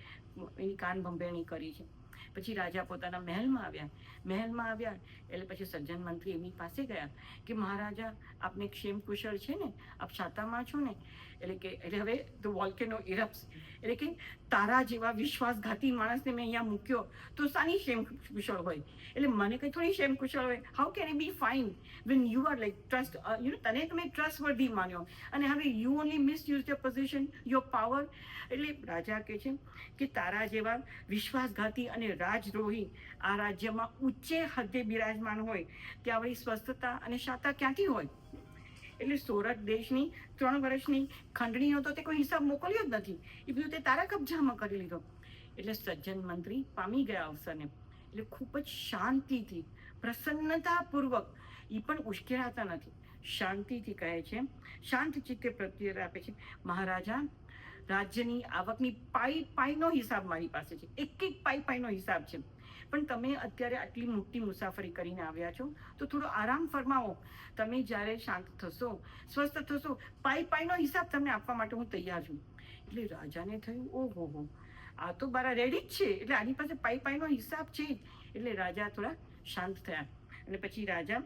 [SPEAKER 1] એની કાન ભંભેરણી કરી છે. પછી રાજા પોતાના મહેલમાં આવ્યા એટલે પછી સજ્જન મંત્રી એમની પાસે ગયા કે મહારાજા આપને ક્ષેમ કુશળ છે ને, આપ છાતામાં છો ને? એટલે હવે ધ વોલ્કેનો ઇરપ્ટ્સ, એટલે કે તારા જેવા વિશ્વાસઘાતી માણસને મેં અહીંયા મૂક્યો તો શાની ક્ષેમ કુશળ હોય? એટલે મને કંઈ થોડી ક્ષેમ કુશળ હોય. How can I be fine when you are like trust, તને તમે ટ્રસ્ટવર્ધી માન્યો અને હવે you only misuse your position, your power. એટલે રાજા કહે છે કે તારા જેવા વિશ્વાસઘાતી અને રાજદ્રોહી આ રાજ્યમાં ઊંચે હદે બિરાજમાન હોય ત્યાં વળી સ્વસ્થતા અને શાતા ક્યાંથી હોય? એટલે સોરઠ દેશની 3 વર્ષની ખંડણીનો તો તે કોઈ હિસાબ મોકલ્યો જ નથી, એ બધું તે તારા કબજામાં કરી લીધો. એટલે સજ્જન મંત્રી પામી ગયા અવસરને. એટલે ખૂબ જ શાંતિથી, પ્રસન્નતાપૂર્વક, એ પણ ઉશ્કેરાતા નથી, શાંતિથી કહે છે, શાંત ચિત્તે પ્રત્યુત્તર આપે છે, મહારાજા રાજ્યની આવકની પાઈનો હિસાબ મારી પાસે છે, એક પાઈનો હિસાબ છે, પણ તમે અત્યારે આટલી મોટી મુસાફરી કરીને આવ્યા છો તો થોડો આરામ ફરમાવો. તમે જ્યારે શાંત થશો, સ્વસ્થ થશો, પાઈનો હિસાબ તમને આપવા માટે હું તૈયાર છું. એટલે રાજાને થયું ઓહો આ તો મારા રેડી જ છે, એટલે આની પાસે પાઈનો હિસાબ છે. એટલે રાજા થોડા શાંત થયા અને પછી રાજા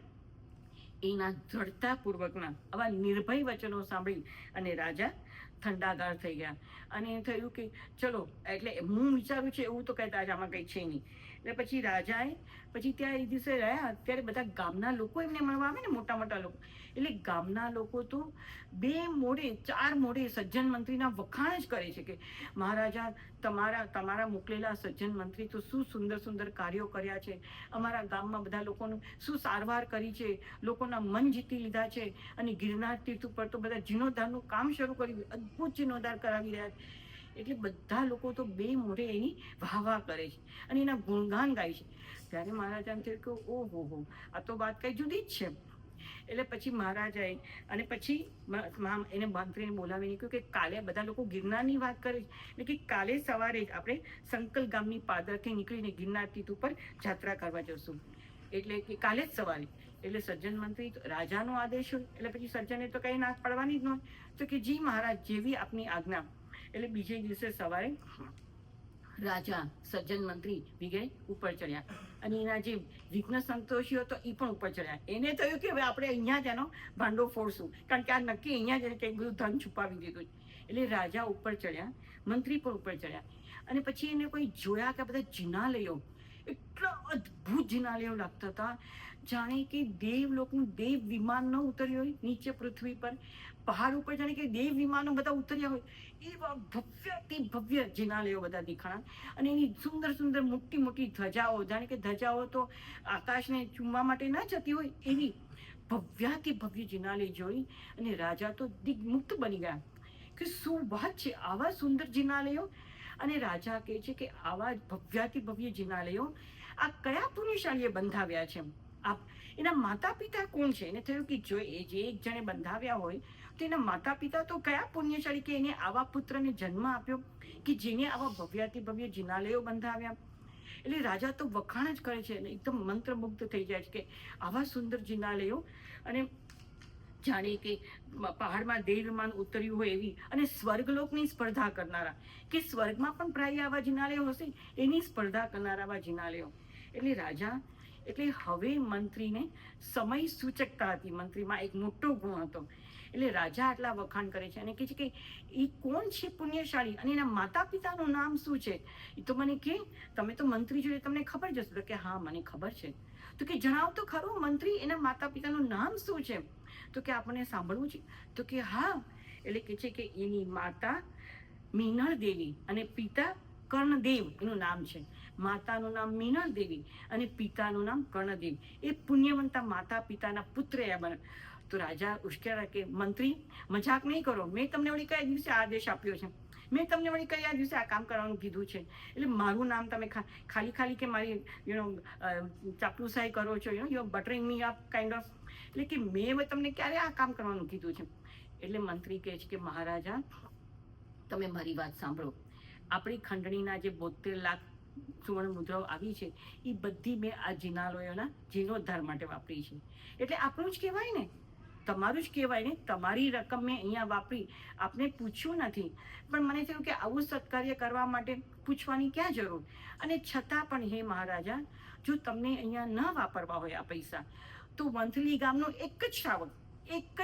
[SPEAKER 1] એના દ્રઢતાપૂર્વકના આવા નિર્ભય વચનો સાંભળી અને રાજા ઠંડાગાર થઈ ગયા. અને થયું કે ચલો, એટલે હું વિચારું છું એવું તો કહેતા આમાં કંઈ છે નહીં. એટલે પછી રાજાએ પછી ત્યાં એ દિવસે રહ્યા ત્યારે બધા ગામના લોકો એમને મળવા આવે ને, મોટા મોટા લોકો. એટલે ગામના લોકો તો 2 મોઢે 4 મોઢે સજ્જન મંત્રીના વખાણ જ કરે છે કે મહારાજા તમારા મોકલેલા સજ્જન મંત્રી તો શું સુંદર સુંદર કાર્યો કર્યા છે, અમારા ગામમાં બધા લોકોનું શું સારવાર કરી છે, લોકોના મન જીતી લીધા છે, અને ગિરનાર તીર્થ ઉપર તો બધા જીર્ણોદ્ધારનું કામ શરૂ કર્યું, અદ્ભુત જીર્ણોદ્ધાર કરાવી રહ્યા છે. એટલે બધા લોકો તો 2 મોઢે એની વાહ કરે છે અને એના ગુણગાન ગાય છે. ત્યારે મહારાજાને થયું કે ઓહો આ તો વાત કઈ જુદી જ છે. એટલે પછી મહારાજાએ અને પછી એને મંત્રીને બોલાવીને કહ્યું કે કાલે બધા લોકો ગિરનારની વાત કરે છે, એટલે કે કાલે સવારે જ આપણે સંકલ ગામની પાદરથી નીકળીને ગિરનાર તીર્થ ઉપર જાત્રા કરવા જશું. એટલે કે કાલે જ સવારે. એટલે સજ્જન મંત્રી રાજાનો આદેશ હોય એટલે પછી સજ્જને તો કંઈ ના પડવાની જ ન હોય. તો કે જી મહારાજ, જેવી આપની આજ્ઞા. એટલે બીજે દિવસે સવારે રાજા સજ્જન મંત્રી વિગે ઉપર ચડ્યા અને એના જે વિઘ્ન સંતોષીઓ હતો એ પણ ઉપર ચડ્યા. એને થયું કે હવે આપણે અહીંયા જ એનો ભાંડો ફોડશું, કારણ કે આ નક્કી અહીંયા જ કંઈક બધું ધન છુપાવી દીધું. એટલે રાજા ઉપર ચડ્યા, મંત્રી પણ ઉપર ચડ્યા અને પછી એને કોઈ જોયા કે બધા જિનાલયો, એટલા અદ્ભુત જિનાલયો લાગતા હતા, જાણે કે દેવલોકનું દેવ વિમાન ન ઉતર્યું હોય નીચે પૃથ્વી પર, પહાડ ઉપર જાણે કે દેવ વિમાનો બધા ઉતર્યા હોય એવા ભવ્યથી ભવ્ય જિનાલયો બધા દેખાણા. અને એની સુંદર સુંદર મોટી મોટી ધજાઓ, જાણે કે ધજાઓ તો આકાશને ચૂમવા માટે ના જતી હોય એવી ભવ્યાથી ભવ્ય જિનાલય જોઈ અને રાજા તો દિગ્મુગ્ધ બની ગયા કે શું વાત છે, આવા સુંદર જિનાલયો. અને રાજા કહે છે કે આવા ભવ્યાથી ભવ્ય જિનાલયો આ કયા પુણ્યશાળીએ બંધાવ્યા છે? એના માતા પિતા કોણ છે? એને થયું કે જો એ જે એક જણે બંધાવ્યા હોય તો એના માતા પિતા તો કયા પુણ્યશાળી કે એને આવા પુત્રને જન્મ આપ્યો કે જેને આવા ભવ્યાથી ભવ્ય જિનાલયો બંધાવ્યા. એટલે રાજા તો વખાણ જ કરે છે અને એકદમ મંત્રમુગ્ધ થઈ જાય છે કે આવા સુંદર જિનાલયો. અને જાણે કે પહાડમાં દેવમાન ઉતર્યું હોય એવી, અને સ્વર્ગલોકની સ્પર્ધા કરનારા, કે સ્વર્ગમાં પણ પ્રાય આવા જિનાલયો હશે એની સ્પર્ધા કરનારા આવા જિનાલયો. એટલે રાજા, એટલે હવે મંત્રીને સમય સૂચકતા હતી, મંત્રીમાં એક મોટો ગુણ હતો. એટલે રાજા આટલા વખાણ કરે છે અને કહે છે કે એ કોણ છે પુણ્યશાળી અને એના માતા પિતાનું નામ શું છે? એ તો મને કે તમે તો મંત્રી જોઈએ, તમને ખબર જ હશે. કે હા મને ખબર છે. તો કે જણાવ તો ખરું મંત્રી, એના માતા પિતાનું નામ શું છે? તો કે આપણને સાંભળવું છે. તો કે હા. એટલે કે છે કે એની માતા મીનળ દેવી અને પિતા કર્ણદેવ એનું નામ છે. માતાનું નામ મીનળ દેવી અને પિતાનું નામ કર્ણદેવ. એ પુણ્યવંતા માતા પિતાના પુત્ર એ બને. તો રાજા ઉશ્કેરા કે મંત્રી મજાક નહીં કરો, મેં તમને વળી કયા દિવસે આદેશ આપ્યો છે? મેં તમને વળી કયા દિવસે આ કામ કરવાનું કીધું છે? એટલે મારું નામ તમે ખાલી કે મારી ચાપલુસાઈ કરો છો, you buttering me up kind of. એટલે કે મેં તમને ક્યારે આ કામ કરવાનું કીધું છે? એટલે મંત્રી કહે છે કે મહારાજા તમે મારી વાત સાંભળો. આપણી ખંડણીના જે 72 લાખ સુવર્ણ મુદ્રાઓ આવી છે એ બધી મેં આ જિનાલયોના જીર્ણોદ્ધાર માટે વાપરી છે. એટલે આપણું જ કહેવાય ને, તમારું જ કહેવાય ને. તમારી રકમ મેં અહીંયા વાપરી, આપને પૂછ્યું નથી. પણ મને થયું કે આવું સત્કાર્ય કરવા માટે પૂછવાની ક્યાં જરૂર? અને છતાં પણ હે મહારાજા, જો તમને અહીંયા ન વાપરવા હોય આ પૈસા, તો વંથલી ગામનો એક જ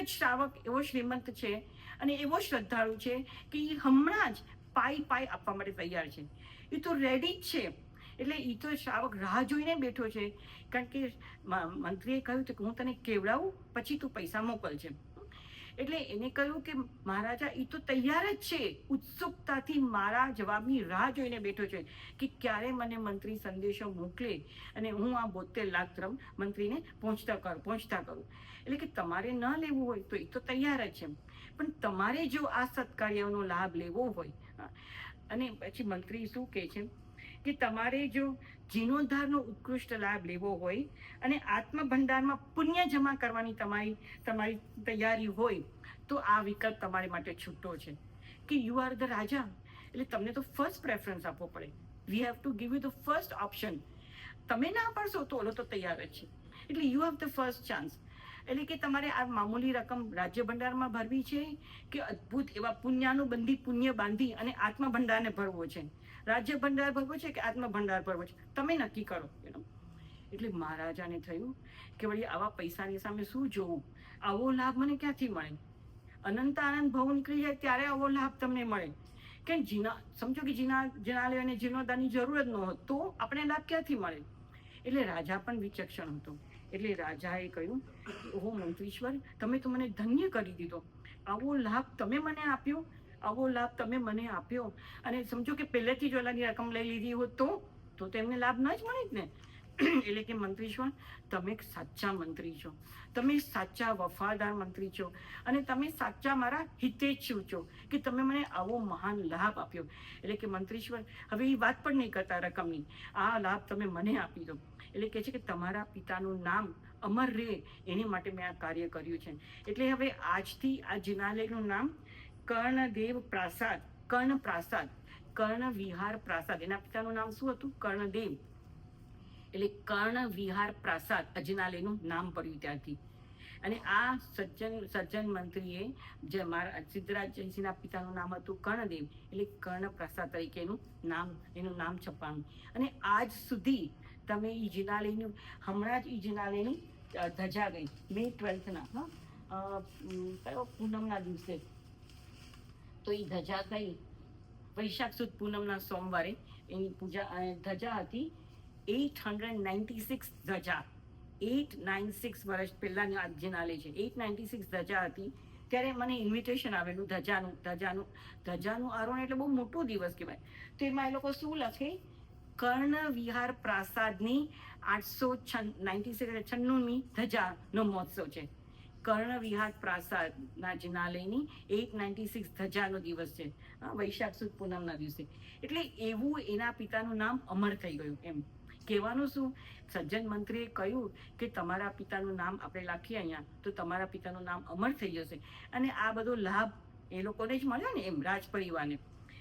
[SPEAKER 1] શ્રાવક એવો શ્રીમંત છે અને એવો શ્રદ્ધાળુ છે કે એ હમણાં જ પાઈ આપવા માટે તૈયાર છે. એ તો રેડી જ છે. એટલે એ તો શ્રાવક રાહ જોઈને બેઠો છે, કારણ કે મંત્રીએ કહ્યું કે હું તને કેવડાવું પછી તું પૈસા મોકલજે. એટલે એને કહ્યું કે મહારાજા એ તો તૈયાર જ છે, ઉત્સુકતાથી મારા જવાબની રાહ જોઈને બેઠો છે કે ક્યારે મને મંત્રી સંદેશો મોકલે અને હું આ 72 લાખ ધર્મ મંત્રીને પહોંચતા કરું. એટલે કે તમારે ન લેવું હોય તો એ તો તૈયાર જ છે, પણ તમારે જો આ સત્કાર્યનો લાભ લેવો હોય. અને પછી મંત્રી શું કહે છે કે તમારે જો જીર્ણોદ્ધારનો ઉત્કૃષ્ટ લાભ લેવો હોય અને આત્મભંડારમાં પુણ્ય જમા કરવાની તમારી તૈયારી હોય તો આ વિકલ્પ તમારી માટે છૂટો છે કે યુ આર ધ રાજા. એટલે તમને તો ફર્સ્ટ પ્રેફરન્સ આપવો પડે. We have to give you the first option. તમે ના પાડશો તો ઓલો તો તૈયાર જ છે. એટલે you have the first chance. એટલે કે તમારે આ મામૂલી રકમ રાજ્ય ભંડારમાં ભરવી છે કે અદ્ભુત એવા પુણ્ય બાંધી અને આત્મભંડારને ભરવો છે? રાજ્ય ભંડાર ભરવો છે કે આત્મભંડાર ભરવો છે? તમે નક્કી કરો. એટલે મહારાજાને થયું કે વળી આવા પૈસાની સામે શું જોવું, આવો લાભ મને ક્યાંથી મળે? અનંત આનંદ ભવ નીકળી જાય ત્યારે આવો લાભ તમને મળે. કે સમજો કે જિનાલય અને જીર્ણોદ્ધારની જરૂર જ ન હોત તો આપણે લાભ ક્યાંથી મળે? એટલે રાજા પણ વિચક્ષણ હતો. એટલે રાજાએ કહ્યું, ઓહો મંત્રીશ્વર, તમે તો મને ધન્ય કરી દીધો. આવો લાભ તમે મને આપ્યો. અને સમજો કે પહેલેથી જ ઓલાની રકમ લઈ લીધી હોત તો તેમને લાભ ન જ મળે જ ને. એટલે કે મંત્રીશ્વર, તમે સાચા મંત્રી છો, તમે સાચા વફાદાર મંત્રી છો અને તમે સાચા મારા હિતેચ્છુ છો કે તમે મને આવો મહાન લાભ આપ્યો. એટલે કે મંત્રીશ્વર, હવે એ વાત પણ નહીં કરતા રકમની, આ લાભ તમે મને આપી દો. એટલે કે છે કે તમારા પિતાનું નામ અમર રહે એની માટે મેં આ કાર્ય કર્યું છે. એટલે હવે આજથી આ જિનાલયનું નામ કર્ણવિહાર પ્રાસાદ. એના પિતાનું નામ શું હતું? કર્ણદેવ. એટલે કર્ણવિહાર પ્રાસાદ અજનાલયનું નામ પડ્યું ત્યાંથી. અને આ સજ્જન મંત્રીએ જે મારા સિદ્ધરાજ જયસિંહના પિતાનું નામ હતું કર્ણદેવ, એટલે કર્ણ પ્રાસાદ તરીકે એનું નામ છપાયું. અને આજ સુધી તમે એ જિનાલયનું, હમણાં જ એ જિનાલયની ધજા ગઈ મે 12ના કયો પૂનમના દિવસે, તો એ ધજા ગઈ વૈશાખ સુદ પૂનમના સોમવારે એની પૂજા ધજા હતી 896 ધજા, 896 વર્ષ પહેલાની આ જિનાલય છે, 896 ધજા હતી. ત્યારે મને ઇન્વિટેશન આવેલું ધજાનું આરોહણ એટલે બહુ મોટો દિવસ કહેવાય. તો એમાં એ લોકો શું લખે, કર્ણ વિહાર પ્રાસાદની 896મી ધજાનો મહોત્સવ છે. કર્ણ વિહાર પ્રાસાદના જિનાલયની 896 ધજાનો દિવસ છે, વૈશાખ સુદ પૂનમના દિવસે. એટલે એવું એના પિતાનું નામ અમર થઈ ગયું. એમ કહેવાનું શું, સજ્જન મંત્રીએ કહ્યું કે તમારા પિતાનું નામ આપણે લખીએ અહીંયા તો તમારા પિતાનું નામ અમર થઈ જશે, અને આ બધો લાભ એ લોકોને જ મળ્યો ને, એમ રાજ પરિવારને.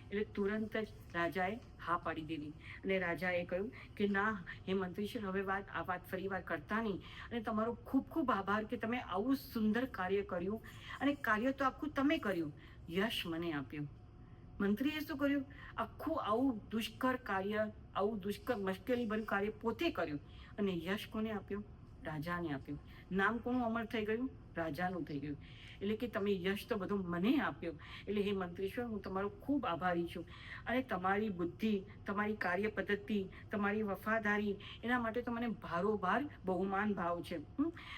[SPEAKER 1] એટલે તુરંત જ રાજાએ હા પાડી દીધી, અને રાજાએ કહ્યું કે ના હે મંત્રીશ્રી, હવે આ વાત ફરી વાર કરતા નહીં, અને તમારો ખૂબ ખૂબ આભાર કે તમે આવું સુંદર કાર્ય કર્યું, અને કાર્ય તો આખું તમે કર્યું, યશ મને આપ્યું. મંત્રીએ શું કર્યું, આખું આવું દુષ્કર કાર્ય, આવું દુષ્કર મુશ્કેલીભર્યું કાર્ય પોતે કર્યું, અને યશ કોને આપ્યું, રાજાને આપ્યું. નામ કોનું અમર થઈ ગયું, રાજાનું થઈ ગયું. એટલે કે તમે યશ તો બધું મને આપ્યો, એટલે હે મંત્રીશ્વર, હું તમારો ખૂબ આભારી છું, અને તમારી બુદ્ધિ, તમારી કાર્ય પદ્ધતિ, તમારી વફાદારી, એના માટે તો મને ભારોભાર બહુમાન ભાવ છે.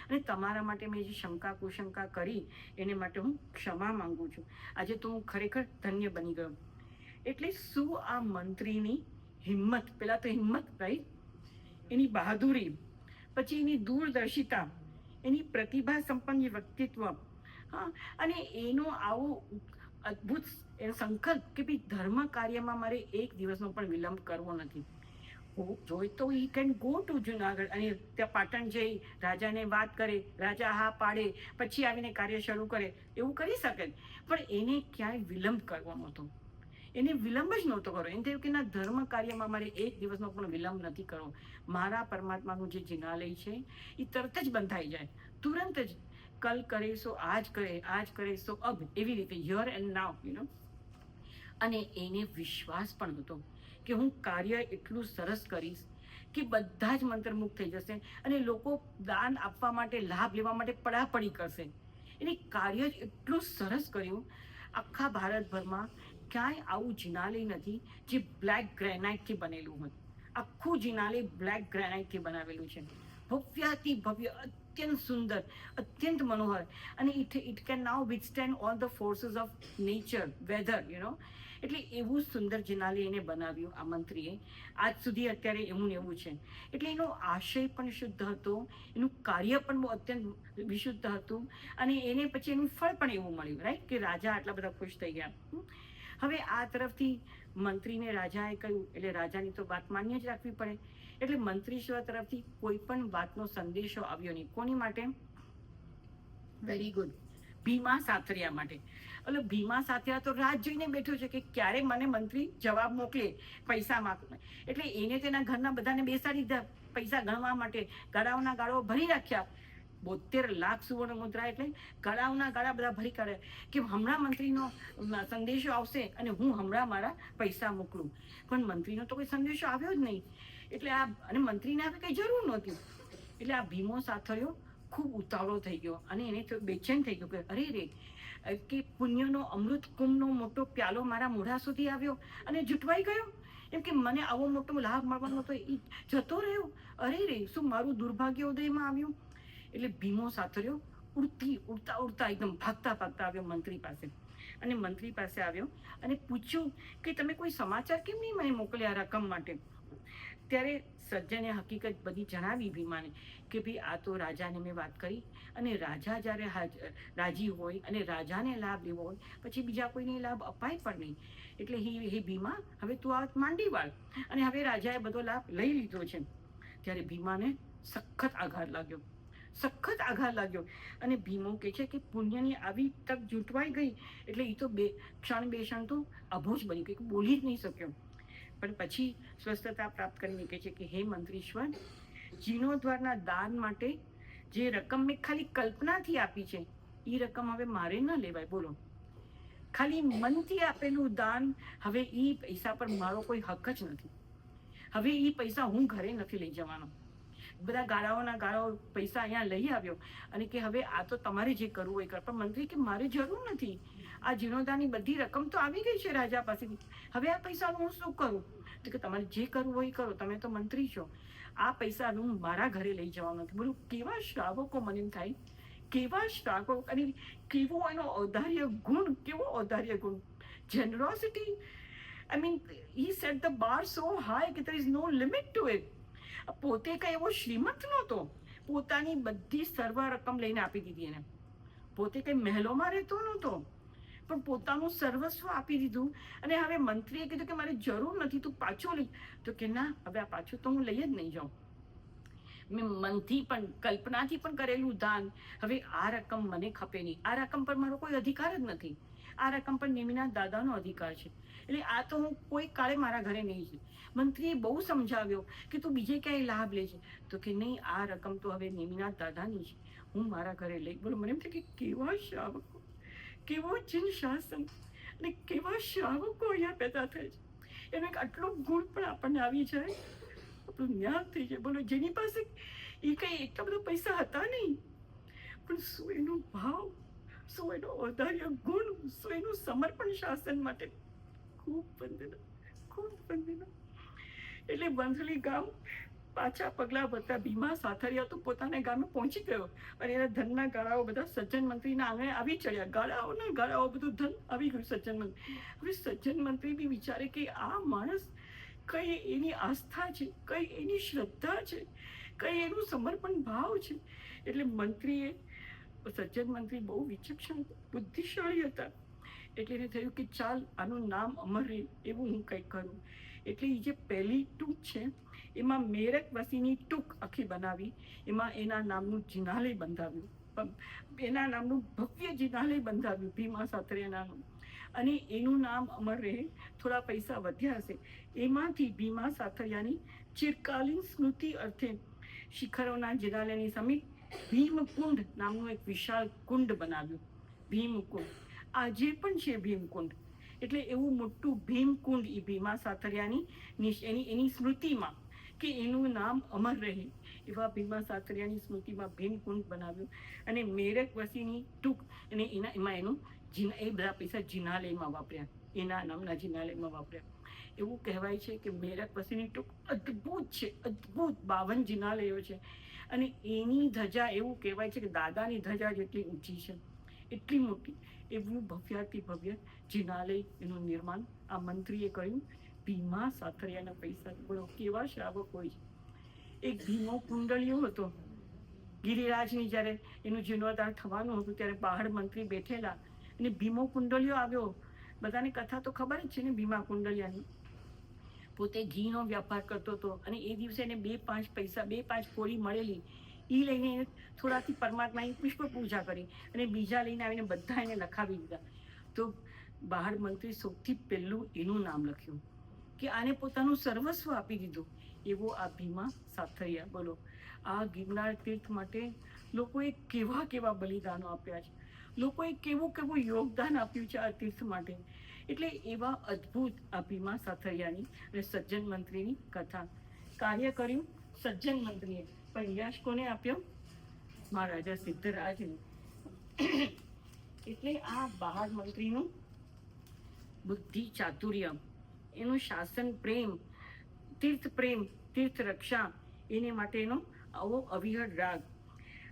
[SPEAKER 1] અને તમારા માટે મેં જે શંકા કુશંકા કરી એને માટે હું ક્ષમા માંગુ છું. આજે તો હું ખરેખર ધન્ય બની ગયો. એટલે શું આ મંત્રીની હિંમત, પેલા તો હિંમત રાઈટ, એની બહાદુરી, પછી એની દૂરદર્શિતા, એની પ્રતિભા સંપન્ન વ્યક્તિત્વ, અને એનો આવો અદ્ભુત સંકલ્પ કે ભાઈ ધર્મ કાર્યમાં મારે એક દિવસનો પણ વિલંબ કરવો નથી. જોઈ તો he can go to Junagadh, અને ત્યાં પાટણ જઈ રાજાને વાત કરે, રાજા હા પાડે, પછી આવીને કાર્ય શરૂ કરે, એવું કરી શકે, પણ એને ક્યાંય વિલંબ કરવો નહોતો. એને વિલંબ જ નહોતો કરવો. એને થયું કે ના, ધર્મ કાર્યમાં મારે એક દિવસનો પણ વિલંબ નથી કરવો. મારા પરમાત્માનું જે જિનાલય છે એ તરત જ બંધાઈ જાય, તુરંત જ. કલ કરે સો આજ કરે, આજ કરે સો અબ, એવી રીતે હિયર એન્ડ નાઉ, અને એને વિશ્વાસ પણ હતો કે હું કાર્ય એટલું સરસ કરીશ કે બધા જ મંત્રમુગ્ધ થઈ જશે, અને લોકો દાન આપવા માટે, લાભ લેવા માટે પડાપડી કરશે. એને કાર્ય જ એટલું સરસ કર્યું. આખા ભારતભરમાં ક્યાંય આવું જિનાલય નથી જે બ્લેક ગ્રેનાઇટથી બનેલું હોય. આખું જિનાલય બ્લેક ગ્રેનાઇટથી બનાવેલું છે, ભવ્યાતિ ભવ્ય, અત્યંત સુંદર, અત્યંત મનોહર, અને it can now withstand all the forces of nature, weather, એટલે એવું સુંદર જિનાલય એને બનાવ્યું આ મંત્રીએ. આજ સુધી અત્યારે એવું ને એવું છે. એટલે એનો આશય પણ શુદ્ધ હતો, એનું કાર્ય પણ બહુ અત્યંત વિશુદ્ધ હતું, અને એને પછી એનું ફળ પણ એવું મળ્યું, રાઈટ, કે રાજા આટલા બધા ખુશ થઈ ગયા. હવે આ તરફથી મંત્રીને રાજાએ કહ્યું, એટલે રાજાની તો વાત માન્ય જ રાખવી પડે. એટલે મંત્રીશ્વર તરફથી કોઈ પણ વાતનો સંદેશો આવ્યો નહીં. કોની માટે? વેરી ગુડ, ભીમા સાથરિયા માટે. એટલે ભીમા સાથરિયા તો રાહ જોઈને બેઠો છે કે ક્યારે મને મંત્રી જવાબ મોકલે પૈસા માંગ. એટલે એને તેના ઘરના બધાને બેસાડી દીધા પૈસા ગણવા માટે, ગાળાઓના ગાળો ભરી રાખ્યા. 72 લાખ સુવર્ણ મુદ્રા, એટલે ગાળાઓના ગાળા બધા ભરી કાઢે કે હમણાં મંત્રીનો સંદેશો આવશે અને હું હમણાં મારા પૈસા મોકલું. પણ મંત્રીનો તો કોઈ સંદેશો આવ્યો જ નહીં. એટલે અને મંત્રીને આવે કંઈ જરૂર નહોતી. એટલે આ ભીમો સાથરિયો ખૂબ ઉતાવળો થઈ ગયો, અને એને તો બેચેન થઈ ગયો કે અરે રે, કે પુણ્યનો અમૃત કુંભનો મોટો પ્યાલો મારા મોઢા સુધી આવ્યો અને જૂટવાઈ ગયો. એમ કે મને આવો મોટો લાભ મળવાનો તો એ જતો રહ્યો. અરે રે, શું મારું દુર્ભાગ્ય ઉદયમાં આવ્યું. એટલે ભીમો સાથરિયો ઉડતા એકદમ ભાગતા આવ્યો મંત્રી પાસે, અને મંત્રી પાસે આવ્યો અને પૂછ્યું કે તમે કોઈ સમાચાર કેમ નહીં મને મોકલ્યા રકમ માટે. ત્યારે સજ્જને હકીકત બધી જણાવી ભીમાને કે ભાઈ આ તો રાજાને મેં વાત કરી, અને રાજા જ્યારે રાજી હોય અને રાજાને લાભ લેવો હોય પછી બીજા કોઈને લાભ અપાય પણ નહીં. એટલે હે ભીમા, હવે તું આ માંડી વાળ. અને હવે રાજાએ બધો લાભ લઈ લીધો છે. ત્યારે ભીમાને સખત આઘાત લાગ્યો, અને ભીમો કહે છે કે પુણ્યની આવી તક જૂટવાઈ ગઈ. એટલે એ તો બે ક્ષણ તો અભો જ બની ગઈ, બોલી જ નહીં શક્યો. પણ પછી સ્વસ્થતા પ્રાપ્ત કરીને કહે છે કે હે મંત્રીશ્વર, જીર્ણોદ્વારના દાન માટે જે રકમ મેં ખાલી કલ્પનાથી આપી છે એ રકમ હવે મારે ન લેવાય. બોલો, ખાલી મનથી આપેલું દાન, હવે એ પૈસા પર મારો કોઈ હક જ નથી. હવે એ પૈસા હું ઘરે નથી લઈ જવાનો. બધા ગાળાઓના ગાળાઓ પૈસા અહીંયા લઈ આવ્યો અને કે હવે આ તો તમારે જે કરવું હોય કર. પણ મંત્રી કે મારે જરૂર નથી, આ જીર્ણોદ્વારની બધી રકમ તો આવી ગઈ છે રાજા પાસેથી, હવે આ પૈસાનું હું શું કરું? તો કે તમારે જે કરવું હોય એ કરો, તમે તો મંત્રી છો, આ પૈસા હું મારા ઘરે લઈ જવાનો નથી. બોલું કેવા શ્રાવકો, મને એમ થાય કેવા શ્રાવકો, અને કેવો એનો ઔદાર્ય ગુણ, કેવો ઔદાર્ય ગુણ, જેનરોસિટી. I mean, he set the bar so high that there is no limit to it. પોતે કઈ એવો શ્રીમંત નહોતો, પોતાની બધી સર્વ રકમ લઈને આપી દીધી એને. પોતે કઈ મહેલોમાં રહેતો નહોતો, પણ પોતાનું સર્વસ્વ આપી દીધું. અને હવે મંત્રીએ કીધું કે મારે જરૂર નથી, તું પાછો લઈ. તો કે ના, હવે આ પાછું તો હું લઈ જ નહીં જાઉં. મેં મનથી પણ, કલ્પનાથી પણ કરેલું દાન, હવે આ રકમ મને ખપે નહીં. આ રકમ પર મારો કોઈ અધિકાર જ નથી. આ રકમ પર નેમિનાથ દાદાનો અધિકાર છે. એટલે આ તો હું કોઈ કાળે મારા ઘરે નહીં છે. મંત્રીએ બહુ સમજાવ્યો કે તું બીજે ક્યાંય લાભ લે છે. તો કે નહીં, આ રકમ તો હવે નેમિનાથ દાદાની છે, હું મારા ઘરે લઈ. બોલો, મને એમ થાય કે કેવા શ્રાવકો, કેવો જીન શાસન, અને કેવા શ્રાવકો અહીંયા પેદા થાય છે. એનો એક આટલો ગુણ પણ આપણને આવી જાય, આપણું જ્ઞાન થઈ જાય. બોલો, જેની પાસે એ કઈ એટલા બધા પૈસા હતા નહીં, પણ શું એનો ભાવ, શું એનો ઔદાર્ય ગુણ, શું એનું સમર્પણ શાસન માટે. ખૂબ વંદના, ખૂબ વંદના. એટલે વંથલી ગામ પાછા પગલા ભરતા ભીમા સાથરિયા તો પોતાના ગામે પહોંચી ગયો, અને એના ધનના ગાળાઓ બધા સજ્જન મંત્રીના આંગણે આવી ચડ્યા. ગાળાઓના ગાળાઓ, બધું ધન આવી ગયું સજ્જન મંત્રી. હવે સજ્જન મંત્રી બી વિચારે કે આ માણસ, કઈ એની આસ્થા છે, કઈ એની શ્રદ્ધા છે, કઈ એનું સમર્પણ ભાવ છે. એટલે મંત્રીએ, સજ્જન મંત્રી બહુ વિચક્ષણ, બુદ્ધિશાળી હતા. એટલે એને થયું કે ચાલ, આનું નામ અમર રહે એવું હું કંઈક કરું. એટલે એ જે પહેલી ટૂંક છે એમાં મેરક વસીની ટૂંક આખી બનાવી, એમાં એના નામનું જિનાલય બંધાવ્યું, એના નામનું ભવ્ય જિનાલય બંધાવ્યું ભીમા સાથરિયાનું. અને એનું નામ અમર રહે. થોડા પૈસા વધ્યા હશે, એમાંથી ભીમા સાથરિયાની ચિરકાલીન સ્મૃતિ અર્થે શિખરોના જિનાલયની સમીપ ભીમકુંડ નામનું એક વિશાળ કુંડ બનાવ્યું. ભીમકુંડ આજે પણ છે. ભીમકુંડ એટલે એવું મોટું ભીમકુંડ, એ ભીમા સાથરિયાની એની સ્મૃતિમાં, કે એનું નામ અમર રહે એવા ભીમા સાથરિયાની સ્મૃતિમાં ભીમકુંડ બનાવ્યું. અને મેરક વસીની ટૂંક, અને એમાં એનું એ બધા પૈસા જિનાલયમાં વાપર્યા, એના નામના જિનાલયમાં વાપર્યા. એવું કહેવાય છે કે મેરક વસીની ટૂંક અદ્ભુત છે, અદ્ભુત 52 જિનાલયો છે. અને એની ધજા, એવું કહેવાય છે કે દાદાની ધજા જેટલી ઊંચી છે, એટલી મોટી. એવું ભવ્યાતિ ભવ્ય જિનાલય, એનું નિર્માણ આ મંત્રીએ કર્યું ભીમા સાથરિયાના પૈસા. બોલો કેવા શ્રાવક હોય છે. એક ભીમો કુંડળીયો હતો. ગિરિરાજની જ્યારે એનું જીર્ણોદ્ધાર થવાનું હતું ત્યારે બહાર મંત્રી બેઠેલા, અને ભીમો કુંડળીયો આવ્યો. બધાને કથા તો ખબર જ છે ને ભીમા કુંડળિયાની. પોતે ઘીનો વ્યાપાર કરતો હતો, અને એ દિવસે એને 2-5 પૈસા, 2-5 કોળી મળેલી, એ લઈને થોડાથી પરમાત્માની પુષ્પ પૂજા કરી, અને બીજા લઈને આવીને બધા એને લખાવી દીધા. તો બહાર મંત્રી સૌથી પહેલું એનું નામ લખ્યું, કે આને પોતાનું સર્વસ્વ આપી દીધું. એવો આ ભીમા સાથરિયા. બોલો, આ ગિરનાર તીર્થ માટે લોકોએ કેવા કેવા બલિદાનો આપ્યા છે, લોકોએ કેવું કેવું યોગદાન આપ્યું છે આ તીર્થ માટે. એટલે એવા અદ્ભુત આ ભીમા સાથરિયાની અને સજ્જન મંત્રીની કથા. કાર્ય કર્યું સજ્જન મંત્રીએ, પણ યશ કોને આપ્યો? મહારાજા સિદ્ધરાજને. એટલે આ બહાર મંત્રીનું બુદ્ધિ ચાતુર્ય, એનું શાસન પ્રેમ, તીર્થ પ્રેમ, તીર્થ રક્ષા, એને માટેનો આવો અવિહળ રાગ.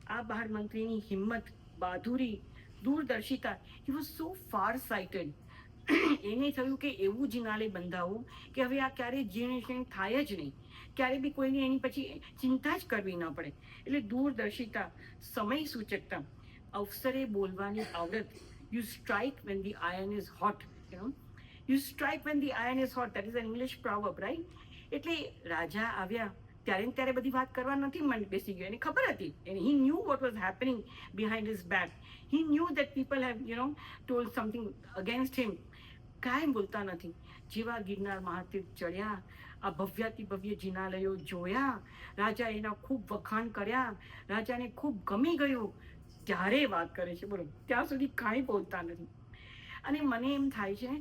[SPEAKER 1] આ બહાર મંત્રીની હિંમત, બહાદુરી, દૂરદર્શિતા, હી વોઝ સો ફાર સાઇટેડ. એને થયું કે એવું જિનાલય બંધાવું કે હવે આ ક્યારેય જીર્ણ થાય જ નહીં, ક્યારે બી કોઈને એની પછી ચિંતા જ કરવી ન પડે. એટલે દૂરદર્શિતા, સમય સૂચકતા, અવસરે બોલવાની આવડત. You strike when the iron is hot, you strike when the iron is hot, that is an English proverb, right? એટલે રાજા આવ્યા ત્યારે ને ત્યારે બધી વાત કરવા નથી મન બેસી ગયો. એને ખબર હતી, he knew what was happening behind his back. He knew that people have told something against him. કાંઈ બોલતા નથી. જેવા ગિરનાર મહાતીર્થ ચડ્યા, આ ભવ્યાતિ ભવ્ય જિનાલયો જોયા, રાજા એના ખૂબ વખાણ કર્યા, રાજાને ખૂબ ગમી ગયું, ત્યારે વાત કરે છે. બોલો, ત્યાં સુધી કાંઈ બોલતા નથી. અને મને એમ થાય છે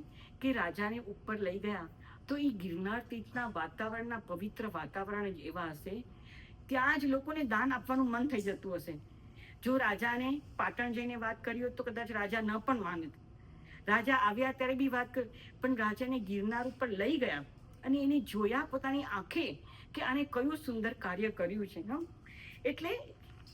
[SPEAKER 1] કે રાજાને ઉપર લઈ ગયા તો એ ગિરનાર તીર્થના વાતાવરણના, પવિત્ર વાતાવરણ જ એવા હશે, ત્યાં જ લોકોને દાન આપવાનું મન થઈ જતું હશે. જો રાજાને પાટણ જઈને વાત કરી હોત તો કદાચ રાજા ન પણ માને. રાજા આવ્યા ત્યારે બી વાત કરી, પણ રાજાને ગિરનાર ઉપર લઈ ગયા અને એને જોયા પોતાની આંખે કે આને કયું સુંદર કાર્ય કર્યું છે. એટલે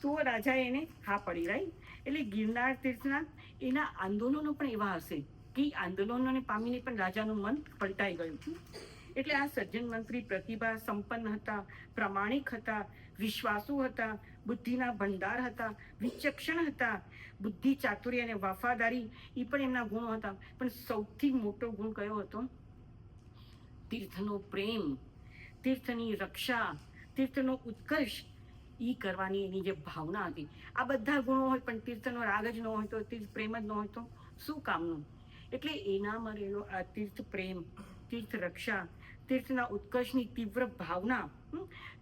[SPEAKER 1] તો રાજાએ એને હા પડી, રાઈટ. એટલે ગિરનાર તીર્થના એના આંદોલનો પણ એવા હશે કે આંદોલનોને પામીને પણ રાજાનું મન પલટાઈ ગયું. એટલે આ સજ્જન મંત્રી પ્રતિભા સંપન્ન હતા, પ્રામાણિક હતા, વિશ્વાસુ હતા, બુદ્ધિના ભંડાર હતા, વિચક્ષણ હતા, બુદ્ધિ, ચાતુર્ય અને વફાદારી એ પણ એમના ગુણો હતા. પણ સૌથી મોટો ગુણ કયો હતો? તીર્થનો પ્રેમ, તીર્થની રક્ષા, તીર્થનો ઉત્કર્ષ એ કરવાની એની જે ભાવના હતી. આ બધા ગુણો હોય પણ તીર્થનો રાગ જ ન હોય તો, તીર્થ પ્રેમ જ ન હોય તો શું કામનું? એટલે એનામાં રહેલો આ તીર્થ પ્રેમ, તીર્થ રક્ષા, તીર્થના ઉત્કર્ષની તીવ્ર ભાવના,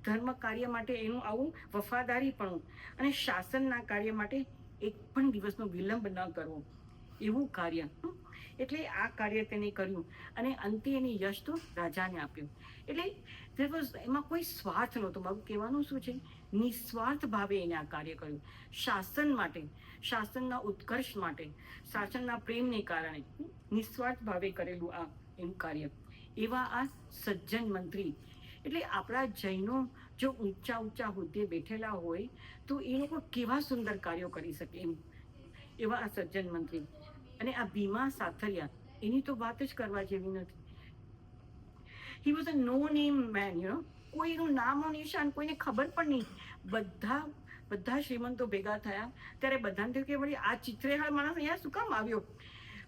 [SPEAKER 1] ધર્મ કાર્ય માટે એનું આવું વફાદારીપણું અને શાસનના કાર્ય માટે એક પણ દિવસનો વિલંબ ન કરવો, એવું કાર્ય. એટલે આ કાર્ય તેને કર્યું અને અંતે એને યશ તો રાજાને આપ્યું. એટલે એમાં કોઈ સ્વાર્થ નહોતો. મારું કહેવાનું શું છે? નિસ્વાર્થ ભાવે એને આ કાર્ય કર્યું, શાસન માટે, શાસનના ઉત્કર્ષ માટે, શાસનના પ્રેમને કારણે નિસ્વાર્થ ભાવે કરેલું આ એનું કાર્ય. એવા આ સજ્જન મંત્રી. એટલે આપણા જૈનો જો ઊંચા ઊંચા હોદ્દે બેઠેલા હોય તો એ લોકો કેવા સુંદર કાર્યો કરી શકે એમ, એવા આ સજ્જન મંત્રી. અને આ ભીમા સાથરિયા, એની તો વાત જ કરવા જેવી નથી. He was a no name man, કોઈનું નામ નિશાન કોઈને ખબર પણ નહીં. બધા શ્રીમંતો ભેગા થયા ત્યારે બધાને થયું કે વળી આ ચિત્રેહાર માણસ અહીંયા શું કામ આવ્યો?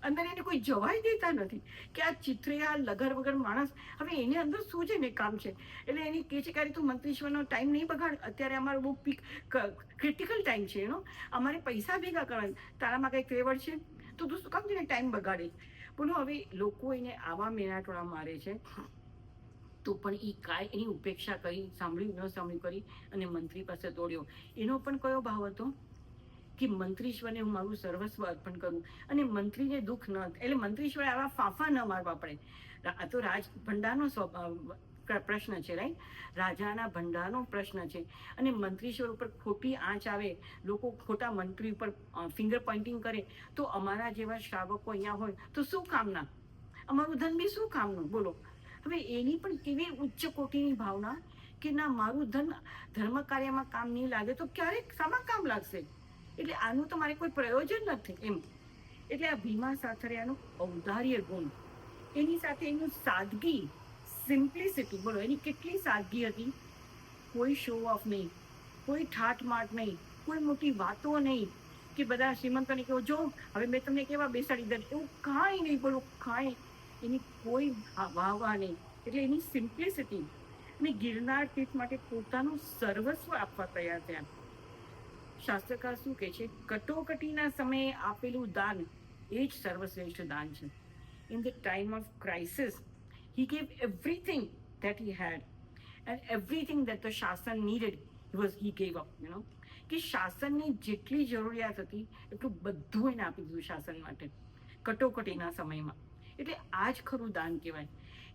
[SPEAKER 1] અંદર એને કોઈ જવાય દેતા નથી કે આ ચિત્રેહાર લગર વગર માણસ, હવે એને અંદર શું છે ને કામ છે? એટલે એની કહે છે કે તું મંત્રીશ્વરનો ટાઈમ નહીં બગાડ, અત્યારે અમારો બહુ ક્રિટિકલ ટાઈમ છે, અમારે પૈસા ભેગા કરવાના, તારામાં કંઈ ક્રેવડ છે તો તું શું કામ તેને ટાઈમ બગાડે? બોલો, હવે લોકો એને આવા મેનાટોળા મારે છે તો પણ એ કાંઈ એની ઉપેક્ષા કરી, સાંભળ્યું ન સાંભળ્યું કરી અને મંત્રી પાસે દોડ્યો. એનો પણ કયો ભાવ હતો કે મંત્રીશ્વરને હું મારું સર્વસ્વ અર્પણ કરું અને મંત્રીને દુઃખ ન, એટલે મંત્રીશ્વરે આવા ફાંફા ન મારવા પડે. આ તો રાજ ભંડારનો પ્રશ્ન છે, રાઈટ? રાજાના ભંડારનો પ્રશ્ન છે. અને મંત્રીશ્વર ઉપર ખોટી આંચ આવે, લોકો ખોટા મંત્રી ઉપર ફિંગર પોઇન્ટિંગ કરે તો અમારા જેવા શ્રાવકો અહીંયા હોય તો શું કામના? અમારું ધન બી શું કામનું? બોલો. હવે એની પણ કેવી ઉચ્ચ કોટીની ભાવના કે ના, મારું ધન ધર્મ કાર્યમાં કામ નહીં લાગે તો ક્યારેક શામાં કામ લાગશે? એટલે આનું તો મારે કોઈ પ્રયોજન નથી એમ. એટલે આ ભીમા સાથરિયાનું ઔદાર્ય ગુણ, એની સાથે એનું સાદગી, સિમ્પ્લિસિટી. બોલો, એની કેટલી સાદગી હતી. કોઈ શો ઓફ નહીં, કોઈ ઠાઠમાટ નહીં, કોઈ મોટી વાતો નહીં કે બધા શ્રીમંતોને કહો જો હવે મેં તમને કેવા બેસાડી દે, એવું કાંઈ નહીં. બોલો, કાંઈ એની કોઈ વાહવા નહીં. એટલે એની સિમ્પ્લિસિટી. અને ગિરનાર તીર્થ માટે પોતાનું સર્વસ્વ આપવા તૈયાર થયા. શાસ્ત્રકાર શું કહે છે? કટોકટીના સમયે આપેલું દાન એ જ સર્વશ્રેષ્ઠ દાન છે. In the time of crisis he gave everything that he had and everything that the શાસન needed he gave up, કે શાસનની જેટલી જરૂરિયાત હતી એટલું બધું એને આપી દીધું શાસન માટે કટોકટીના સમયમાં. એટલે આ જ ખરું દાન કહેવાય.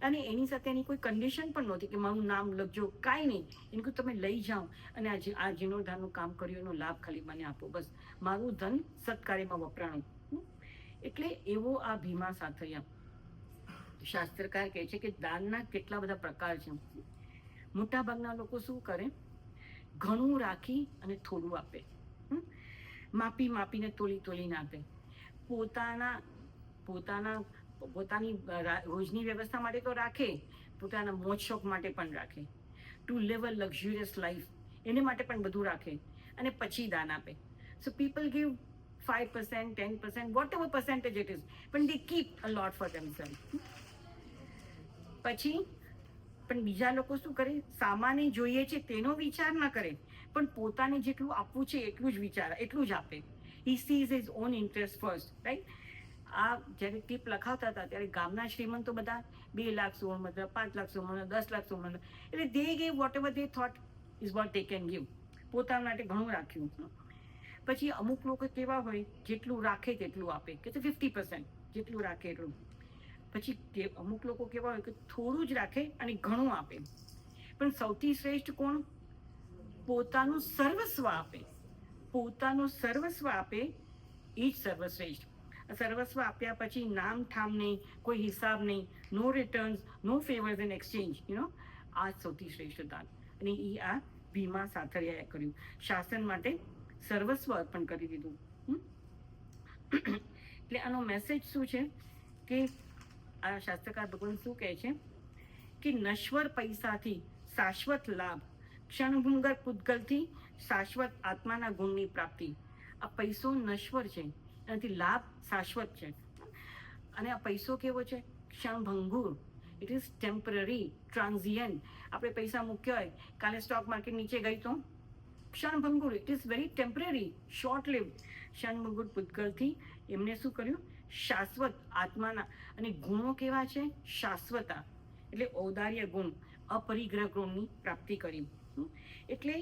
[SPEAKER 1] અને એની સાથે એની કોઈ કન્ડિશન પણ નહોતી કે મારું નામ લખજો, કાંઈ નહીં. એને કહ્યું તમે લઈ જાઓ અને આ જીર્ણોદ્ધારનું કામ કર્યું એનો લાભ ખાલી મને આપો, બસ મારું ધન સત્કાર્યમાં વપરાણું. એટલે એવો આ ભીમા સાથરિયા. શાસ્ત્રકાર કહે છે કે દાનના કેટલા બધા પ્રકાર છે. મોટા ભાગના લોકો શું કરે? ઘણું રાખી અને થોડું આપે, માપીને તોલીને આપે. પોતાની રોજની વ્યવસ્થા માટે તો રાખે, પોતાના મોજ શોખ માટે પણ રાખે, ટુ લીવ અ લક્ઝુરિયસ લાઈફ એને માટે પણ બધું રાખે અને પછી દાન આપે. So people give 5%, 10%, whatever percentage it is, but they keep a lot for themselves. પછી પણ બીજા લોકો શું કરે? સામાન્ય જોઈએ છે તેનો વિચાર ન કરે, પણ પોતાને જેટલું આપવું છે એટલું જ વિચાર, એટલું જ આપે. he sees his own interest first, right? આ જ્યારે ટીપ લખાવતા હતા ત્યારે ગામના શ્રીમંતો બધા 2 લાખ સોળ, 5 લાખ સોળ, 10 લાખ સોળ, એટલે they gave whatever they thought is what they can give. પોતાના માટે ઘણું રાખ્યું. પછી અમુક લોકો કેવા હોય, જેટલું રાખે તેટલું આપે, કે 50% જેટલું રાખે એટલું. પછી અમુક લોકો કેવા હોય કે થોડું જ રાખે અને ઘણું આપે. પણ સૌથી શ્રેષ્ઠ કોણ? પોતાનું સર્વસ્વ આપે. પોતાનું સર્વસ્વ આપે એ જ સર્વશ્રેષ્ઠ. સર્વસ્વ આપ્યા પછી નામ ઠામ નહીં, કોઈ હિસાબ નહીં, no returns, no favours in exchange, આ જ સૌથી શ્રેષ્ઠ દાન. અને એ આ ભીમા સાથળિયાએ કર્યું. શાસન માટે સર્વસ્વ અર્પણ કરી દીધું. એટલે આનો મેસેજ શું છે કે આ શાસ્ત્રકાર ભગવાન શું કહે છે કે નશ્વર પૈસાથી શાશ્વત લાભ, ક્ષણભંગર પૂતગલથી શાશ્વત આત્માના ગુણની પ્રાપ્તિ. આ પૈસો નશ્વર છે, એનાથી લાભ શાશ્વત છે. અને આ પૈસો કેવો છે? ક્ષણભંગુર. It is temporary, transient. આપણે પૈસા મૂક્યા હોય, કાલે સ્ટોક માર્કેટ નીચે ગઈ તો ક્ષણભંગુર, it is very temporary, short live. ક્ષણભંગુર પૂતગલથી એમને શું કર્યું? શાશ્વત આત્માના. અને ગુણો કેવા છે? શાશ્વતા, એટલે ઔદાર્ય ગુણ, અપરિગ્રહ ગુણની પ્રાપ્તિ કરી. એટલે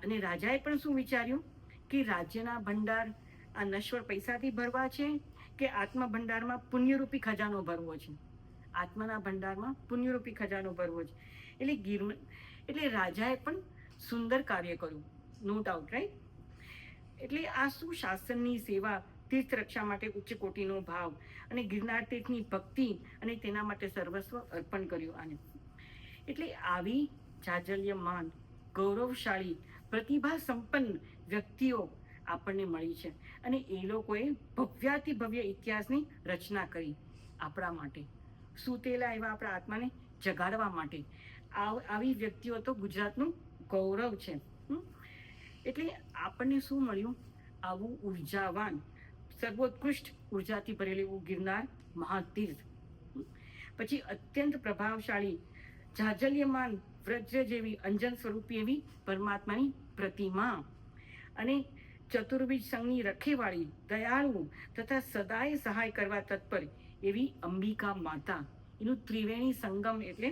[SPEAKER 1] અને રાજાએ પણ શું વિચાર્યું કે રાજ્યના ભંડાર આ નશ્વર પૈસાથી ભરવા છે કે આત્મા ભંડારમાં પુણ્યરૂપી ખજાનો ભરવો છે? આત્માના ભંડારમાં પુણ્યરૂપી ખજાનો ભરવો છે. એટલે રાજાએ પણ સુંદર કાર્ય કર્યું, નો ડાઉટ, રાઈટ? એટલે આ શું? શાસનની સેવા, તીર્થ રક્ષા માટે ઉચ્ચ કોટીનો ભાવ, અને ગિરનાર તીર્થની ભક્તિ, અને તેના માટે સર્વસ્વ અર્પણ કર્યું આને. એટલે આવી જાજલ્યમાન, ગૌરવશાળી, પ્રતિભા સંપન્ન વ્યક્તિઓ આપણને મળી છે. અને એ લોકોએ ભવ્યાતિ ભવ્ય ઇતિહાસની રચના કરી આપણા માટે, સૂતેલા એવા આપણા આત્માને જગાડવા માટે. આવી વ્યક્તિઓ તો ગુજરાતનું ગૌરવ છે. એટલે આપણને શું મળ્યું? આવું ઉર્જાવાન, સર્વોત્કૃષ્ટ ઉર્જાથી ભરેલું એવું ગિરનાર મહાતીર્થ. પછી અત્યંત પ્રભાવશાળી, જાજલ્યમાન, વજ્ર જેવી, અંજન સ્વરૂપી એવી પરમાત્માની પ્રતિમા. અને ચતુર્ભુજ સંઘની રખેવાળી, દયાળુ તથા સદાય સહાય કરવા તત્પર એવી અંબિકા માતા. એનું ત્રિવેણી સંગમ એટલે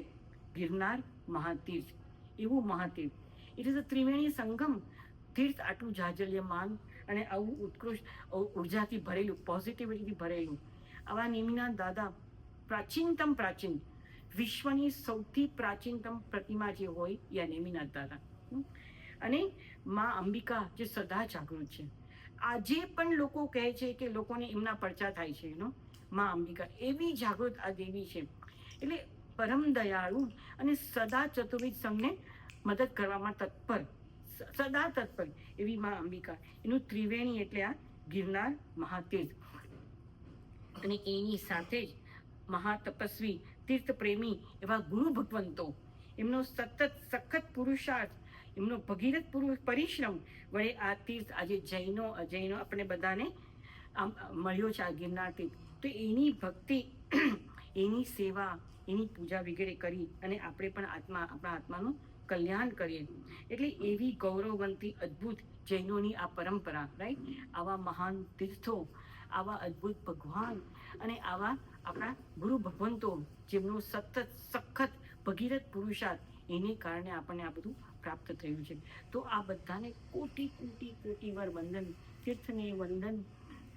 [SPEAKER 1] ગિરનાર મહાતીર્થ. એવું મહાતીર્થ, ઇટ ઇઝ અ ત્રિવેણી સંગમ તીર્થ. આટલું જાજલ્યમાન અને આવું ઉત્કૃષ્ટ ઉર્જાથી ભરેલું, પોઝિટિવિટીથી ભરેલું. આવા નેમિનાથ દાદા પ્રાચીનતમ પ્રાચીન, વિશ્વની સૌથી પ્રાચીનતમ પ્રતિમા જે હોય એ નેમિનાથ દાદા. અને મા અંબિકા જે સદા જાગૃત છે. આજે પણ લોકો કહે છે કે લોકોને એમના પરચા થાય છે. મા અંબિકા એવી જાગૃત આ દેવી છે. એટલે પરમ દયાળુ અને સદા ચતુર્વિધ સંઘને મદદ કરવામાં તત્પર, સદા તત્પર એવી મા અંબિકા. એનું ત્રિવેણી એટલે આ ગિરનાર મહાતીર્થ. અને એની સાથે જ મહાતપસ્વી, તીર્થ પ્રેમી એવા ગુરુ ભગવંતો, એમનો સતત સખત પુરુષાર્થ, એમનો ભગીરથ પરિશ્રમ વડે આ તીર્થ આજે જૈનો અજૈનો આપણે બધાને મળ્યો છે. આ ગિરનાર તીર્થ તો એની ભક્તિ, એની સેવા, એની પૂજા વગેરે કરી અને આપણે પણ આપણા આત્માનું કલ્યાણ કરીએ. એટલે એવી ગૌરવવંતી અદ્ભુત જૈનોની આ પરંપરા, રાઈટ? આવા મહાન તીર્થો, આવા અદ્ભુત ભગવાન અને આવા આપણા ગુરુ ભગવંતો, જેમનો સતત સખત ભગીરથ પુરુષાર્થ, એને કારણે આપણને આ બધું પ્રાપ્ત થયું છે. તો આ બધાને કોટી કોટી કોટી વાર વંદન. તીર્થને વંદન,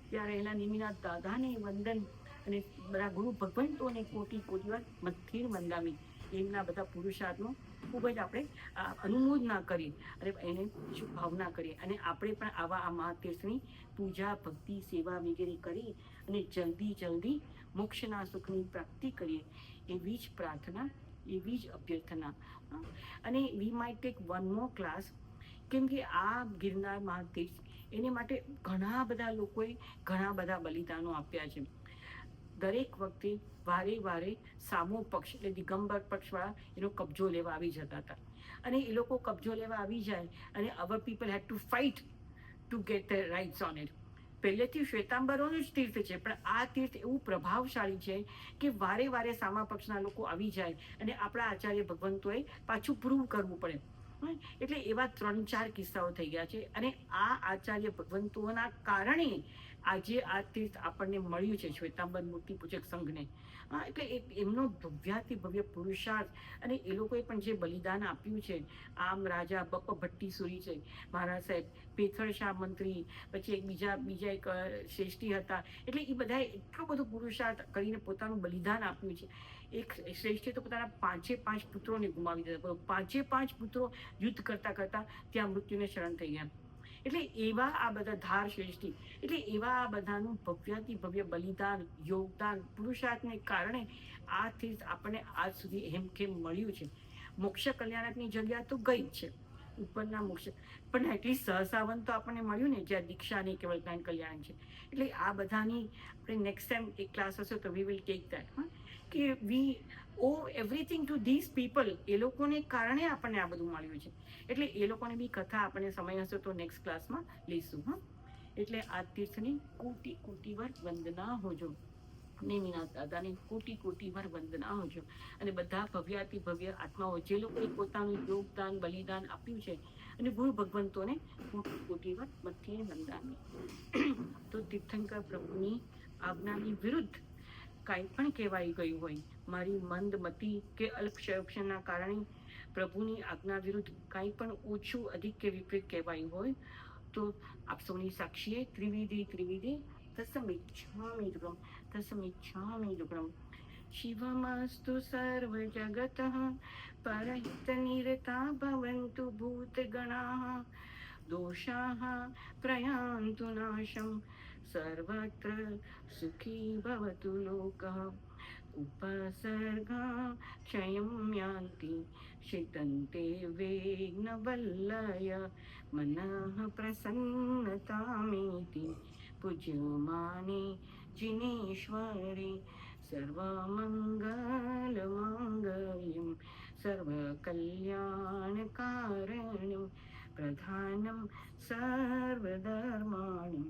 [SPEAKER 1] ત્યાં રહેલા નેમિનાથ દાદાને વંદન, અને બધા ગુરુ ભગવંતોને કોટી કોટી વાર મથિર વંદામી. એમના બધા પુરુષાર્થનો ખૂબ જ આપણે અનુમોદના કરીએ અને એને શુભભાવના કરીએ. અને આપણે પણ આવા આ મહાતીર્થની પૂજા, ભક્તિ, સેવા વગેરે કરી અને જલ્દી મોક્ષના સુખની પ્રાપ્તિ કરીએ, એવી જ પ્રાર્થના, એવી જ અભ્યર્થના. અને we might take one more class, કેમ કે આ ગિરનાર મહાતીર્થ એને માટે ઘણા બધા લોકોએ ઘણા બધા બલિદાનો આપ્યા છે. દરેક વખતે વારે સામો પક્ષ એટલે દિગંબર પક્ષવાળા એનો કબજો લેવા આવી જતા હતા. અને એ લોકો કબજો લેવા આવી જાય અને our people had to fight to get their rights on it. પહેલેથી શ્વેતાંબરોનું જ તીર્થ છે, પણ આ તીર્થ એવું પ્રભાવશાળી છે કે વારે સામા પક્ષના લોકો આવી જાય અને આપણા આચાર્ય ભગવંતોએ પાછું પ્રૂવ કરવું પડે. એટલે એવા 3-4 કિસ્સાઓ થઈ ગયા છે. અને આ આચાર્ય ભગવંતોના કારણે આજે આ તીર્થ આપણને મળ્યું છે, શ્વેતાંબર મૂર્તિ પૂજક સંઘને. એટલે એમનો ભવ્યાતિ ભવ્ય પુરુષાર્થ, અને એ લોકોએ પણ જે બલિદાન આપ્યું છે. આમ રાજા બપ્પ ભટ્ટીસુરી છે, મહારાજ સાહેબ, પેથળ શાહ મંત્રી, પછી બીજા એક શ્રેષ્ઠી હતા. એટલે એ બધાએ એટલો બધો પુરુષાર્થ કરીને પોતાનું બલિદાન આપ્યું છે. એક શ્રેષ્ઠી તો પોતાના 5 પુત્રોને ગુમાવી દીધા. 5 પુત્રો યુદ્ધ કરતા ત્યાં મૃત્યુને શરણ થઈ ગયા. એટલે એવા આ બધા ધાર શ્રેષ્ઠી, એટલે એવા આ બધાનું ભવ્યાતિ ભવ્ય બલિદાન, યોગદાન, પુરુષાર્થને કારણે આ તીર્થ આપણને આજ સુધી હેમખેમ મળ્યું છે. મોક્ષ કલ્યાણકની જગ્યા તો ગઈ જ છે, ઉપરના મોક્ષ, પણ એટલીસ્ટ સહસાવન તો આપણને મળ્યું ને, જ્યાં દીક્ષા નહીં કેવળ જ્ઞાન કલ્યાણ છે. એટલે આ બધાની આપણે નેક્સ્ટ ટાઈમ એક ક્લાસ હશે તો વી વિલ ટેક દેટ, કે વી ઓ એવરીથિંગ ટુ ધીસ પીપલ. એ લોકોને કારણે આપણને આ બધું મળ્યું છે. એટલે એ લોકોને બી કથા આપણને સમય હશે તો નેક્સ્ટ ક્લાસમાં લઈશું. એટલે આ તીર્થની કોટી કોટીવાર વંદના હોજો, નેમિનાથ દાદાની કોટી કોટીવાર વંદના હોજો. અને બધા ભવ્યાતિ ભવ્ય આત્માઓ જે લોકોએ પોતાનું યોગદાન બલિદાન આપ્યું છે, અને ગુરુ ભગવંતોને કોટી કોટીવાર મધ્ય વંદામી. તો તીર્થંકર પ્રભુની આજ્ઞાની વિરુદ્ધ કાંઈ પણ કહેવાઈ ગયું હોય, મારી મંદમતિ કે અલ્પક્ષયક્ષના કારણે પ્રભુની આજ્ઞા વિરુદ્ધ કાંઈ પણ ઓછું અધિક કે વિપરીત કહેવાયું હોય, તો આપ સૌની સાક્ષીએ ત્રિવિધિ તસમિચ્છામિ દુર્ગમ, તસમિચ્છામિ દુર્ગમ. શિવમસ્તુ સર્વજગતઃ પરહિતનિરતા ભવन्तु ભૂતગણાઃ, દોષાઃ પ્રયાन्तु નાશમ, સર્વત્ર સુખી ભવતુ લોકઃ. ઉપસર્ગા ક્ષયં યાન્તિ શિતન્તે વેગ્નવલ્લય, મનઃ પ્રસન્નતામેતિ પૂજ્યમાને જિનેશ્વરે. સર્વમંગલમાંગલ્યં સર્વકલ્યાણકારણં પ્રધાનમ સર્વધર્માણં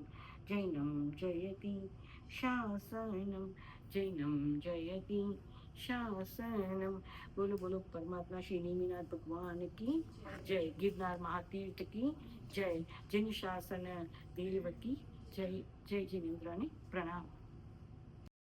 [SPEAKER 1] જૈનમ જયતિ શાસનમ, જૈનમ જયતિ શાસનમ. બોલો બોલો પરમાત્મા શ્રી નેમિનાથ ભગવાન કી જય, ગિરનાર મહાતીર્થ કી જય, જૈન શાસન દેવ કી જય. જય જિનેન્દ્રને પ્રણામ.